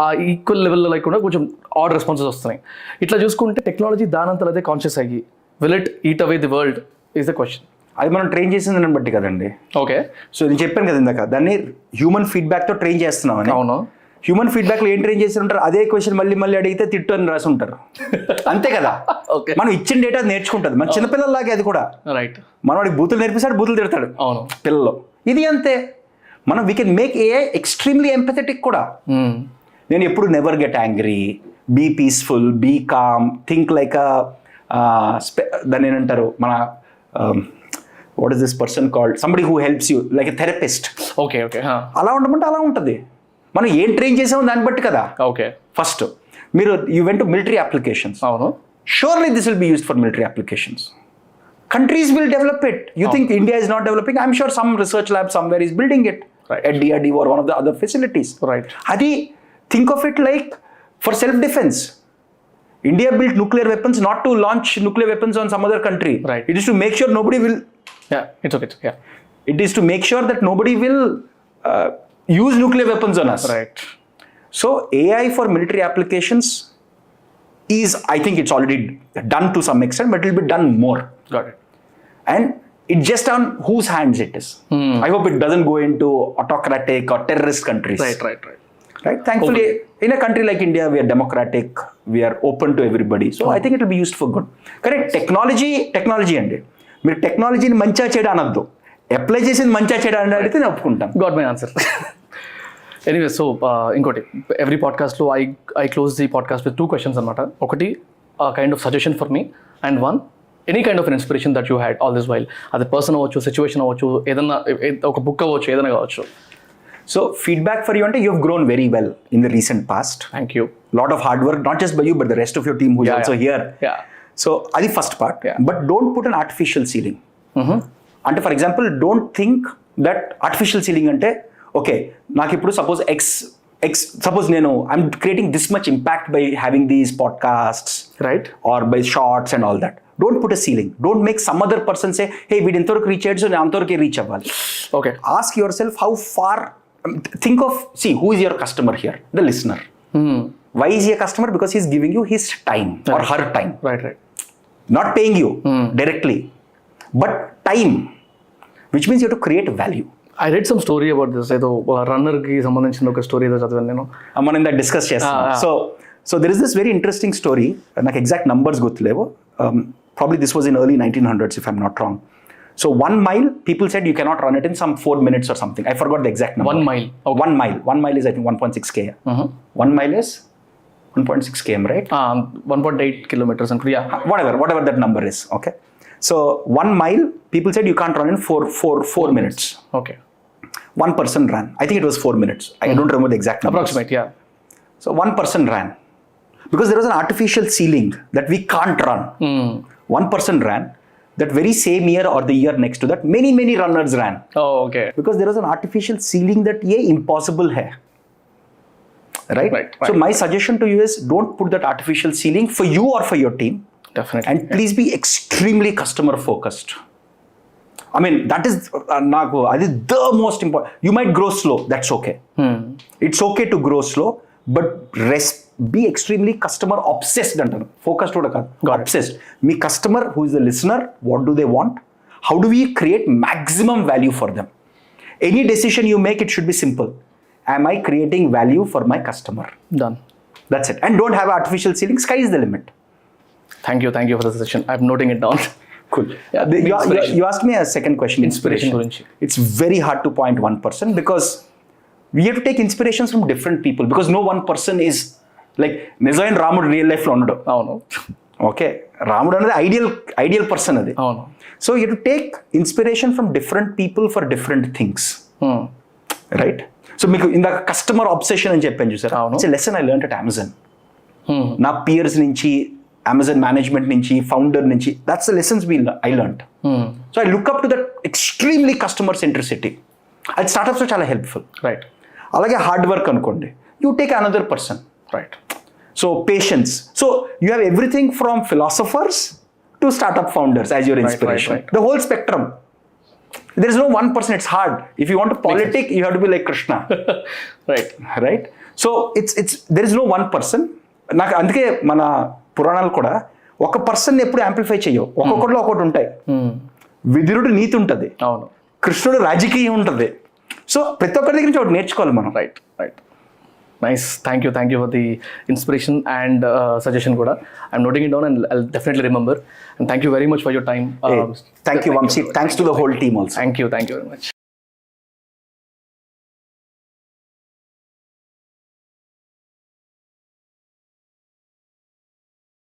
ఆ ఈక్వల్ లెవెల్లో లేకుండా కొంచెం ఆడ్ రెస్పాన్సెస్ వస్తున్నాయి. ఇట్లా చూసుకుంటే టెక్నాలజీ దానంతలో అదే కాన్షియస్ అయ్యి will it eat away the world is the question. అది మనం ట్రైన్ చేసిన దాన్ని బట్టి కదండి. ఓకే, సో నేను చెప్పాను కదా ఇందాక, దాన్ని హ్యూమన్ ఫీడ్బ్యాక్తో ట్రైన్ చేస్తున్నామని. అవును. హ్యూమన్ ఫీడ్బ్యాక్లో ఏం ట్రైన్ చేసి ఉంటారు, అదే క్వశ్చన్ మళ్ళీ అడిగితే తిట్టు అని రాసి ఉంటారు. అంతే కదా. మనం ఇచ్చిన డేటా నేర్చుకుంటుంది. మన చిన్నపిల్లలాగే అది కూడా. రైట్. మనం వాడికి బూతులు నేర్పిస్తాడు, బూతులు తిడతాడు. అవును, పిల్లలు. ఇది అంతే. మనం we can make AI extremely empathetic కూడా. నేను ఎప్పుడు never get angry, be peaceful, be calm, think like దాన్ని ఏంటంటారు మన what is this person called, somebody who helps you like a therapist. Okay. అలా ఉండమంటే అలా ఉంటుంది. మనం ఏం ట్రైన్ చేసామో దాన్ని బట్టి కదా. ఓకే, ఫస్ట్ మీరు you went to military applications. అవును. Surely this will be used for military applications. Countries will develop it. You think India is not developing? I'm sure some research lab somewhere is building it. Right. At DRDO or one of the other facilities. Right. Adi, think of it like for self-defense. India built nuclear weapons not to launch nuclear weapons on some other country. Right. It is to make sure nobody will. Yeah, it's okay. Yeah. It is to make sure that nobody will use nuclear weapons on us. Right. So AI for military applications is, I think it's already done to some extent, but it will be done more. Got it. And it's just on whose hands it is. I hope it doesn't go into autocratic or terrorist countries. Right. Thankfully, in a country like India, we are democratic. We are open to everybody. So I think it will be used for good. Correct. Technology andi. మీరు టెక్నాలజీని మంచిగా చేయడం అనద్దు, apply చేసింది మంచిగా చేయడం అని అడిగితే నేను ఒప్పుకుంటాం. Got my answer. Anyway, so ఇంకోటి, ఎవ్రీ పాడ్కాస్ట్లో I close the podcast with 2 questions అనమాట. ఒకటి kind of suggestion for me, and one any kind of inspiration that you had all this while. అది పర్సన్ అవ్వచ్చు, సిచ్యువేషన్ అవ్వచ్చు, ఏదన్నా ఒక book అవ్వచ్చు, ఏదైనా కావచ్చు. సో ఫీడ్బ్యాక్ ఫర్ యూ అంటే you have grown very well in the recent past. Thank you. Lot of hard work, not just by you but the rest of your team who is also here. So అది first part. But don't put an artificial ceiling. అంటే for example, don't think that artificial ceiling అంటే okay నాకు ఇప్పుడు suppose నేను I'm creating this much impact by having these podcasts, right, or by shorts and all that. Don't put a ceiling. Don't make some other person say, hey, we didn't reach it, so నేను అంతవరకే reach అవ్వాలి. Okay. Ask yourself how far. Think of, see, who is your customer here? The listener. Why is he a customer? Because he's giving you his time or her time. Right. Not paying you directly, but time, which means you have to create value. I read some story about this. ఏదో రన్నర్కి సంబంధించిన ఒక story ఏదో చదివాను నేను. మనం ఇందాక discuss చేస్తాం. So there is this very interesting story. నాకు exact numbers గుర్తులేవు. Probably this was in early 1900s if I'm not wrong. So 1 mile, people said you cannot run it in some 4 minutes or something. I forgot the exact number. 1 mile. Okay. 1 mile. 1 mile is I think 1.6 km. 1 mile is 1.6 km, right? 1.8 kilometers and yeah. Whatever that number is, okay? So 1 mile, people said you can't run in 4 minutes. Okay. One person ran. I think it was 4 minutes. I don't remember the exact numbers. Approximate, yeah. So one person ran. Because there was an artificial ceiling that we can't run. One person ran. That very same year or the year next to that, many runners ran. Oh, okay. Because there was an artificial ceiling that ye impossible hai. Right? So my suggestion to you is don't put that artificial ceiling for you or for your team. Definitely. And please be extremely customer focused. I mean, that is the most important. You might grow slow. That's okay. It's okay to grow slow, but be extremely customer obsessed. Focused. Obsessed. Me customer, who is the listener, what do they want? How do we create maximum value for them? Any decision you make, it should be simple. Am I creating value for my customer? Done. That's it. And don't have artificial ceiling. Sky is the limit. Thank you for the session. I'm noting it down. Cool. Yeah, you asked me a second question. Inspiration. It's very hard to point one person because we have to take inspirations from different people because no one person is like Nizayan Ramudu real life lo unnadu. Avunu. Okay. Ramudu anade ideal person adi. Avunu. So you have to take inspiration from different people for different things. Right? So meeku inda customer obsession ani cheppanu chusara. It's a lesson I learned at Amazon. Na peers nunchi Amazon management నుంచి founder నుంచి that's the lessons I learned. So I look up to that extremely customer centricity. అది startups చాలా helpful. Right. అలాగే hard work అనుకోండి, you take another person. Right. So patience. So you have everything from philosophers to start up founders as your inspiration. The whole spectrum. There is no one person. It's hard. If you want to politic, you have to be like Krishna. Right. So there is no one person. నాకు అందుకే మన పురాణాలు కూడా ఒక person ఎప్పుడు amplify చేయవు, ఒక్కొక్కటిలో ఒకటి ఉంటాయి. విదురుడు నీతి ఉంటుంది, అవును, కృష్ణుడు రాజకీయం ఉంటుంది. సో ప్రతి ఒక్కరి దగ్గర నుంచి ఒకటి నేర్చుకోవాలి మనం. Right. Nice. Thank you for the inspiration and suggestion కూడా. I'm noting it down and I'll definitely remember. And thank you very much for your time. Thank you Vamshi. Thanks to the whole team also. Thank you very much.